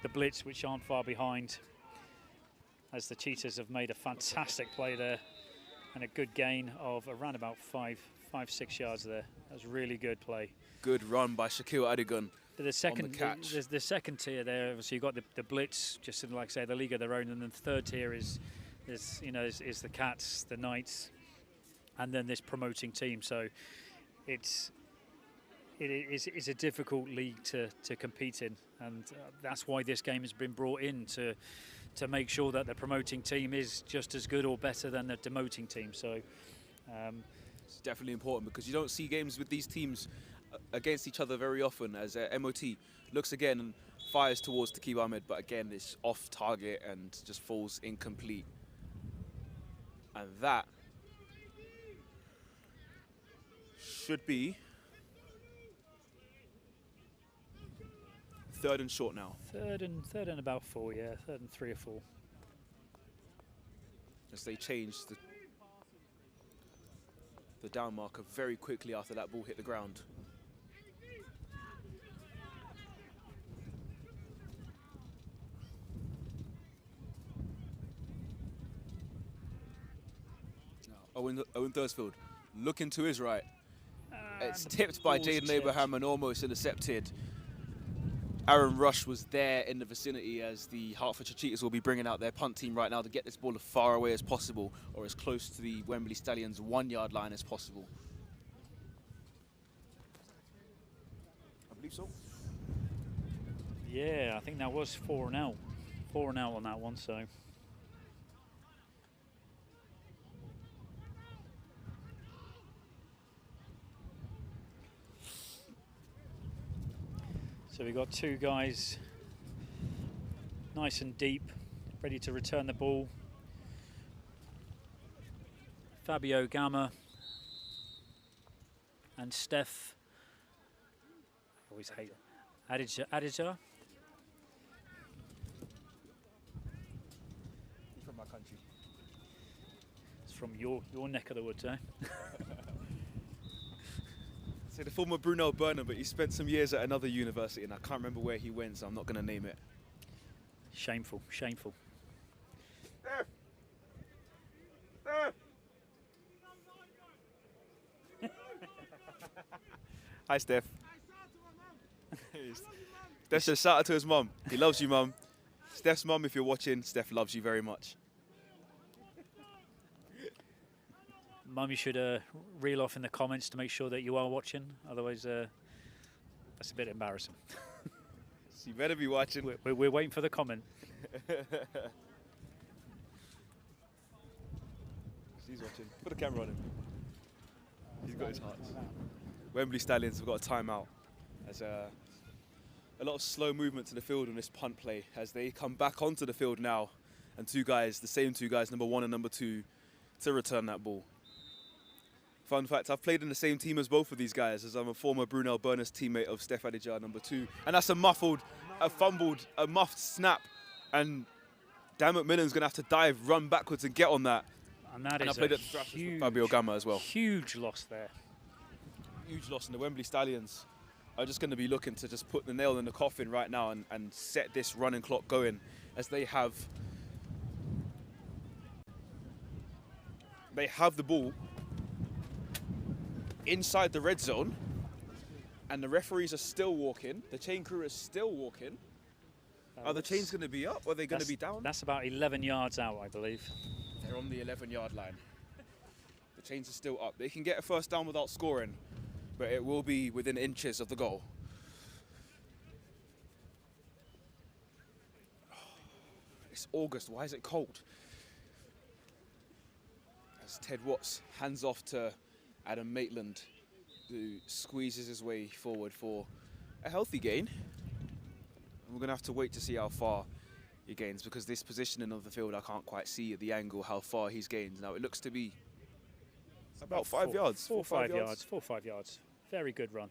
Speaker 2: The Blitz, which aren't far behind, as the Cheetahs have made a fantastic play there and a good gain of around about 5-6 yards there. That was really good play.
Speaker 1: Good run by Shaquille Adigun.
Speaker 2: But the second,
Speaker 1: catch.
Speaker 2: there's the second tier there. Obviously, you've got the Blitz, just in, like I say, the league of their own, and then the third tier is the Cats, the Knights, and then this promoting team. So it's a difficult league to compete in, and that's why this game has been brought in to make sure that the promoting team is just as good or better than the demoting team. So
Speaker 1: It's definitely important because you don't see games with these teams against each other very often, as MOT looks again and fires towards Taqib Ahmed, but again it's off target and just falls incomplete. And that should be 3rd and short now.
Speaker 2: Third and about 4, yeah. 3rd and 3 or 4.
Speaker 1: As they change the down marker very quickly after that ball hit the ground. Owen Thursfield looking to his right. It's tipped by Jaden Abraham and almost intercepted. Aaron Rush was there in the vicinity, as the Hertfordshire Cheetahs will be bringing out their punt team right now to get this ball as far away as possible, or as close to the Wembley Stallions 1-yard line as possible. I believe so.
Speaker 2: Yeah, I think that was 4 and out. 4 and out on that one, so. So we've got 2 guys nice and deep, ready to return the ball. Fabio Gamma and Steph. I always hate Adija.
Speaker 5: He's from my country.
Speaker 2: It's from your neck of the woods, eh?
Speaker 1: So the former Brunel Burner, but he spent some years at another university, and I can't remember where he went, so I'm not going to name it.
Speaker 2: Shameful, shameful.
Speaker 1: Hi, Steph. Steph says shout out to his mum. He loves you, mum. Steph's mum, if you're watching, Steph loves you very much.
Speaker 2: Mum, you should reel off in the comments to make sure that you are watching. Otherwise, that's a bit embarrassing.
Speaker 1: So you better be watching.
Speaker 2: We're waiting for the comment.
Speaker 1: He's watching. Put the camera on him. He's got his heart. Wembley Stallions have got a timeout. There's a lot of slow movement to the field on this punt play as they come back onto the field now. And 2 guys, the same 2 guys, number 1 and number 2, to return that ball. Fun fact, I've played in the same team as both of these guys, as I'm a former Brunel Burners teammate of Steph Adija, number 2. And that's a muffled, a muffed snap. And Dan McMillan's going to have to dive, run backwards and get on that.
Speaker 2: And that
Speaker 1: and
Speaker 2: is
Speaker 1: I played
Speaker 2: a
Speaker 1: at the draft
Speaker 2: huge,
Speaker 1: with Fabio Gamma as well.
Speaker 2: Huge loss there.
Speaker 1: Huge loss, in the Wembley Stallions are just going to be looking to just put the nail in the coffin right now and set this running clock going, as they have the ball inside the red zone, and the referees are still walking. The chain crew is still walking. Are the chains going to be up, or are they going to be down?
Speaker 2: That's about 11 yards out, I believe.
Speaker 1: They're on the 11-yard line. The chains are still up. They can get a first down without scoring, but it will be within inches of the goal. It's August. Why is it cold? As Ted Watts hands off to Adam Maitland, who squeezes his way forward for a healthy gain. We're going to have to wait to see how far he gains, because this positioning of the field, I can't quite see at the angle how far he's gained. Now it looks to be about 5 yards.
Speaker 2: 4 or 5 yards. 4 or 5 yards. Very good run.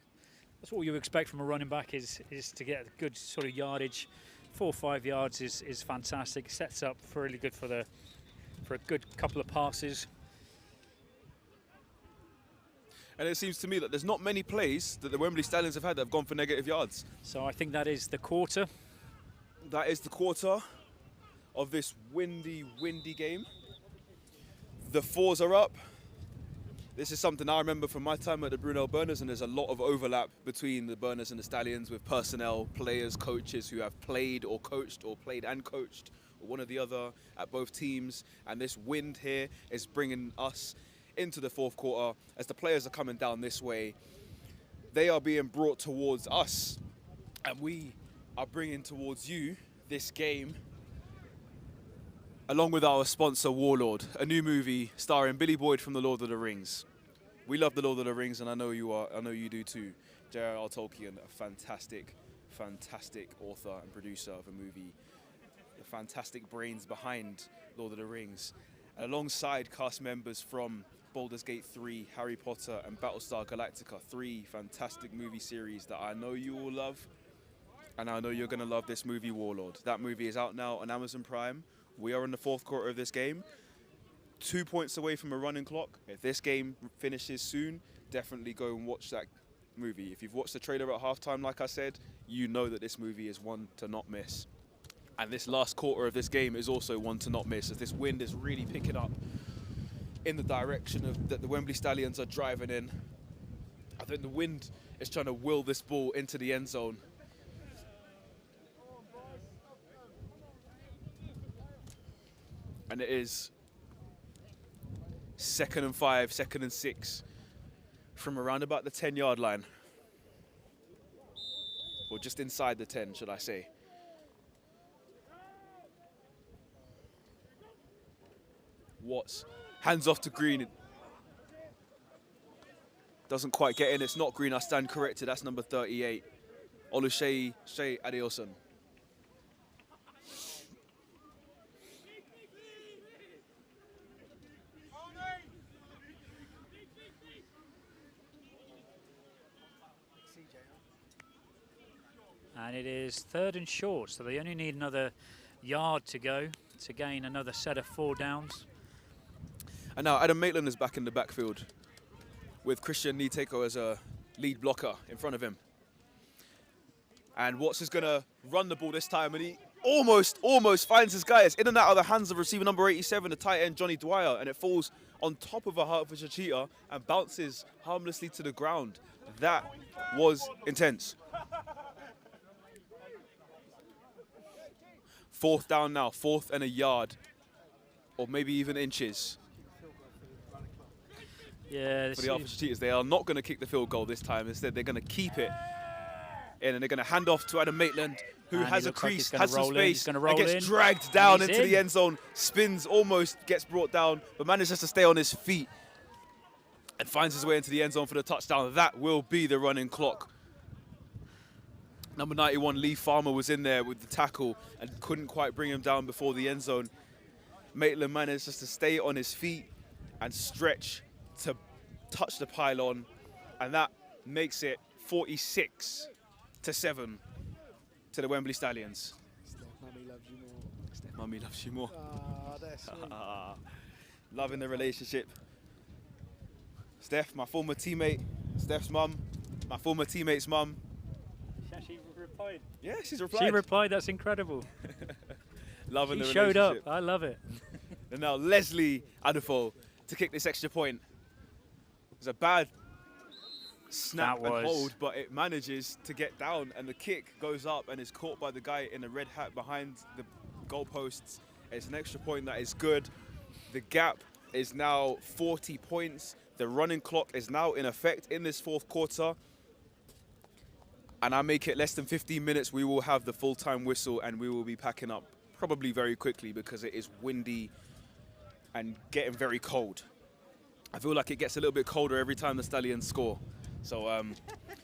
Speaker 2: That's what you expect from a running back, is to get a good sort of yardage. 4 or 5 yards is fantastic. Sets up for really good for a good couple of passes.
Speaker 1: And it seems to me that there's not many plays that the Wembley Stallions have had that have gone for negative yards.
Speaker 2: So I think that is the quarter.
Speaker 1: That is the quarter of this windy game. The 4s are up. This is something I remember from my time at the Brunel Burners, and there's a lot of overlap between the Burners and the Stallions, with personnel, players, coaches who have played or coached, or played and coached, or one or the other at both teams. And this wind here is bringing us into the 4th quarter. As the players are coming down this way, they are being brought towards us, and we are bringing towards you this game, along with our sponsor Warlord, a new movie starring Billy Boyd from The Lord of the Rings. We love the Lord of the Rings, and I know you are. I know you do too. J.R.R. Tolkien, a fantastic author and producer of a movie. The fantastic brains behind Lord of the Rings. And alongside cast members from Baldur's Gate 3, Harry Potter, and Battlestar Galactica, 3 fantastic movie series that I know you will love. And I know you're going to love this movie, Warlord. That movie is out now on Amazon Prime. We are in the 4th quarter of this game. 2 points away from a running clock. If this game finishes soon, definitely go and watch that movie. If you've watched the trailer at halftime, like I said, you know that this movie is one to not miss. And this last quarter of this game is also one to not miss, as this wind is really picking up in the direction of that the Wembley Stallions are driving in. I think the wind is trying to will this ball into the end zone. And it is 2nd and 5, 2nd and 6 from around about the 10-yard line. Or just inside the 10, should I say. Watts, hands off to Green. Doesn't quite get in, it's not Green, I stand corrected, that's number 38. Oluseyi Adeosun.
Speaker 2: And it is 3rd and short, so they only need another yard to go to gain another set of 4 downs.
Speaker 1: And now Adam Maitland is back in the backfield with Christian Niteko as a lead blocker in front of him. And Watts is going to run the ball this time, and he almost finds his guy. It's in and out of the hands of receiver number 87, the tight end Johnny Dwyer, and it falls on top of a Hertfordshire Cheetah and bounces harmlessly to the ground. That was intense. 4th down now, 4th and a yard, or maybe even inches.
Speaker 2: Yeah,
Speaker 1: For the Hertfordshire Cheetahs, they are not going to kick the field goal this time. Instead, they're going to keep it in, and they're going to hand off to Adam Maitland, who
Speaker 2: and
Speaker 1: has a crease,
Speaker 2: like
Speaker 1: has some space, and
Speaker 2: gets
Speaker 1: gets dragged down into
Speaker 2: in.
Speaker 1: the end zone, spins, almost gets brought down, but manages to stay on his feet and finds his way into the end zone for the touchdown. That will be the running clock. Number 91, Lee Farmer, was in there with the tackle and couldn't quite bring him down before the end zone. Maitland managed just to stay on his feet and stretch to touch the pylon, and that makes it 46-7 to the Wembley Stallions.
Speaker 3: Steph, Mummy loves you more.
Speaker 1: Steph, Mummy loves you more.
Speaker 3: Ah, that's sweet.
Speaker 1: Loving the relationship. Steph, my former teammate, Steph's mum, my former teammate's mum.
Speaker 2: She replied.
Speaker 1: Yeah, she's replied.
Speaker 2: She replied, that's incredible.
Speaker 1: Loving the
Speaker 2: She
Speaker 1: relationship.
Speaker 2: showed up, I love it.
Speaker 1: And now Leslie Adufo to kick this extra point. It was a bad snap and hold, but it manages to get down, and the kick goes up and is caught by the guy in the red hat behind the goalposts. It's an extra point that is good. The gap is now 40 points. The running clock is now in effect in this 4th quarter. And I make it less than 15 minutes, we will have the full-time whistle, and we will be packing up probably very quickly because it is windy and getting very cold. I feel like it gets a little bit colder every time the Stallions score. So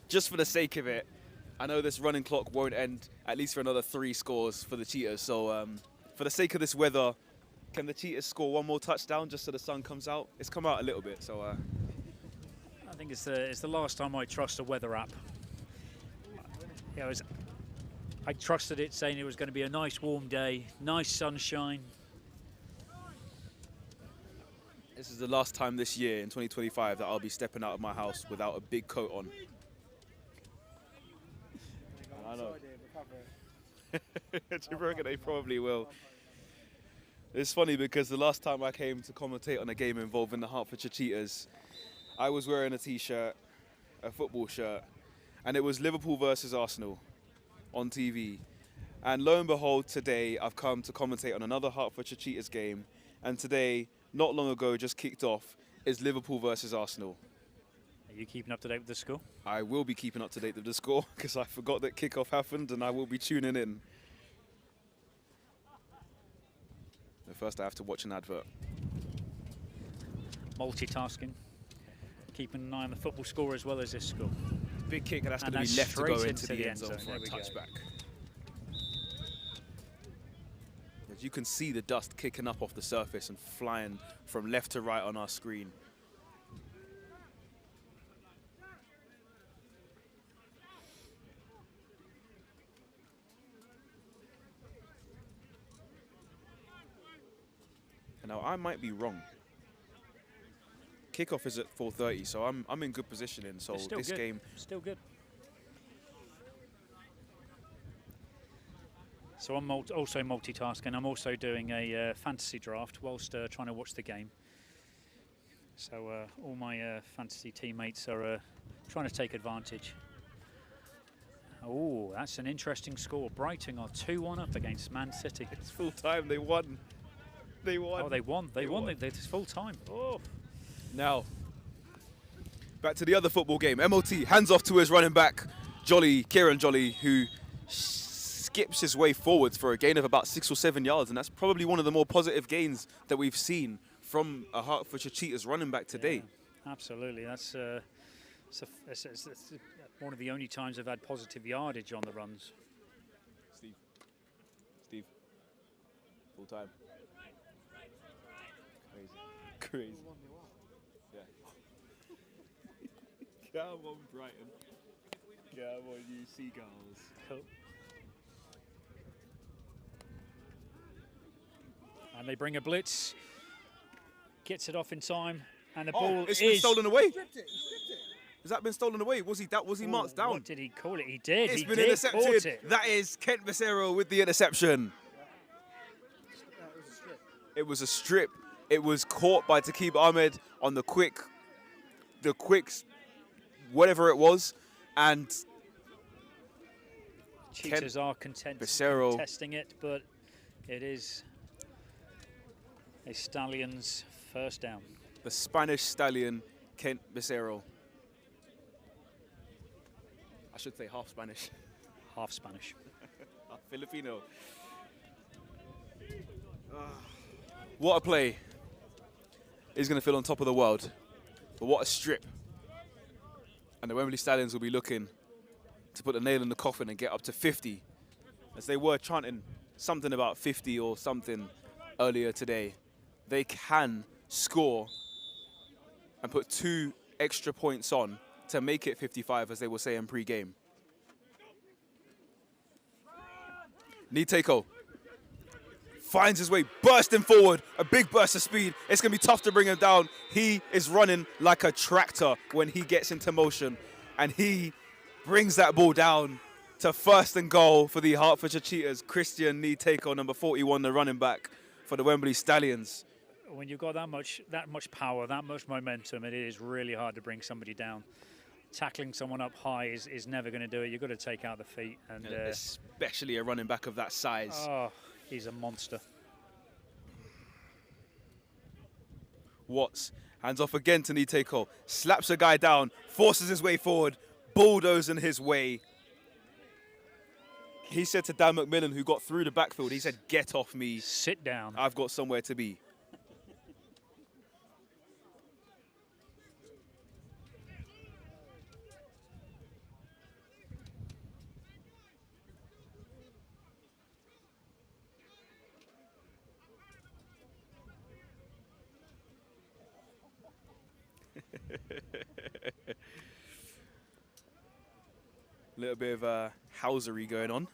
Speaker 1: just for the sake of it, I know this running clock won't end at least for another 3 scores for the Cheetahs. So for the sake of this weather, can the Cheetahs score 1 more touchdown just so the sun comes out? It's come out a little bit, so.
Speaker 2: I think it's the last time I trust a weather app. Yeah, I trusted it, saying it was going to be a nice warm day, nice sunshine.
Speaker 1: This is the last time this year in 2025 that I'll be stepping out of my house without a big coat on. I know. Do you reckon they probably will? It's funny because the last time I came to commentate on a game involving the Hertfordshire Cheetahs, I was wearing a t-shirt, a football shirt, and it was Liverpool versus Arsenal on TV. And lo and behold, today I've come to commentate on another Hertfordshire Cheetahs game, and today, not long ago, just kicked off, is Liverpool versus Arsenal.
Speaker 2: Are you keeping up to date with the score?
Speaker 1: I will be keeping up to date with the score because I forgot that kickoff happened, and I will be tuning in. But first I have to watch an advert.
Speaker 2: Multitasking. keeping an eye on the football score as well as this score.
Speaker 1: Big kick, and that's going
Speaker 2: And
Speaker 1: to be
Speaker 2: that's
Speaker 1: left to go
Speaker 2: straight
Speaker 1: into the end zone for
Speaker 2: There
Speaker 1: a
Speaker 2: we go.
Speaker 1: touchback. As you can see the dust kicking up off the surface and flying from left to right on our screen. And now I might be wrong. Kickoff is at 4:30, so I'm in good positioning. So
Speaker 2: It's still
Speaker 1: this
Speaker 2: good.
Speaker 1: game,
Speaker 2: Still good. So I'm also multitasking. I'm also doing a fantasy draft whilst trying to watch the game. So all my fantasy teammates are trying to take advantage. Oh, that's an interesting score. Brighton are 2-1 up against Man City.
Speaker 1: it's full time. They won. They won.
Speaker 2: Oh, they won. They won.
Speaker 1: won.
Speaker 2: It's full time. Oh.
Speaker 1: Now, back to the other football game. MOT hands off to his running back, Kieran Jolly, who skips his way forwards for a gain of about 6 or 7 yards, and that's probably one of the more positive gains that we've seen from a Hertfordshire Cheetahs running back today.
Speaker 2: Yeah, absolutely. That's it's one of the only times I've had positive yardage on the runs.
Speaker 1: Steve, full time. Crazy. Yeah. Come on, Brighton. Come on, you seagulls.
Speaker 2: Cool. And they bring a blitz. Gets it off in time, and the ball
Speaker 1: It's been stolen away.
Speaker 3: Stripped it. He stripped it.
Speaker 1: Has that been stolen away? Was he marked down?
Speaker 2: What did he call it? He did.
Speaker 1: It's
Speaker 2: He
Speaker 1: been
Speaker 2: did.
Speaker 1: intercepted.
Speaker 2: Caught it.
Speaker 1: That is Kent Becerro with the interception.
Speaker 3: It was a strip.
Speaker 1: It was a strip. It was caught by Taqib Ahmed on the quick, whatever it was, and
Speaker 2: Cheetahs are content
Speaker 1: Becerro.
Speaker 2: testing it, but it is a Stallions first down.
Speaker 1: the Spanish stallion, Kent Becerro. I should say half Spanish.
Speaker 2: Half Spanish.
Speaker 1: Half Filipino. What a play. He's going to feel on top of the world. But what a strip. And the Wembley Stallions will be looking to put the nail in the coffin and get up to 50. As they were chanting something about 50 or something earlier today. They can score and put 2 extra points on to make it 55, as they were saying pre-game. Niteko finds his way, bursting forward, a big burst of speed. It's going to be tough to bring him down. He is running like a tractor when he gets into motion, and he brings that ball down to 1st and goal for the Hertfordshire Cheetahs. Christian Niteko, number 41, the running back for the Wembley Stallions.
Speaker 2: When you've got that much power, that much momentum, it is really hard to bring somebody down. Tackling someone up high is never going to do it. You've got to take out the feet. And
Speaker 1: especially a running back of that size.
Speaker 2: Oh, he's a monster.
Speaker 1: Watts hands off again to Niteko, slaps a guy down, forces his way forward, bulldozing his way. He said to Dan McMillan, who got through the backfield, he said, "Get off me.
Speaker 2: Sit down."
Speaker 1: I've got somewhere to be." A little bit of housery going on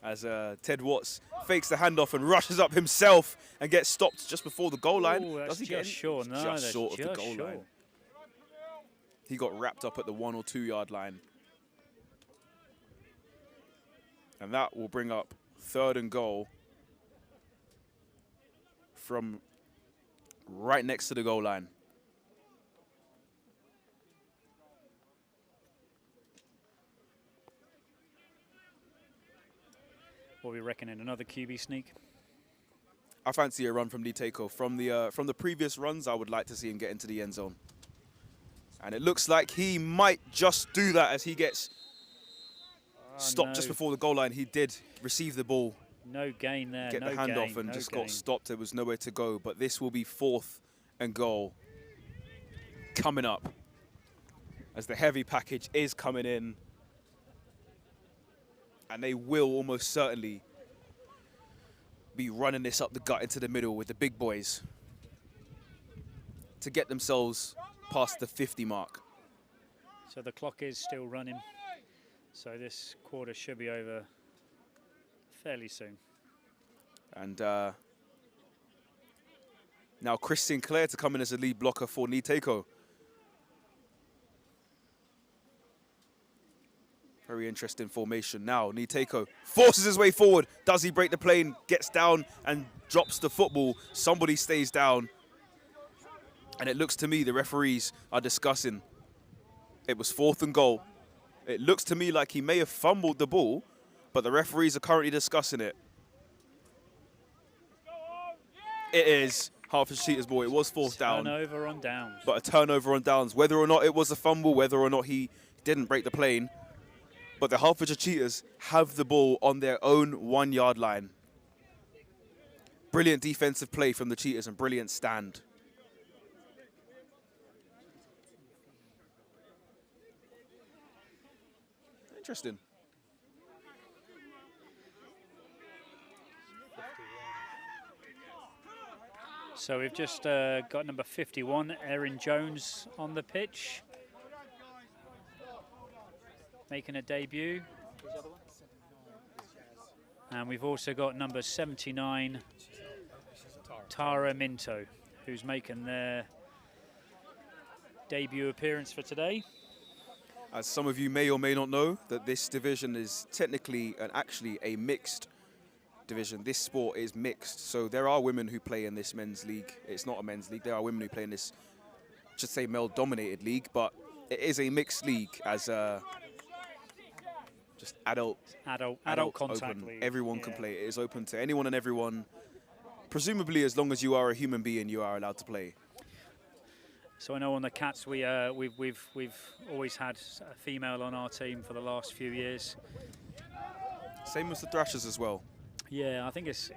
Speaker 1: as Ted Watts fakes the handoff and rushes up himself and gets stopped just before the goal line.
Speaker 2: Ooh, that's
Speaker 1: Does he get
Speaker 2: just
Speaker 1: in?
Speaker 2: short. No,
Speaker 1: Just
Speaker 2: that's
Speaker 1: short of the
Speaker 2: just
Speaker 1: goal
Speaker 2: short.
Speaker 1: line. He got wrapped up at the 1 or 2 yard line. And that will bring up 3rd and goal from right next to the goal line.
Speaker 2: What are we reckoning? Another QB sneak?
Speaker 1: I fancy a run from Niteko. From the previous runs, I would like to see him get into the end zone. And it looks like he might just do that as he gets stopped just before the goal line. He did receive the ball,
Speaker 2: No gain there.
Speaker 1: get
Speaker 2: no
Speaker 1: the handoff,
Speaker 2: gain,
Speaker 1: and
Speaker 2: no
Speaker 1: just
Speaker 2: gain.
Speaker 1: got stopped. There was nowhere to go. But this will be 4th and goal coming up. as the heavy package is coming in. And they will almost certainly be running this up the gut into the middle with the big boys to get themselves past the 50 mark.
Speaker 2: So the clock is still running. So this quarter should be over fairly soon.
Speaker 1: And now Chris Sinclair to come in as a lead blocker for Niteko. Very interesting formation now. Niteko forces his way forward. Does he break the plane? Gets down and drops the football. Somebody stays down. And it looks to me the referees are discussing. It was 4th and goal. It looks to me like he may have fumbled the ball, but the referees are currently discussing it. It is Hertfordshire Cheetahs ball. It was 4th down.
Speaker 2: Turnover on downs.
Speaker 1: But a turnover on downs. Whether or not it was a fumble, whether or not he didn't break the plane, but the Hertfordshire Cheetahs have the ball on their own 1-yard line. Brilliant defensive play from the Cheetahs and brilliant stand. Interesting.
Speaker 2: So we've just got number 51, Erin Jones, on the pitch, making a debut. And we've also got number 79, Tara Minto, who's making their debut appearance for today.
Speaker 1: As some of you may or may not know, that this division is technically and actually a mixed division. This sport is mixed, so there are women who play in this men's league. It's not a men's league. There are women who play in this, I should say, male-dominated league, but it is a mixed league as just adult
Speaker 2: contact
Speaker 1: open.
Speaker 2: league.
Speaker 1: Everyone can play. It is open to anyone and everyone. Presumably, as long as you are a human being, you are allowed to play.
Speaker 2: So I know on the Cats we've always had a female on our team for the last few years.
Speaker 1: Same as the Thrashers as well.
Speaker 2: Yeah, I think it's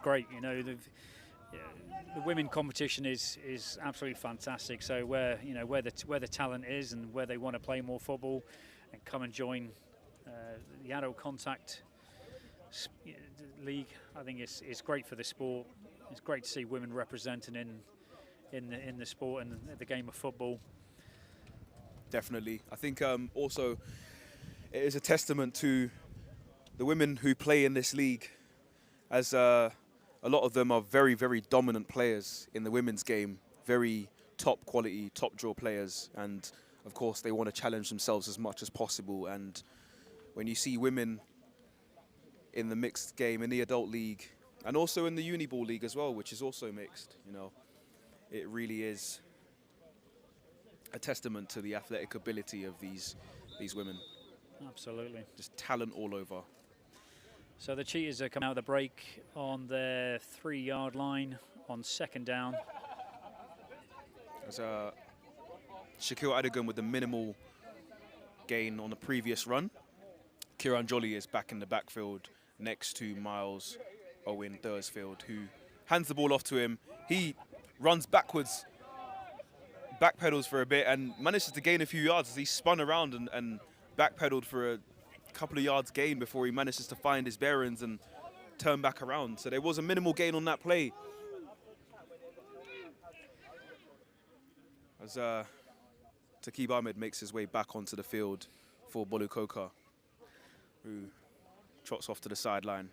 Speaker 2: great. You know, the women competition is absolutely fantastic. So where the talent is and where they want to play more football, and come and join the adult contact league. I think it's great for the sport. It's great to see women representing in the sport and the game of football.
Speaker 1: Definitely. I think also it is a testament to the women who play in this league, as a lot of them are very, very dominant players in the women's game, very top quality, top draw players, and of course they want to challenge themselves as much as possible. And when you see women in the mixed game, in the adult league, and also in the uni ball league as well, which is also mixed, you know, it really is a testament to the athletic ability of these women.
Speaker 2: Absolutely.
Speaker 1: Just talent all over.
Speaker 2: So the Cheetahs are coming out of the break on their 3-yard line on 2nd down.
Speaker 1: As Shaquille Adigan with the minimal gain on the previous run. Kieran Jolly is back in the backfield next to Miles Owen Thursfield, who hands the ball off to him. He runs backwards, backpedals for a bit, and manages to gain a few yards as he spun around and backpedaled for a couple of yards gain before he manages to find his bearings and turn back around. So there was a minimal gain on that play. As Taqib Ahmed makes his way back onto the field for Bolukoka, who trots off to the sideline.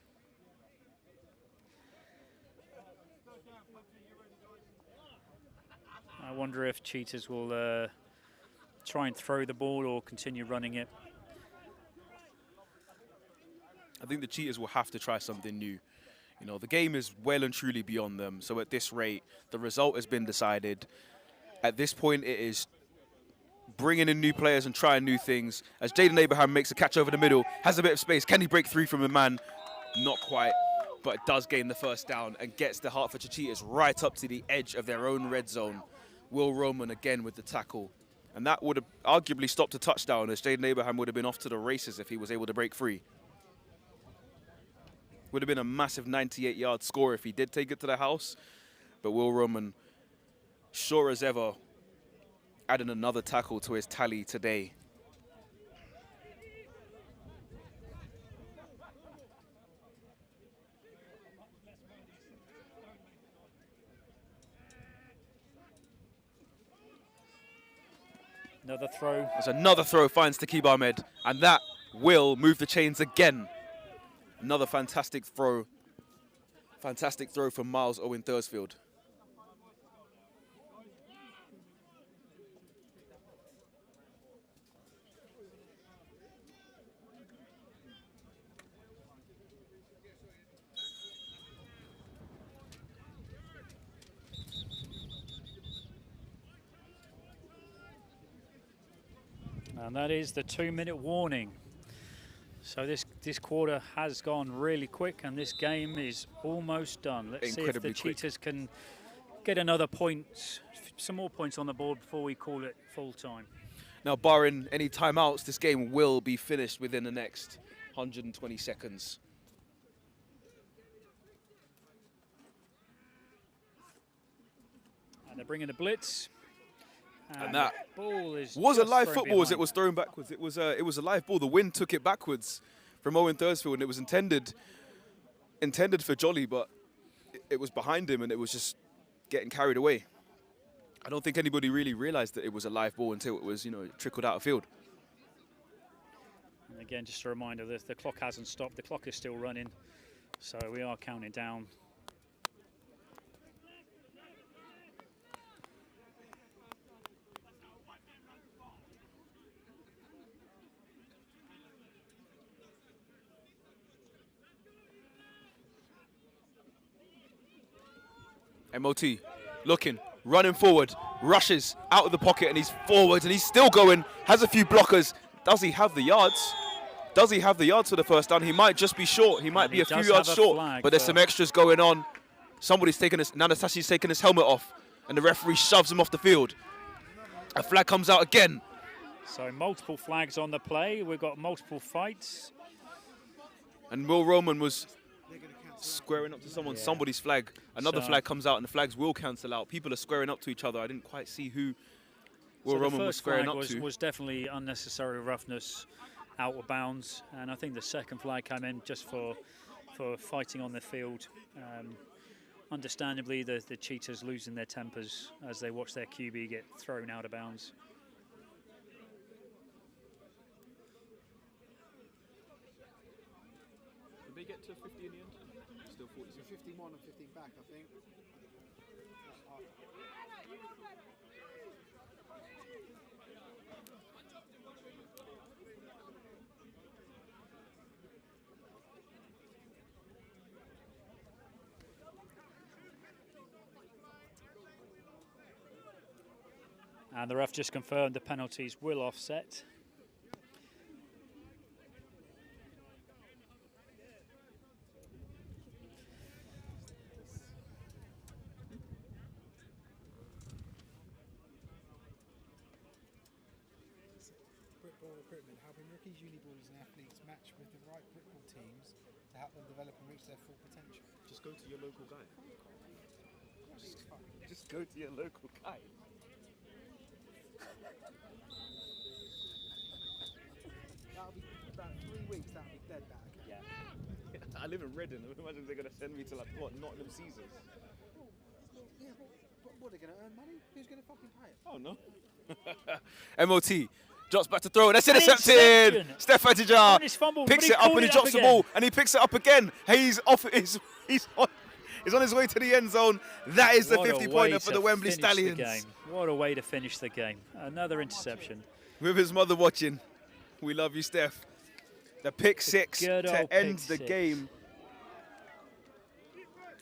Speaker 2: I wonder if Cheetahs will try and throw the ball or continue running it.
Speaker 1: I think the Cheetahs will have to try something new. You know, the game is well and truly beyond them. So at this rate, the result has been decided. At this point, it is bringing in new players and trying new things. As Jaden Abraham makes a catch over the middle, has a bit of space. Can he break through from a man? Not quite, but it does gain the first down and gets the Hertfordshire Cheetahs right up to the edge of their own red zone. Will Roman again with the tackle. And that would have arguably stopped a touchdown, as Jaden Abraham would have been off to the races if he was able to break free. Would have been a massive 98-yard score if he did take it to the house. But Will Roman, sure as ever, adding another tackle to his tally today.
Speaker 2: Another throw.
Speaker 1: There's another throw, finds Taqib Ahmed, and that will move the chains again. Another fantastic throw. Fantastic throw from Miles Owen Thursfield.
Speaker 2: And that is the 2-minute warning. So this quarter has gone really quick, and this game is almost done. Let's see if the Cheetahs can get another point, some more points on the board before we call it full time.
Speaker 1: Now, barring any timeouts, this game will be finished within the next 120 seconds.
Speaker 2: And they're bringing the blitz.
Speaker 1: And that
Speaker 2: ball is
Speaker 1: was a live
Speaker 2: thrown
Speaker 1: football as it
Speaker 2: behind.
Speaker 1: was thrown backwards. It was a live ball. The wind took it backwards from Owen Thursfield, and it was intended for Jolly, but it was behind him, and it was just getting carried away. I don't think anybody really realised that it was a live ball until it was, trickled out of field.
Speaker 2: And again, just a reminder that the clock hasn't stopped. The clock is still running, so we are counting down.
Speaker 1: MOT looking, running forward, rushes out of the pocket, and he's forward, and he's still going, has a few blockers. Does he have the yards? Does he have the yards for the first down? He might just be short. He might be a few yards short, but there's some extras going on. Somebody's taking his, Nanatashi's taking his helmet off, and the referee shoves him off the field. A flag comes out again.
Speaker 2: So multiple flags on the play. We've got multiple fights.
Speaker 1: And Will Roman was squaring up to someone, somebody's flag. Another flag comes out, and the flags will cancel out. People are squaring up to each other. I didn't quite see who Will Roman was squaring up to.
Speaker 2: Was definitely unnecessary roughness, out of bounds, and I think the second flag came in just for fighting on the field. Understandably, the Cheetahs losing their tempers as they watch their QB get thrown out of bounds.
Speaker 1: Did they get to 50 in the end? Still 40.
Speaker 3: So 51 and 15 back, I think.
Speaker 2: And the ref just confirmed the penalties will offset.
Speaker 3: Brickball recruitment, helping rookies, uniballs and athletes match with the right brickball teams to help them develop and reach their full potential.
Speaker 1: Just go to your local guy. Just go to your local guy.
Speaker 3: That'll be about 3 weeks, that'll be dead, that. Okay?
Speaker 1: Yeah. I live in Reading. Imagine they're going to send me to, Nottingham Caesars.
Speaker 3: Yeah, but what are they going to earn money? Who's going to fucking pay it?
Speaker 1: Oh, no. MOT drops back to throw. That's intercepted. Steph Adija picks it up, and he drops the ball, and he picks it up again. He's off. He's on his way to the end zone. That is the 50-pointer for the Wembley Stallions.
Speaker 2: What a way to finish the game. Another interception.
Speaker 1: With his mother watching. We love you, Steph. The pick six to end the game.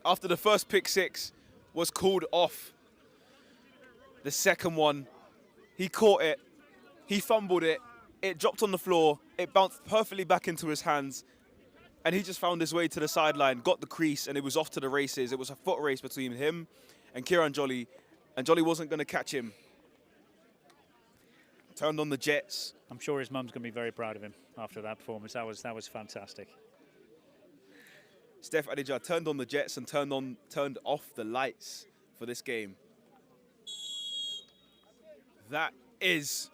Speaker 1: After the first pick six was called off, the second one, he caught it, he fumbled it, it dropped on the floor, it bounced perfectly back into his hands, and he just found his way to the sideline, got the crease, and it was off to the races. It was a foot race between him and Kieran Jolly, and Jolly wasn't going to catch him. Turned on the jets.
Speaker 2: I'm sure his mum's going to be very proud of him after that performance. That was fantastic.
Speaker 1: Steph Adija turned on the jets and turned off the lights for this game. That is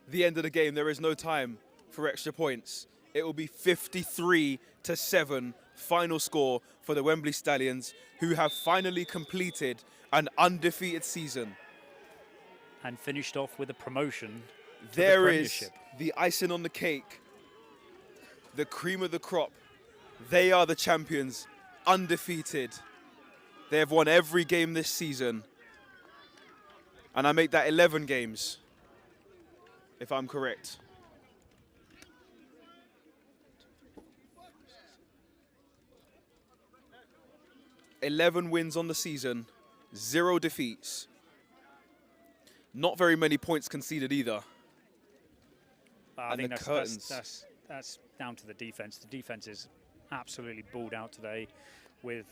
Speaker 1: the end of the game. There is no time for extra points. It will be 53-7 final score for the Wembley Stallions, who have finally completed an undefeated season.
Speaker 2: And finished off with a promotion to
Speaker 1: There
Speaker 2: the
Speaker 1: is
Speaker 2: Premiership.
Speaker 1: the icing on the cake, the cream of the crop. They are the champions, undefeated. They have won every game this season. And I make that 11 games, if I'm correct. "11 wins on the season, 0 defeats. Not very many points conceded either.
Speaker 2: I
Speaker 1: And
Speaker 2: think
Speaker 1: the
Speaker 2: that's
Speaker 1: curtains.
Speaker 2: that's down to the defense. The defense is absolutely balled out today with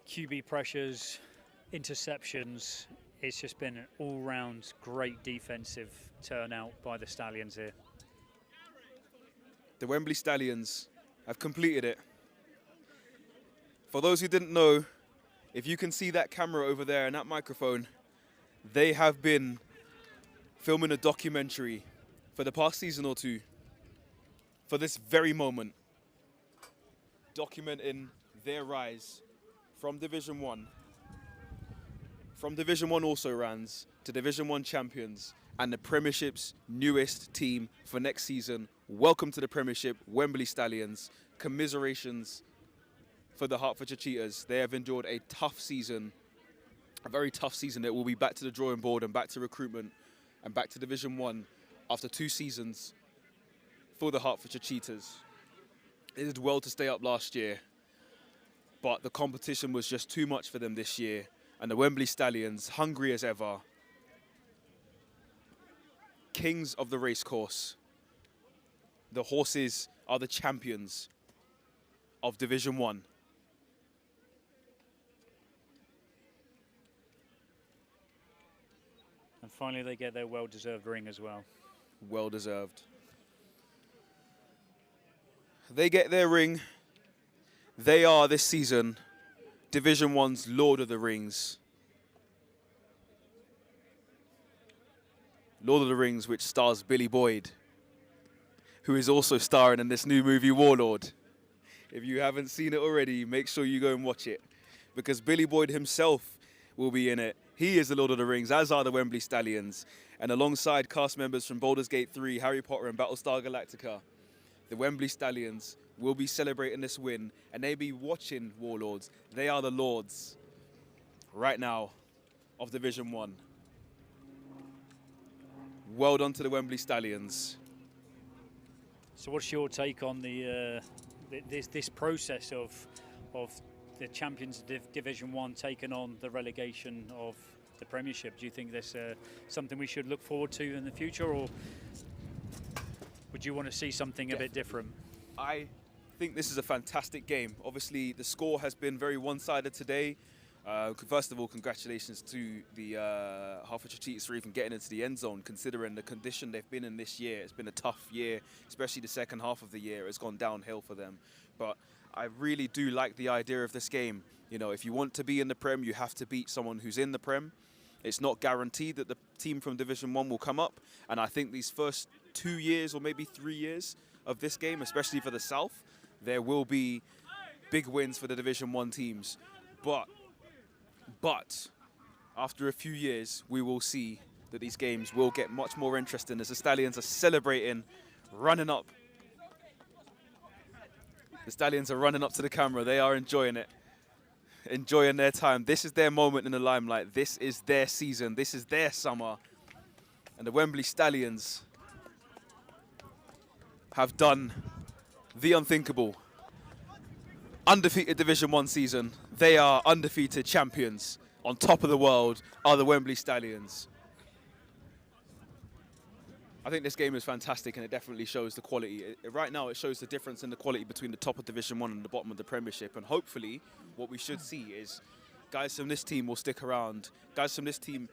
Speaker 2: QB pressures, interceptions. It's just been an all-round great defensive turnout by the Stallions here.
Speaker 1: The Wembley Stallions have completed it. For those who didn't know, if you can see that camera over there and that microphone, they have been filming a documentary for the past season or two for this very moment, documenting their rise from Division 1, from Division 1 also rans to Division 1 champions and the Premiership's newest team for next season. Welcome to the Premiership, Wembley Stallions. Commiserations for the Hertfordshire Cheetahs. They have endured a tough season, a very tough season. It will be back to the drawing board and back to recruitment and back to Division 1 after 2 seasons for the Hertfordshire Cheetahs. They did well to stay up last year, but the competition was just too much for them this year. And the Wembley Stallions, hungry as ever, kings of the racecourse. The horses are the champions of Division 1.
Speaker 2: And finally, they get their well-deserved ring as well.
Speaker 1: Well deserved. They get their ring. They are this season Division 1's Lord of the Rings. Lord of the Rings, which stars Billy Boyd, who is also starring in this new movie, Warlord. If you haven't seen it already, make sure you go and watch it, because Billy Boyd himself will be in it. He is the Lord of the Rings, as are the Wembley Stallions. And alongside cast members from Baldur's Gate 3, Harry Potter and Battlestar Galactica, the Wembley Stallions will be celebrating this win, and they be watching Warlords. They are the lords right now of Division 1. Well done to the Wembley Stallions.
Speaker 2: So what's your take on the this process of the champions of Division 1 taking on the relegation of the Premiership? Do you think there's something we should look forward to in the future, or would you want to see something a bit different?
Speaker 1: I think this is a fantastic game. Obviously, the score has been very one-sided today. First of all, congratulations to the Hertfordshire Cheetahs for even getting into the end zone, considering the condition they've been in this year. It's been a tough year, especially the second half of the year. It's gone downhill for them. But I really do like the idea of this game. You know, if you want to be in the Prem, you have to beat someone who's in the Prem. It's not guaranteed that the team from Division 1 will come up. And I think these first 2 years or maybe 3 years of this game, especially for the South, there will be big wins for the Division 1 teams. But after a few years, we will see that these games will get much more interesting as the Stallions are celebrating, running up. The Stallions are running up to the camera. They are enjoying it, enjoying their time. This is their moment in the limelight. This is their season. This is their summer. And the Wembley Stallions have done the unthinkable. Undefeated Division 1 season. They are undefeated champions. On top of the world are the Wembley Stallions. I think this game is fantastic, and it definitely shows the quality. Right now, it shows the difference in the quality between the top of Division 1 and the bottom of the Premiership. And hopefully, what we should see is guys from this team will stick around. Guys from this team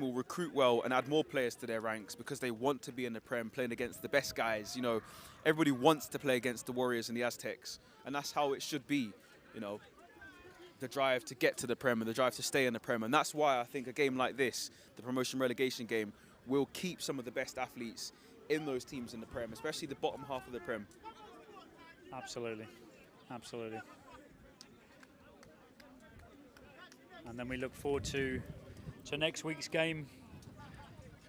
Speaker 1: will recruit well and add more players to their ranks because they want to be in the Prem, playing against the best guys. You know, everybody wants to play against the Warriors and the Aztecs, and that's how it should be. You know, the drive to get to the Prem and the drive to stay in the Prem. And that's why I think a game like this, the promotion relegation game, will keep some of the best athletes in those teams in the Prem, especially the bottom half of the Prem.
Speaker 2: Absolutely. Absolutely. And then we look forward to next week's game,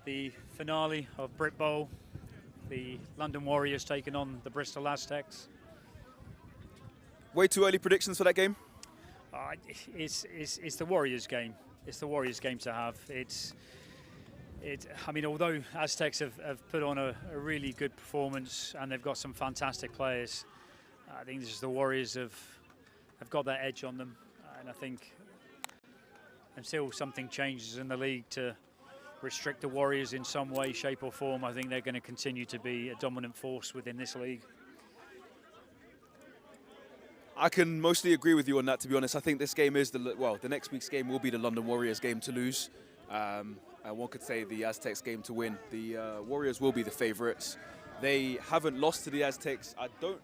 Speaker 2: the finale of Brit Bowl, the London Warriors taking on the Bristol Aztecs.
Speaker 1: Way too early predictions for that game?
Speaker 2: It's the Warriors game. It's the Warriors game to have. I mean, although Aztecs have put on a really good performance and they've got some fantastic players, I think the Warriors have got that edge on them. And I think until something changes in the league to restrict the Warriors in some way, shape or form, I think they're going to continue to be a dominant force within this league.
Speaker 1: I can mostly agree with you on that, to be honest. I think this game is the next week's game will be the London Warriors game to lose. And one could say the Aztecs game to win. The Warriors will be the favourites. They haven't lost to the Aztecs. I don't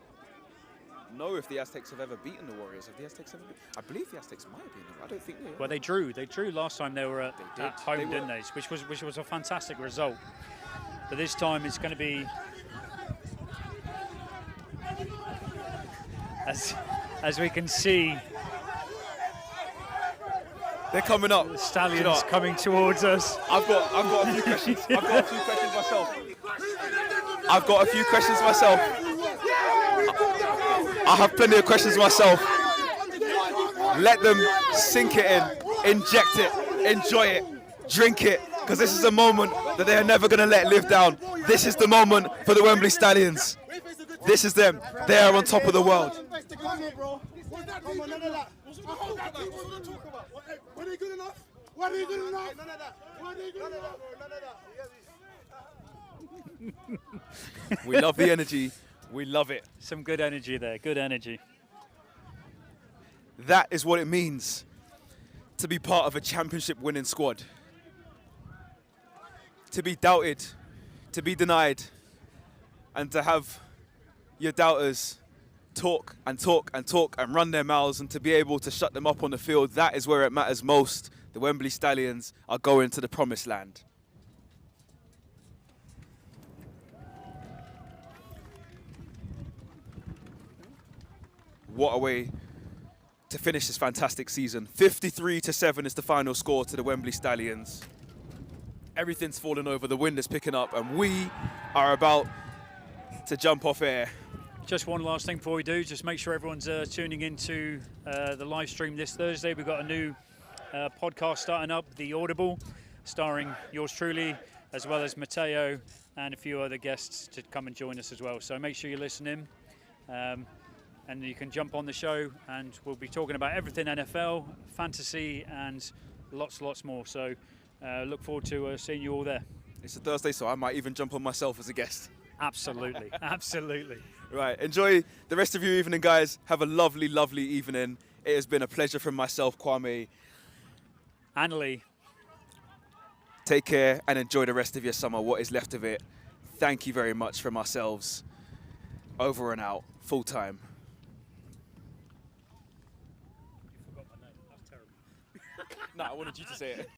Speaker 1: know if the Aztecs have ever beaten the Warriors. Have the Aztecs ever beaten? I believe the Aztecs might have been. I don't think they have.
Speaker 2: Well, they drew. They drew last time they were at home, didn't they? Which was a fantastic result. But this time it's going to be as we can see,
Speaker 1: they're coming up.
Speaker 2: the Stallions coming towards us.
Speaker 1: I've got a few questions. I've got a few questions myself. I've got a few questions myself. I have plenty of questions myself. Let them sink it in, inject it, enjoy it, drink it, because this is a moment that they are never going to let live down. This is the moment for the Wembley Stallions. This is them. They are on top of the world.
Speaker 7: Were they good enough? Were they good enough? None of that. Were they good enough? None of that.
Speaker 1: We love the energy. We love it.
Speaker 2: Some good energy there. Good energy.
Speaker 1: That is what it means to be part of a championship winning squad. To be doubted, to be denied, and to have your doubters talk and talk and talk and run their mouths, and to be able to shut them up on the field, that is where it matters most. The Wembley Stallions are going to the promised land. What a way to finish this fantastic season. 53-7 is the final score to the Wembley Stallions. Everything's falling over, the wind is picking up, and we are about to jump off air.
Speaker 2: Just one last thing before we do, just make sure everyone's tuning into the live stream this Thursday. We've got a new podcast starting up, The Audible, starring yours truly, as well as Matteo and a few other guests to come and join us as well. So make sure you listen in, and you can jump on the show, and we'll be talking about everything NFL, fantasy, and lots more. So look forward to seeing you all there.
Speaker 1: It's a Thursday, so I might even jump on myself as a guest.
Speaker 2: Absolutely, absolutely.
Speaker 1: Right, enjoy the rest of your evening, guys. Have a lovely, lovely evening. It has been a pleasure from myself, Kwame.
Speaker 2: And Lee.
Speaker 1: Take care and enjoy the rest of your summer, what is left of it. Thank you very much from ourselves. Over and out, full time.
Speaker 2: You forgot my name. That's terrible.
Speaker 1: No, I wanted you to say it.